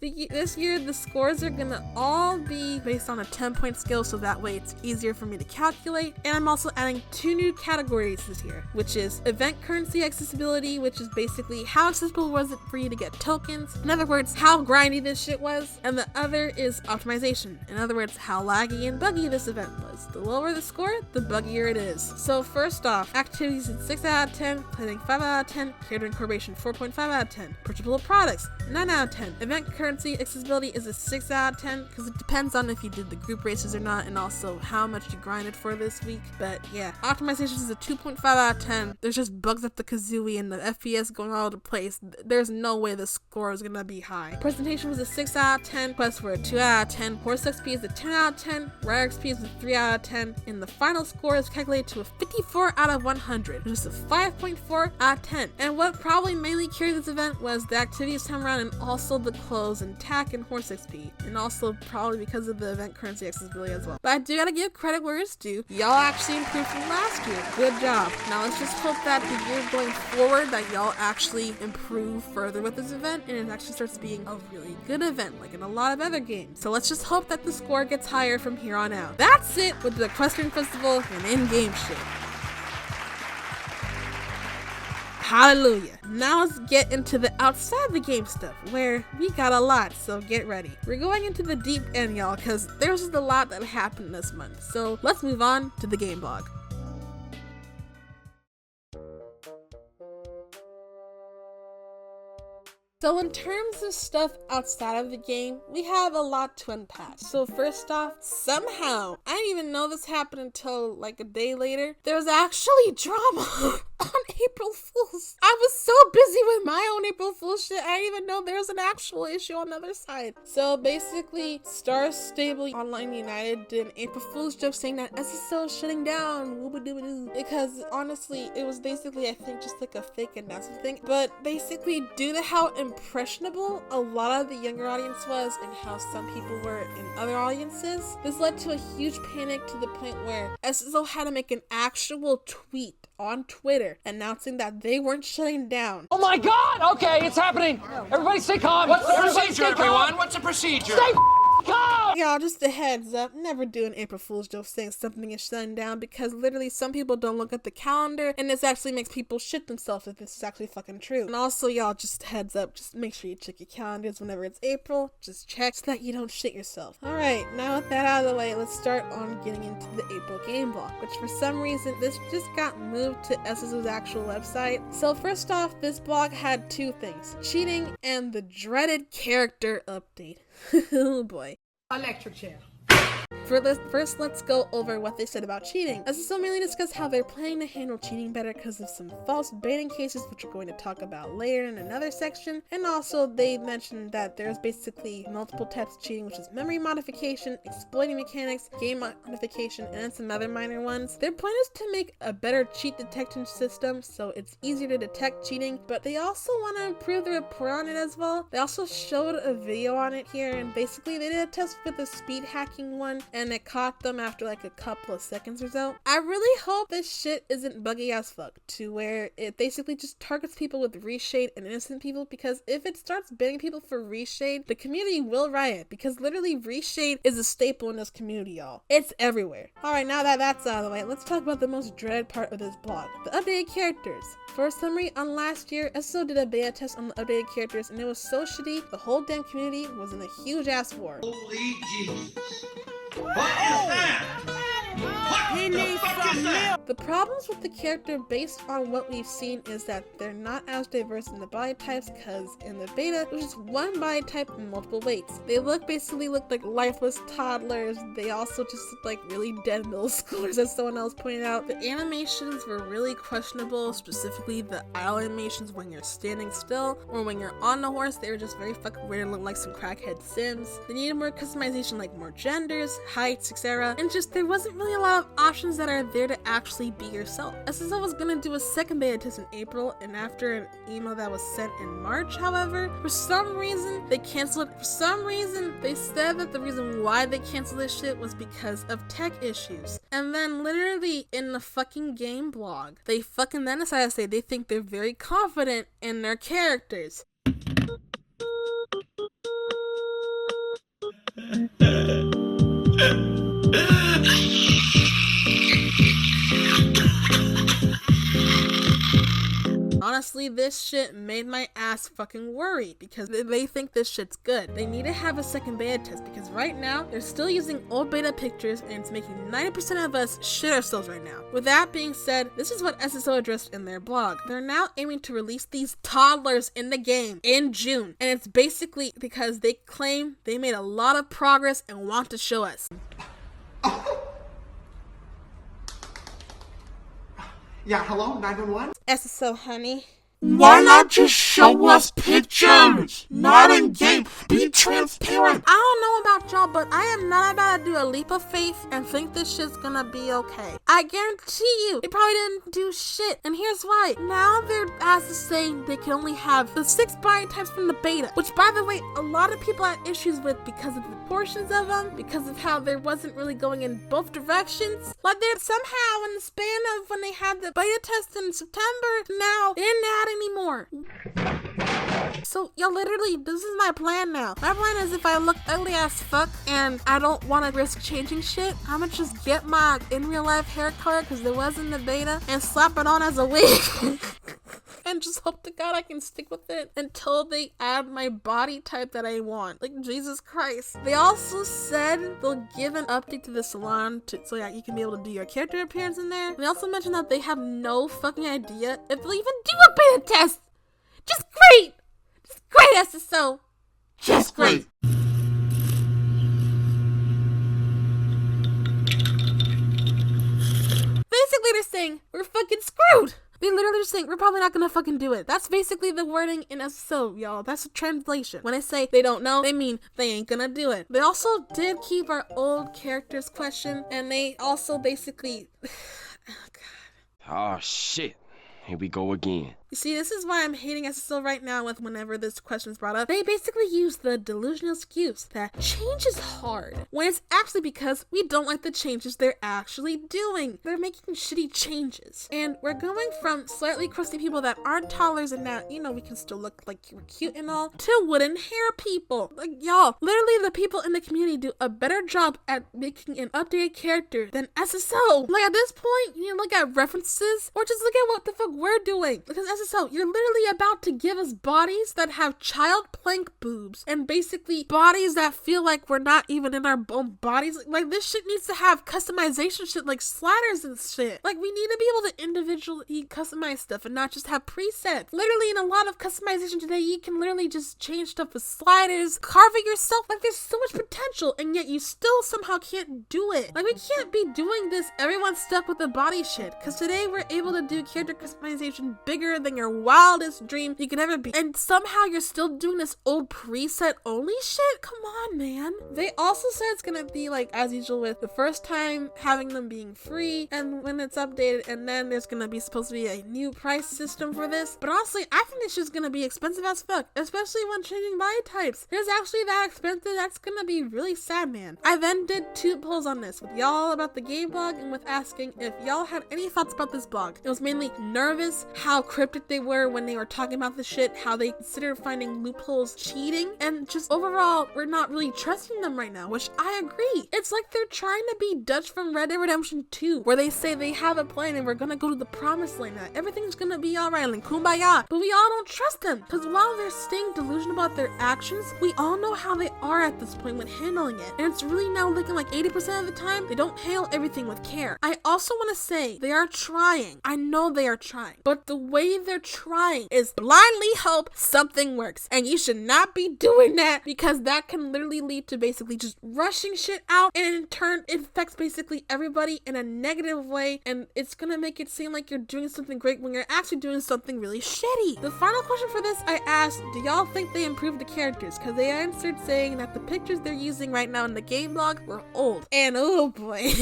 This year, the scores are gonna all be based on a 10-point scale, so that way it's easier for me to calculate. And I'm also adding 2 new categories this year, which is event currency accessibility, which is basically how accessible was it for you to get tokens. In other words, how grindy this shit was. And the other is optimization. In other words, how laggy and buggy this event was. The lower the score, the buggier it is. So first off, activities is 6 out of 10, planning 5 out of 10, character incorporation 4.5 out of 10, purchasable products 9 out of 10, event currency accessibility is a 6 out of 10 because it depends on if you did the group races or not, and also how much you grinded for this week. But yeah, optimization is a 2.5 out of 10. There's just bugs at the kazooie and the FPS going all over the place. There's no way the score is gonna be high. Presentation was a 6 out of 10, quests were a 2 out of 10, horse XP is a 10 out of 10, rider XP is a 3 out of 10, and the final score is calculated to a 54 out of 100, which is a 5.4 out of 10. And what probably mainly carried this event was the activities time around, and also the clothes and tack and horse XP, and also probably because of the event currency accessibility as well. But I do gotta give credit where it's due. Y'all actually improved from last year. Good job. Now let's just hope that the year going forward that y'all actually improve further with this event, and it actually starts being a really good event like in a lot of other games. So let's just hope that the score gets higher from here on out. That's it with the Equestrian Festival and in-game shit. Hallelujah. Now let's get into the outside the game stuff, where we got a lot, so get ready. We're going into the deep end, y'all, because there's just a lot that happened this month. So let's move on to the game blog. So in terms of stuff outside of the game, we have a lot to unpack. So first off, somehow, I didn't even know this happened until like a day later, there was actually drama on April Fool's. I was so busy with my own April Fool's shit, I didn't even know there was an actual issue on the other side. So basically, Star Stable Online United did an April Fool's joke saying that SSO is shutting down, whoop-a-doo-ba-doo, because honestly, it was basically, I think, just like a fake announcement thing. But basically, due to how impressionable a lot of the younger audience was and how some people were in other audiences, this led to a huge panic to the point where SSO had to make an actual tweet on Twitter announcing that they weren't shutting down. Oh my god! Okay, it's happening! Everybody stay calm! What's the procedure, everyone? What's the procedure? Stay calm! Y'all, just a heads up, never do an April Fool's joke saying something is shutting down, because literally some people don't look at the calendar, and this actually makes people shit themselves if this is actually fucking true. And also, y'all, just heads up, just make sure you check your calendars whenever it's April. Just check so that you don't shit yourself. Alright, now with that out of the way, let's start on getting into the April game block, which for some reason, this just got moved to SSO's actual website. So first off, this blog had 2 things: cheating and the dreaded character update. Oh boy. Electric chair. First, let's go over what they said about cheating. SSO mainly discussed how they're planning to handle cheating better because of some false baiting cases, which we're going to talk about later in another section. And also, they mentioned that there's basically multiple types of cheating, which is memory modification, exploiting mechanics, game modification, and then some other minor ones. Their plan is to make a better cheat detection system so it's easier to detect cheating, but they also want to improve the report on it as well. They also showed a video on it here, and basically they did a test with the speed hacking one, and it caught them after like a couple of seconds or so. I really hope this shit isn't buggy as fuck to where it basically just targets people with reshade and innocent people, because if it starts banning people for reshade, the community will riot, because literally reshade is a staple in this community, y'all. It's everywhere. Alright, now that that's out of the way, let's talk about the most dreaded part of this blog, the updated characters. For a summary, on last year, SSO did a beta test on the updated characters, and it was so shitty, the whole damn community was in a huge ass war. Holy Jesus. What is that? What the fuck is that? The problems with the character based on what we've seen is that they're not as diverse in the body types, because in the beta, there's just one body type and multiple weights. They basically look like lifeless toddlers. They also just look like really dead middle schoolers, as someone else pointed out. The animations were really questionable, specifically the idle animations when you're standing still, or when you're on the horse, they were just very fucking weird and looked like some crackhead Sims. They needed more customization, like more genders, heights, etc. And just there wasn't really a lot of options that are there to actually be yourself. SSO was gonna do a second beta test in April, and after an email that was sent in March, however, for some reason they canceled it. For some reason they said that the reason why they canceled this shit was because of tech issues. And then literally in the fucking game blog, they fucking then decided to say they think they're very confident in their characters. Honestly, this shit made my ass fucking worry, because they think this shit's good. They need to have a second beta test, because right now they're still using old beta pictures, and it's making 90% of us shit ourselves right now. With that being said, this is what SSO addressed in their blog. They're now aiming to release these toddlers in the game in June, and it's basically because they claim they made a lot of progress and want to show us. Yeah, hello, 911? SSO, honey. Why not just show us pictures? Not in game. Be transparent. I don't know about y'all, but I am not about to do a leap of faith and think this shit's gonna be okay. I guarantee you, they probably didn't do shit. And here's why. Now they're asked to say they can only have the 6 body types from the beta, which, by the way, a lot of people had issues with because of the portions of them, because of how there wasn't really going in both directions. Like, they somehow, in the span of when they had the beta test in September, now they didn't add anymore. So, yo, literally, this is my plan now. My plan is if I look ugly as fuck and I don't want to risk changing shit, I'm gonna just get my in real life hair color, because there was in the beta, and slap it on as a wig. And just hope to God I can stick with it until they add my body type that I want. Like, Jesus Christ. They also said they'll give an update to the salon so yeah, you can be able to do your character appearance in there. And they also mentioned that they have no fucking idea if they'll even do a beta test. Just great! Just great, SSO! Just great! Basically, they're saying we're fucking screwed! They literally just saying we're probably not gonna fucking do it. That's basically the wording in SSO, y'all. That's a translation. When I say they don't know, they mean they ain't gonna do it. They also did keep our old characters question, and they also basically... Oh, shit. Here we go again. You see, this is why I'm hating SSO right now with whenever this question's brought up. They basically use the delusional excuse that change is hard, when it's actually because we don't like the changes they're actually doing. They're making shitty changes. And we're going from slightly crusty people that aren't toddlers and now, you know, we can still look like we're cute and all, to wooden hair people. Like, y'all, literally the people in the community do a better job at making an updated character than SSO. Like, at this point, you need to look at references or just look at what the fuck we're doing. Because SSO, you're literally about to give us bodies that have child plank boobs and basically bodies that feel like we're not even in our own bodies. Like, this shit needs to have customization shit like sliders and shit. Like, we need to be able to individually customize stuff and not just have presets. Literally, in a lot of customization today, you can literally just change stuff with sliders, carve it yourself. Like, there's so much potential, and yet you still somehow can't do it. Like, we can't be doing this. Everyone's stuck with the body shit, because today we're able to do character customization bigger than your wildest dream you could ever be, and somehow you're still doing this old preset only shit? Come on, man. They also said it's gonna be like as usual with the first time having them being free and when it's updated, and then there's gonna be supposed to be a new price system for this. But honestly, I think this shit's gonna be expensive as fuck, especially when changing body types. It's actually that expensive. That's gonna be really sad, man. I then did 2 polls on this with y'all about the game blog and with asking if y'all had any thoughts about this blog. It was mainly nervous, how cryptic they were when they were talking about the shit, how they considered finding loopholes cheating, and just overall, we're not really trusting them right now, which I agree. It's like they're trying to be Dutch from Red Dead Redemption 2, where they say they have a plan and we're gonna go to the promised land now. Everything's gonna be alright, like kumbaya. But we all don't trust them, because while they're staying delusional about their actions, we all know how they are at this point when handling it. And it's really now looking like 80% of the time, they don't handle everything with care. I also want to say, they are trying. I know they are trying. But the way they're trying is blindly hope something works. And you should not be doing that, because that can literally lead to basically just rushing shit out, and in turn it affects basically everybody in a negative way, and it's gonna make it seem like you're doing something great when you're actually doing something really shitty. The final question for this, I asked, do y'all think they improved the characters? Because they answered saying that the pictures they're using right now in the game log were old. And oh boy.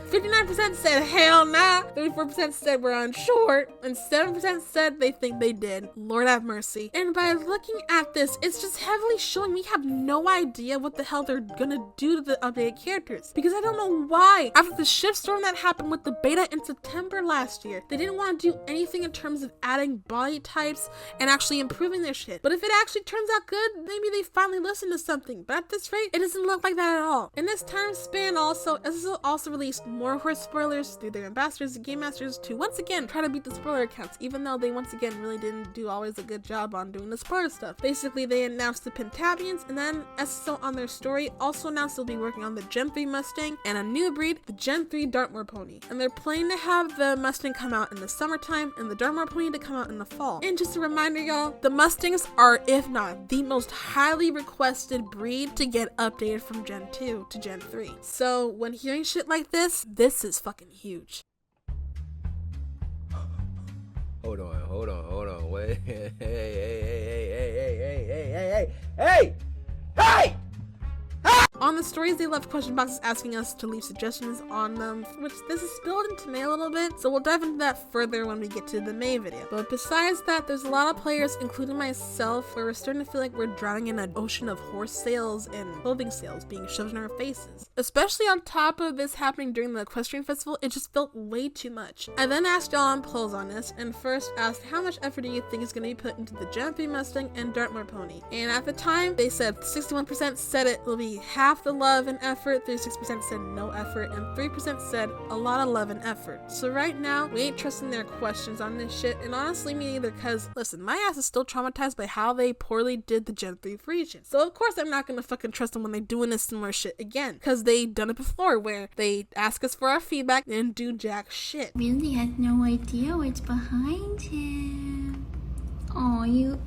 59% said hell nah, 34% said we're unsure, and 7% said they think they did. Lord have mercy. And by looking at this, it's just heavily showing we have no idea what the hell they're gonna do to the updated characters. Because I don't know why, after the shitstorm that happened with the beta in September last year, they didn't want to do anything in terms of adding body types and actually improving their shit. But if it actually turns out good, maybe they finally listen to something. But at this rate, it doesn't look like that at all. In this time span also, SSO also released more horse spoilers through their ambassadors and game masters to once again try to beat the spoiler accounts, even though they once again really didn't do always a good job on doing the spoiler stuff. Basically, they announced the Pentavians, and then SSO on their story also announced they'll be working on the Gen 3 Mustang and a new breed, the Gen 3 Dartmoor Pony. And they're planning to have the Mustang come out in the summertime and the Dartmoor Pony to come out in the fall. And just a reminder, y'all, the Mustangs are, if not the most highly requested breed to get updated from Gen 2 to Gen 3. So when hearing shit like this is fucking huge. Hold on, wait, hey! On the stories, they left question boxes asking us to leave suggestions on them, which this is spilled into May a little bit, so we'll dive into that further when we get to the May video. But besides that, there's a lot of players, including myself, where we're starting to feel like we're drowning in an ocean of horse sales and clothing sales being shoved in our faces. Especially on top of this happening during the Equestrian Festival, it just felt way too much. I then asked y'all on polls on this, and first asked how much effort do you think is going to be put into the Gen 3 Mustang and Dartmoor Pony? And at the time, they said 61% said it will be half the love and effort, 36% said no effort, and 3% said a lot of love and effort. So right now, we ain't trusting their questions on this shit, and honestly me neither, cause listen, my ass is still traumatized by how they poorly did the Gen 3 free shit. So of course I'm not gonna fucking trust them when they doing this similar shit again, cause they done it before where they ask us for our feedback and do jack shit. Really had no idea what's behind him. Oh, you.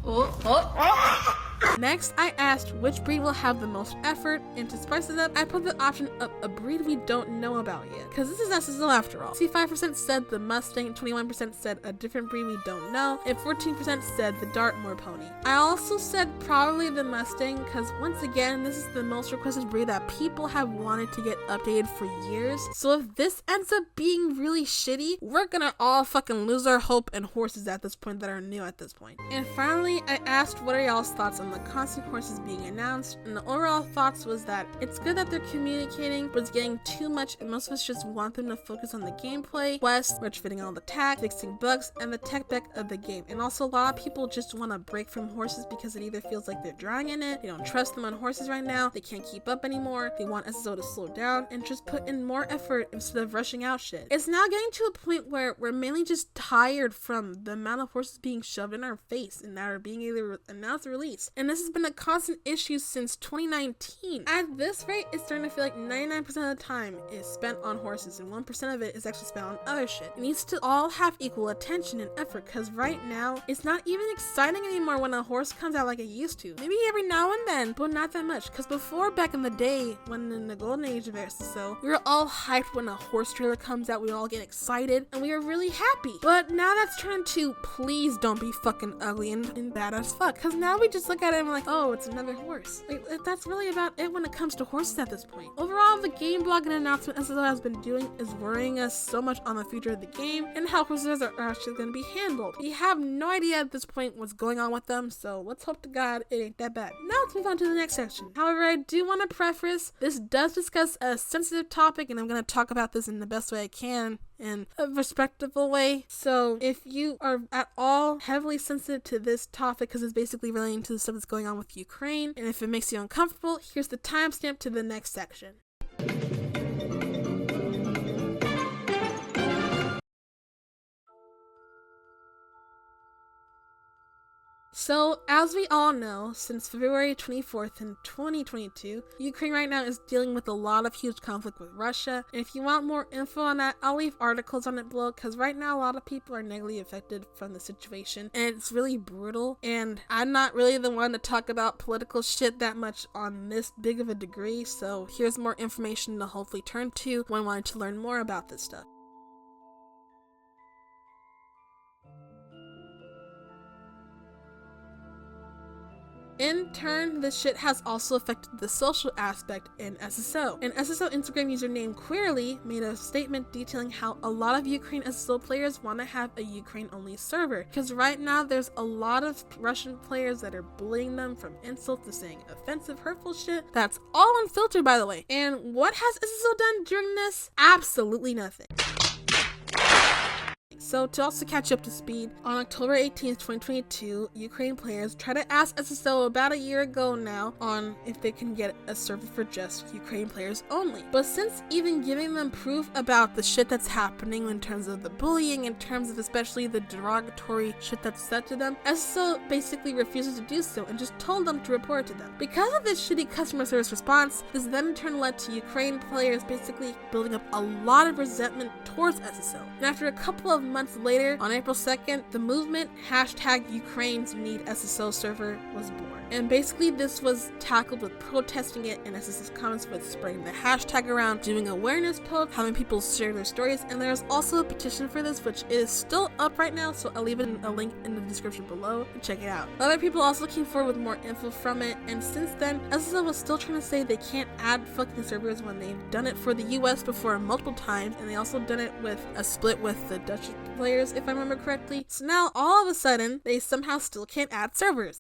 Next, I asked which breed will have the most effort, and to spice it up, I put the option of a breed we don't know about yet, because this is SSO after all. 5% said the Mustang, 21% said a different breed we don't know, and 14% said the Dartmoor Pony. I also said probably the Mustang, because once again, this is the most requested breed that people have wanted to get updated for years, so if this ends up being really shitty, we're gonna all fucking lose our hope and horses at this point that are new at this point. And finally, I asked what are y'all's thoughts on the constant horses being announced, and the overall thoughts was that it's good that they're communicating, but it's getting too much, and most of us just want them to focus on the gameplay, quests, retrofitting all the tech, fixing bugs, and the tech deck of the game. And also a lot of people just want to break from horses because it either feels like they're drawing in it, they don't trust them on horses right now, they can't keep up anymore, they want SSO to slow down and just put in more effort instead of rushing out shit. It's now getting to a point where we're mainly just tired from the amount of horses being shoved in our face and that are being either announced or released. And this has been a constant issue since 2019. At this rate, it's starting to feel like 99% of the time is spent on horses and 1% of it is actually spent on other shit. It needs to all have equal attention and effort, because right now it's not even exciting anymore when a horse comes out like it used to. Maybe every now and then, but not that much. Because before, back in the day, when in the golden age of SSO, we were all hyped when a horse trailer comes out, we all get excited and we were really happy. But now that's turned to, please don't be fucking ugly and bad as fuck. Because now we just look at it and we're like, oh, it's another horse. Like, that's really about it when it comes to horses at this point. Overall, the game blog and announcement SSO has been doing is worrying us so much on the future of the game and how horses are actually going to be handled. We have no idea at this point what's going on with them, so let's hope to God it ain't that bad. Now let's move on to the next section. However, I do want to preface, this does discuss a sensitive topic, and I'm going to talk about this in the best way I can in a respectable way. So if you are at all heavily sensitive to this topic, because it's basically relating to the stuff that's going on with Ukraine, and if it makes you uncomfortable, here's the timestamp to the next section. So, as we all know, since February 24th in 2022, Ukraine right now is dealing with a lot of huge conflict with Russia. And if you want more info on that, I'll leave articles on it below, because right now a lot of people are negatively affected from the situation, and it's really brutal. And I'm not really the one to talk about political shit that much on this big of a degree, so here's more information to hopefully turn to when wanting to learn more about this stuff. In turn, this shit has also affected the social aspect in SSO. An SSO Instagram user named Queerly made a statement detailing how a lot of Ukraine SSO players want to have a Ukraine-only server, because right now there's a lot of Russian players that are bullying them from insults to saying offensive, hurtful shit. That's all unfiltered, by the way. And what has SSO done during this? Absolutely nothing. So to also catch up to speed, on October 18th, 2022, Ukraine players tried to ask SSO about a year ago now on if they can get a server for just Ukraine players only. But since even giving them proof about the shit that's happening in terms of the bullying, in terms of especially the derogatory shit that's said to them, SSO basically refuses to do so and just told them to report it to them. Because of this shitty customer service response, this then in turn led to Ukraine players basically building up a lot of resentment towards SSO. And after a couple of months later, on April 2nd, the movement #UkrainiansNeedSSOServer was born. And basically this was tackled with protesting it in SSO's comments with spreading the hashtag around, doing awareness posts, having people share their stories, and there's also a petition for this which is still up right now, so I'll leave it in a link in the description below to check it out. Other people also came forward with more info from it, and since then, SSO was still trying to say they can't add fucking servers when they've done it for the US before multiple times, and they also done it with a split with the Dutch players, if I remember correctly. So now all of a sudden, they somehow still can't add servers.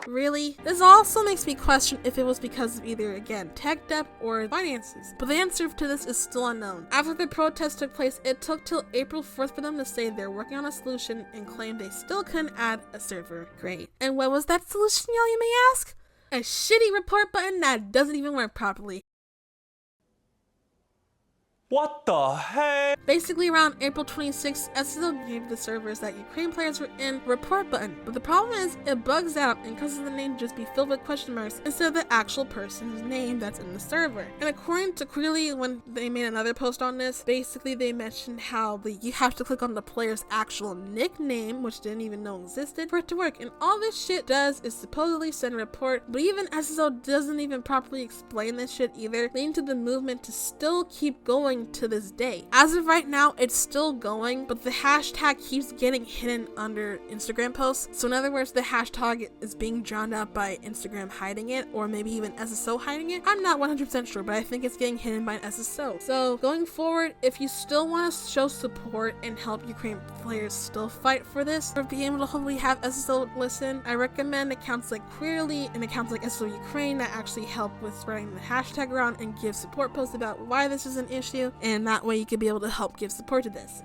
Really? This also makes me question if it was because of either, again, tech debt or finances. But the answer to this is still unknown. After the protest took place, it took till April 4th for them to say they're working on a solution and claim they still couldn't add a server. Great. And what was that solution, y'all, you may ask? A shitty report button that doesn't even work properly. What the heck? Basically, around April 26th, SSO gave the servers that Ukraine players were in a report button. But the problem is, it bugs out and causes the name to just be filled with question marks instead of the actual person's name that's in the server. And according to Queerly, when they made another post on this, basically they mentioned how you have to click on the player's actual nickname, which didn't even know existed, for it to work. And all this shit does is supposedly send a report, but even SSO doesn't even properly explain this shit either, leading to the movement to still keep going going to this day. As of right now, it's still going, but the hashtag keeps getting hidden under Instagram posts. So in other words, the hashtag is being drowned out by Instagram hiding it, or maybe even SSO hiding it. I'm not 100% sure, but I think it's getting hidden by an SSO. So going forward, if you still want to show support and help Ukrainian players still fight for this, or be able to hopefully have SSO listen, I recommend accounts like Queerly and accounts like SSO Ukraine that actually help with spreading the hashtag around and give support posts about why this is an issue, and that way you could be able to help give support to this.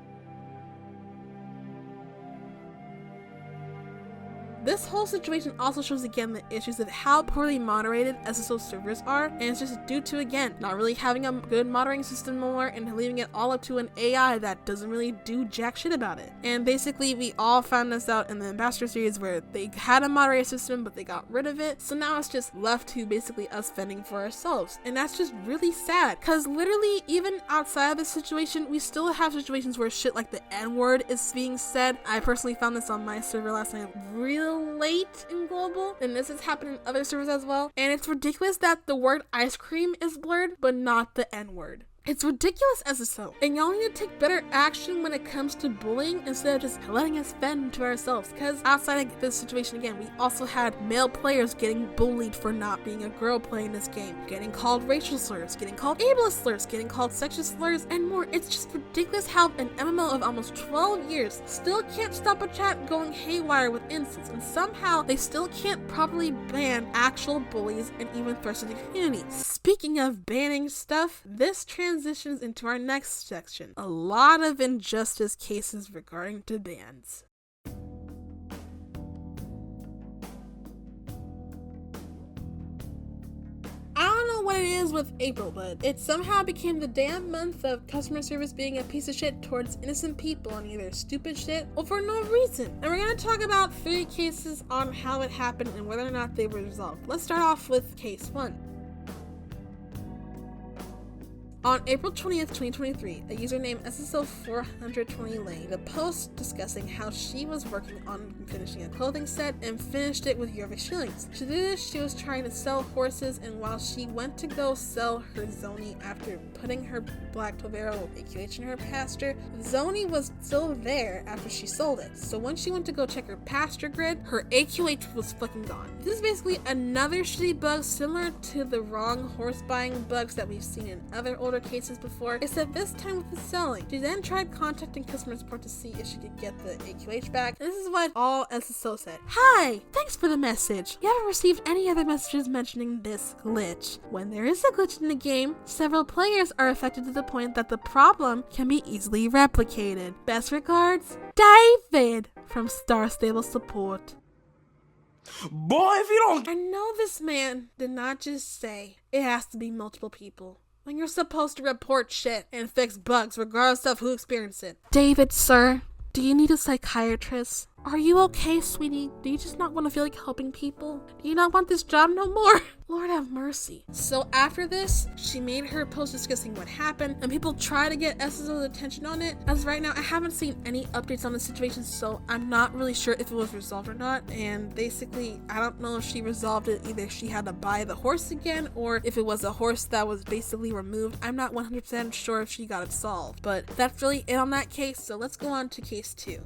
This whole situation also shows again the issues of how poorly moderated SSO servers are, and it's just due to, again, not really having a good moderating system more and leaving it all up to an AI that doesn't really do jack shit about it. And basically, we all found this out in the Ambassador series where they had a moderator system, but they got rid of it, so now it's just left to basically us fending for ourselves. And that's just really sad, because literally, even outside of this situation, we still have situations where shit like the N-word is being said. I personally found this on my server last night real late in global, and this has happened in other servers as well, and it's ridiculous that the word ice cream is blurred but not the N-word. It's ridiculous, SSO, and y'all need to take better action when it comes to bullying instead of just letting us fend to ourselves, because outside of this situation again, we also had male players getting bullied for not being a girl playing this game, getting called racial slurs, getting called ableist slurs, getting called sexist slurs, and more. It's just ridiculous how an MMO of almost 12 years still can't stop a chat going haywire with insults, and somehow they still can't properly ban actual bullies and even threats to the community. Speaking of banning stuff, this transitions into our next section. A lot of injustice cases regarding to bans. I don't know what it is with April, but it somehow became the damn month of customer service being a piece of shit towards innocent people on either stupid shit or for no reason. And we're gonna talk about 3 cases on how it happened and whether or not they were resolved. Let's start off with case 1. On April 20th, 2023, a user named SSO420 Lane did a post discussing how she was working on finishing a clothing set and finished it with Jorvik's shillings. To do this, she was trying to sell horses, and while she went to go sell her Zoni after putting her black Tovero AQH in her pasture, Zoni was still there after she sold it. So when she went to go check her pasture grid, her AQH was fucking gone. This is basically another shitty bug similar to the wrong horse buying bugs that we've seen in other older cases before, except this time with the selling. She then tried contacting customer support to see if she could get the AQH back, and this is what all SSO said. Hi, thanks for the message. You haven't received any other messages mentioning this glitch. When there is a glitch in the game, several players are affected to the point that the problem can be easily replicated. Best regards, David from Star Stable Support. Boy, if you don't... I know this man did not just say it has to be multiple people when you're supposed to report shit and fix bugs regardless of who experienced it. David, sir, do you need a psychiatrist? Are you okay, sweetie? Do you just not want to feel like helping people? Do you not want this job no more? Lord have mercy. So after this, she made her post discussing what happened, and people try to get SSO's attention on it. As of right now, I haven't seen any updates on the situation, so I'm not really sure if it was resolved or not. And basically, I don't know if she resolved it. Either she had to buy the horse again, or if it was a horse that was basically removed. I'm not 100% sure if she got it solved, but that's really it on that case. So let's go on to case 2.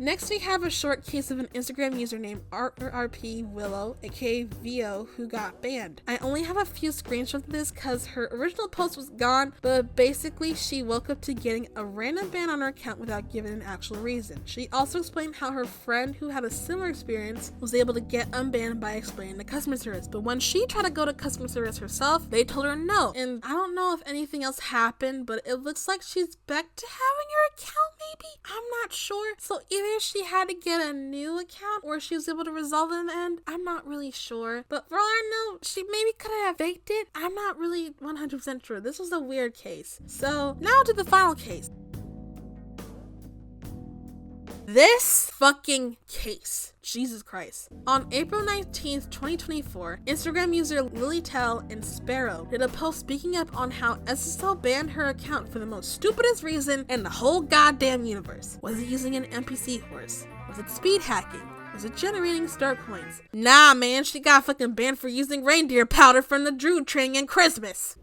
Next, we have a short case of an Instagram user named RP Willow, aka VO, who got banned. I only have a few screenshots of this because her original post was gone, but basically she woke up to getting a random ban on her account without giving an actual reason. She also explained how her friend who had a similar experience was able to get unbanned by explaining to customer service, but when she tried to go to customer service herself, they told her no. And I don't know if anything else happened, but it looks like she's back to having her account maybe? I'm not sure. So either she had to get a new account or she was able to resolve it in the end. I'm not really sure, but for all I know, she maybe could have faked it. I'm not really 100% sure. This was a weird case. So now to the final case. This fucking case. Jesus Christ. On April 19th, 2024, Instagram user LilyTell and Sparrow did a post speaking up on how SSO banned her account for the most stupidest reason in the whole goddamn universe. Was it using an NPC horse? Was it speed hacking? Was it generating star coins? Nah, man, she got fucking banned for using reindeer powder from the Druid training in Christmas.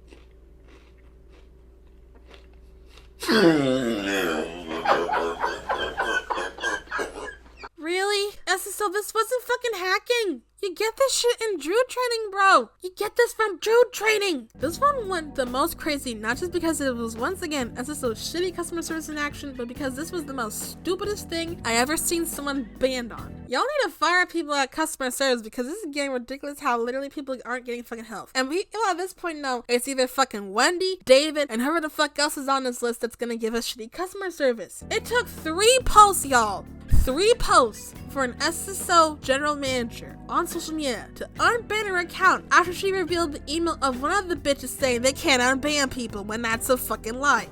Really? SSO, this wasn't fucking hacking. You get this shit in Druid training, bro. You get this from Druid training. This one went the most crazy, not just because it was once again SSO's shitty customer service in action, but because this was the most stupidest thing I ever seen someone banned on. Y'all need to fire people at customer service because this is getting ridiculous how literally people aren't getting fucking help. And we at this point know it's either fucking Wendy, David, and whoever the fuck else is on this list that's gonna give us shitty customer service. It took 3 posts, y'all. 3 posts for an SSO general manager on social media to unban her account after she revealed the email of one of the bitches saying they can't unban people when that's a fucking lie.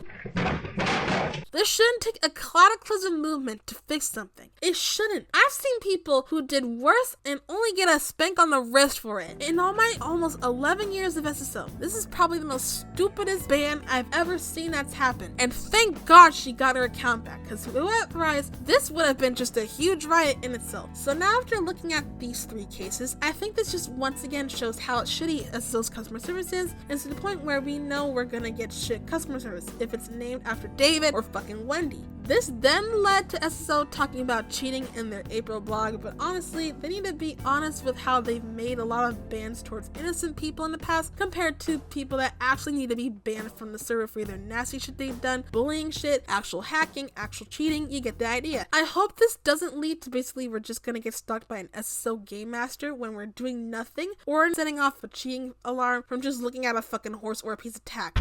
This shouldn't take a cataclysm movement to fix something. It shouldn't. I've seen people who did worse and only get a spank on the wrist for it. In all my almost 11 years of SSO, this is probably the most stupidest ban I've ever seen that's happened. And thank God she got her account back, because otherwise, this would have been just a huge riot in itself. So now after looking at these 3 cases, I think this just once again shows how shitty SSO's customer service is, and to the point where we know we're gonna get shit customer service if it's named after David or fucking Wendy. This then led to SSO talking about cheating in their April blog, but honestly, they need to be honest with how they've made a lot of bans towards innocent people in the past compared to people that actually need to be banned from the server for either nasty shit they've done, bullying shit, actual hacking, actual cheating. You get the idea. I hope this doesn't lead to basically we're just gonna get stalked by an SSO game master when we're doing nothing, or setting off a cheating alarm from just looking at a fucking horse or a piece of tack.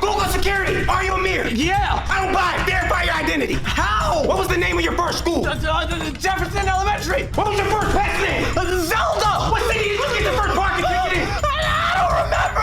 Google security! Are you a mirror? Yeah! I don't buy it! Verify your identity! How? What was the name of your first school? Jefferson Elementary! What was your first pet's name? Zelda! What city did you get the first parking ticket in? I don't remember!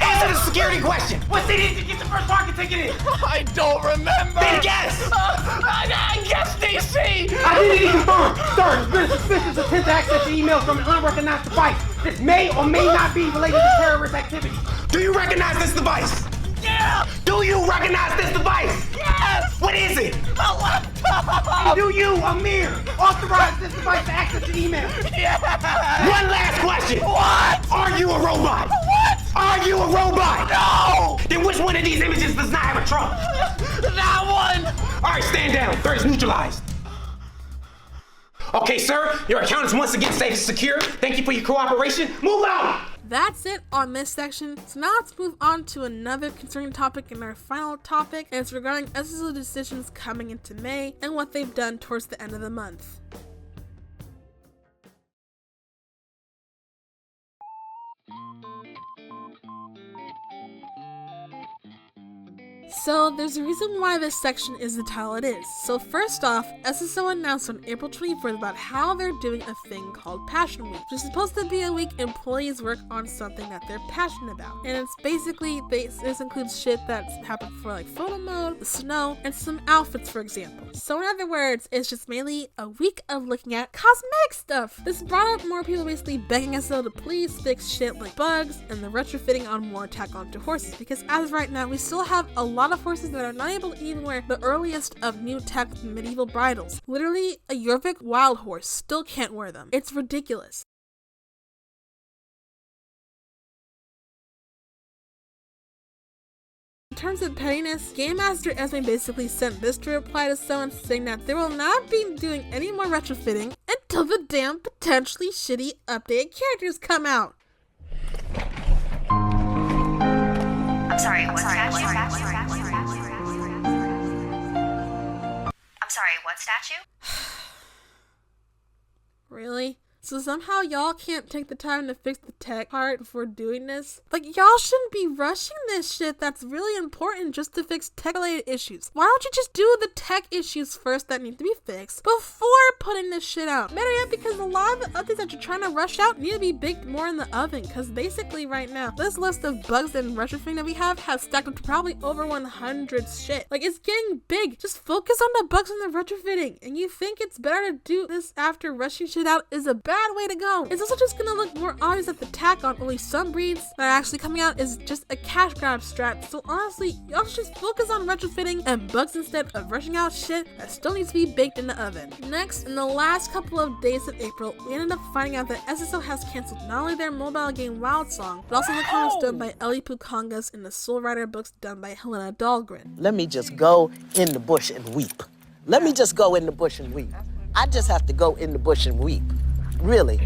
Answer the security question! What city did you get the first parking ticket in? I don't remember! Then guess! I guess DC! Identity confirmed! Sir, there's been a suspicious attempt to access your email from an unrecognized device. This may or may not be related to terrorist activity. Do you recognize this device? Yeah! Do you recognize this device? Yes! What is it? A laptop! Do you, Amir, authorize this device to access your email? Yes! One last question! What? Are you a robot? What? Are you a robot? No! Then which one of these images does not have a trunk? That one! Alright, stand down. Threat is neutralized. Okay, sir, your account is once again safe and secure. Thank you for your cooperation. Move out! That's it on this section. So now let's move on to another concerning topic in our final topic, and it's regarding SSO decisions coming into May and what they've done towards the end of the month. So there's a reason why this section is the title it is. So first off, SSO announced on April 24th about how they're doing a thing called Passion Week, which is supposed to be a week employees work on something that they're passionate about. And it's basically, this includes shit that's happened for like photo mode, the snow, and some outfits for example. So in other words, it's just mainly a week of looking at cosmetic stuff. This brought up more people basically begging SSO to please fix shit like bugs and the retrofitting on more tack onto horses, because as of right now, we still have a lot of horses that are not able to even wear the earliest of new tech medieval bridles. Literally, a Jorvik wild horse still can't wear them. It's ridiculous. In terms of pettiness, Game Master Esme basically sent this to reply to someone saying that they will not be doing any more retrofitting until the damn potentially shitty updated characters come out. I'm sorry, what statue? I'm sorry, what statue? Really? So somehow y'all can't take the time to fix the tech part before doing this? Like, y'all shouldn't be rushing this shit that's really important just to fix tech-related issues. Why don't you just do the tech issues first that need to be fixed before putting this shit out? Better yet, because a lot of the updates that you're trying to rush out need to be baked more in the oven, because basically right now, this list of bugs and retrofitting that we have has stacked up to probably over 100 shit. Like, it's getting big. Just focus on the bugs and the retrofitting. And you think it's better to do this after rushing shit out is a bad bad way to go. It's also just gonna look more obvious that the tack on only some breeds that are actually coming out is just a cash grab strat. So honestly, y'all should just focus on retrofitting and bugs instead of rushing out shit that still needs to be baked in the oven. Next, in the last couple of days of April, we ended up finding out that SSO has canceled not only their mobile game Wild Song, but also the comics done by ellipuukangas and the Soul Rider books done by Helena Dahlgren. Let me just go in the bush and weep. Let me just go in the bush and weep. I just have to go in the bush and weep. Really.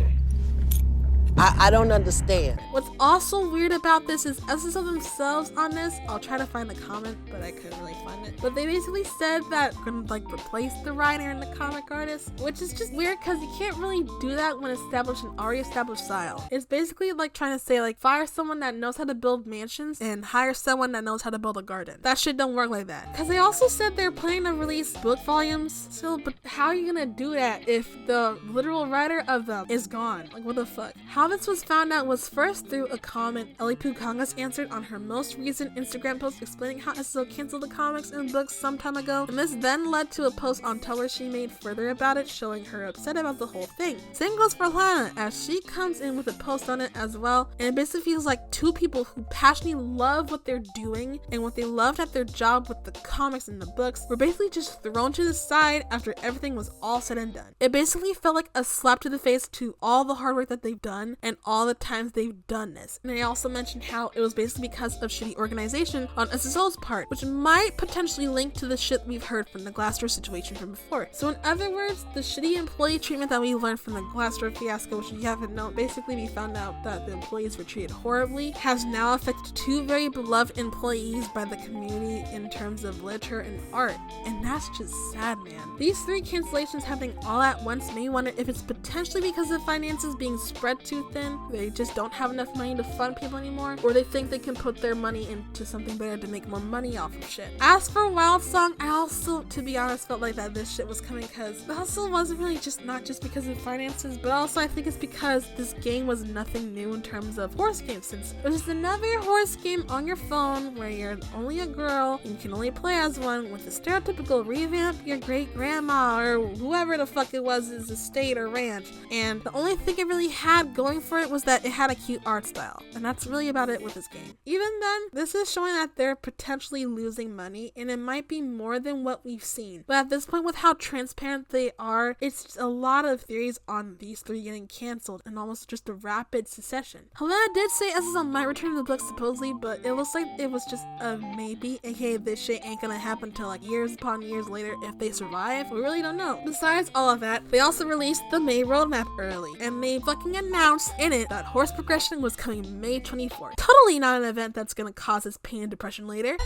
I don't understand. What's also weird about this is SSO themselves on this, I'll try to find the comment, but I couldn't really find it. But they basically said that we're gonna like replace the writer and the comic artist, which is just weird because you can't really do that when establishing an already established style. It's basically like trying to say like fire someone that knows how to build mansions and hire someone that knows how to build a garden. That shit don't work like that. Because they also said they're planning to release book volumes still, but how are you gonna do that if the literal writer of them is gone? Like what the fuck? How this was found out was first through a comment ellipuukangas answered on her most recent Instagram post explaining how SSO canceled the comics and books some time ago, and this then led to a post on Tumblr she made further about it, showing her upset about the whole thing. Same goes for Lana, as she comes in with a post on it as well, and it basically feels like two people who passionately love what they're doing and what they loved at their job with the comics and the books were basically just thrown to the side after everything was all said and done. It basically felt like a slap to the face to all the hard work that they've done and all the times they've done this. And I also mentioned how it was basically because of shitty organization on SSO's part, which might potentially link to the shit we've heard from the Glassdoor situation from before. So in other words, the shitty employee treatment that we learned from the Glassdoor fiasco, which you haven't known, basically we found out that the employees were treated horribly, has now affected two very beloved employees by the community in terms of literature and art. And that's just sad, man. These three cancellations happening all at once made me wonder if it's potentially because of finances being spread too thin, they just don't have enough money to fund people anymore, or they think they can put their money into something better to make more money off of shit. As for Wild Song, I also, to be honest, felt like that this shit was coming because the hustle wasn't really not just because of finances, but also I think it's because this game was nothing new in terms of horse games, since it was just another horse game on your phone where you're only a girl and you can only play as one with the stereotypical revamp your great grandma or whoever the fuck it was is estate or ranch, and the only thing it really had going for it was that it had a cute art style, and that's really about it with this game. Even then, this is showing that they're potentially losing money, and it might be more than what we've seen. But at this point, with how transparent they are, it's just a lot of theories on these three getting canceled and almost just a rapid succession. Helena did say SSO might return to the book supposedly, but it looks like it was just a maybe, aka this shit ain't gonna happen until like years upon years later if they survive. We really don't know. Besides all of that, they also released the May roadmap early, and they fucking announced in it that horse progression was coming May 24th. Totally not an event that's gonna cause us pain and depression later.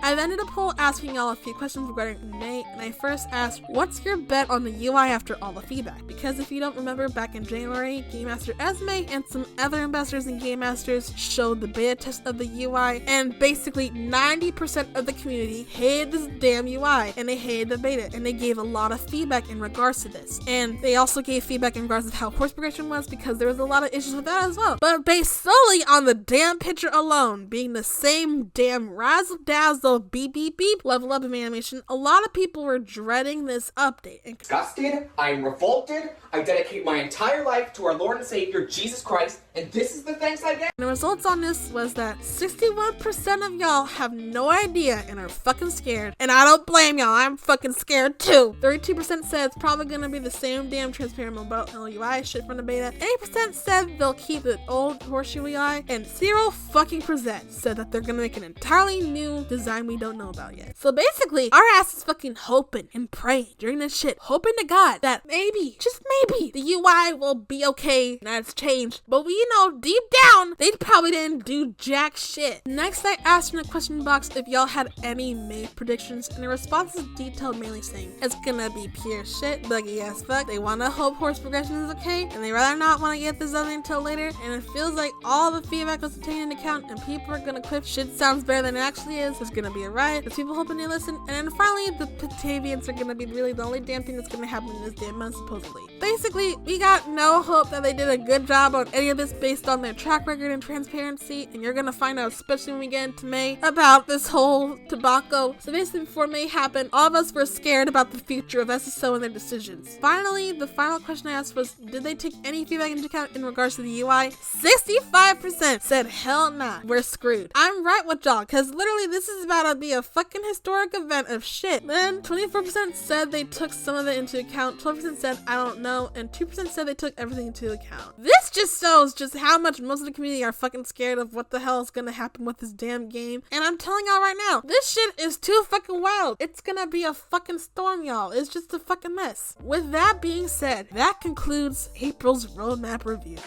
I've ended a poll asking y'all a few questions regarding May, and I first asked, what's your bet on the UI after all the feedback? Because if you don't remember, back in January, Game Master Esme and some other ambassadors and Game Masters showed the beta test of the UI, and basically 90% of the community hated this damn UI, and they hated the beta, and they gave a lot of feedback in regards to this. And they also gave feedback in regards to how horse progression was, because there was a lot of issues with that as well. But based solely on the damn picture alone, being the same damn razzle dazzle beep beep beep level up animation, a lot of people were dreading this update. And disgusted, I am revolted, I dedicate my entire life to our Lord and Savior Jesus Christ, and this is the thanks I get. The results on this was that 61% of y'all have no idea and are fucking scared, and I don't blame y'all, I'm fucking scared too. 32% said it's probably gonna be the same damn transparent mobile UI shit from the beta. 80% said they'll keep the old horseshoe UI, and 0 fucking percent said that they're gonna make an entirely new design we don't know about yet. So basically, our ass is fucking hoping and praying during this shit, hoping to God that maybe, just maybe, the UI will be okay, that it's changed. But we know deep down, they probably didn't do jack shit. Next, I asked in the question box if y'all had any May predictions, and the response is detailed, mainly saying it's gonna be pure shit, buggy as fuck. They wanna hope horse progression is okay, and they rather not wanna get this done until later, and it feels like all the feedback was taken into account, and people are gonna quip shit sounds better than it actually is. There's gonna be be a riot. There's people hoping they listen. And then finally, the Batavians are gonna be really the only damn thing that's gonna happen in this damn month, supposedly. Basically, we got no hope that they did a good job on any of this based on their track record and transparency. And you're gonna find out, especially when we get into May, about this whole tobacco. So basically, before May happened, all of us were scared about the future of SSO and their decisions. Finally, the final question I asked was, did they take any feedback into account in regards to the UI? 65% said hell nah, we're screwed. I'm right with y'all, because literally this is about to be a fucking historic event of shit. Then 24% said they took some of it into account, 12% said I don't know, and 2% said they took everything into account. This just shows just how much most of the community are fucking scared of what the hell is gonna happen with this damn game. And I'm telling y'all right now, this shit is too fucking wild. It's gonna be a fucking storm, y'all. It's just a fucking mess. With that being said, that concludes April's roadmap review.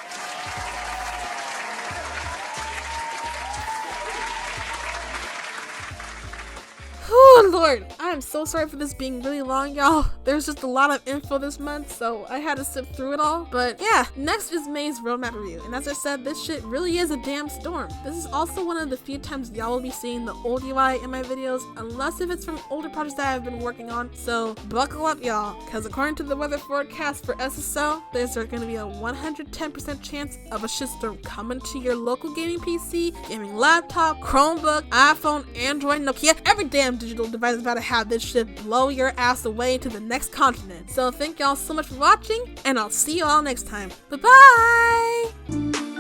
Oh Lord, I am so sorry for this being really long, y'all. There's just a lot of info this month, so I had to sift through it all. But yeah, next is May's roadmap review. And as I said, this shit really is a damn storm. This is also one of the few times y'all will be seeing the old UI in my videos, unless if it's from older projects that I've been working on. So buckle up, y'all, because according to the weather forecast for SSO, there's going to be a 110% chance of a shitstorm coming to your local gaming PC, gaming laptop, Chromebook, iPhone, Android, Nokia, every damn digital device is about to have this shit blow your ass away to the next continent. So thank y'all so much for watching, and I'll see you all next time. Bye-bye!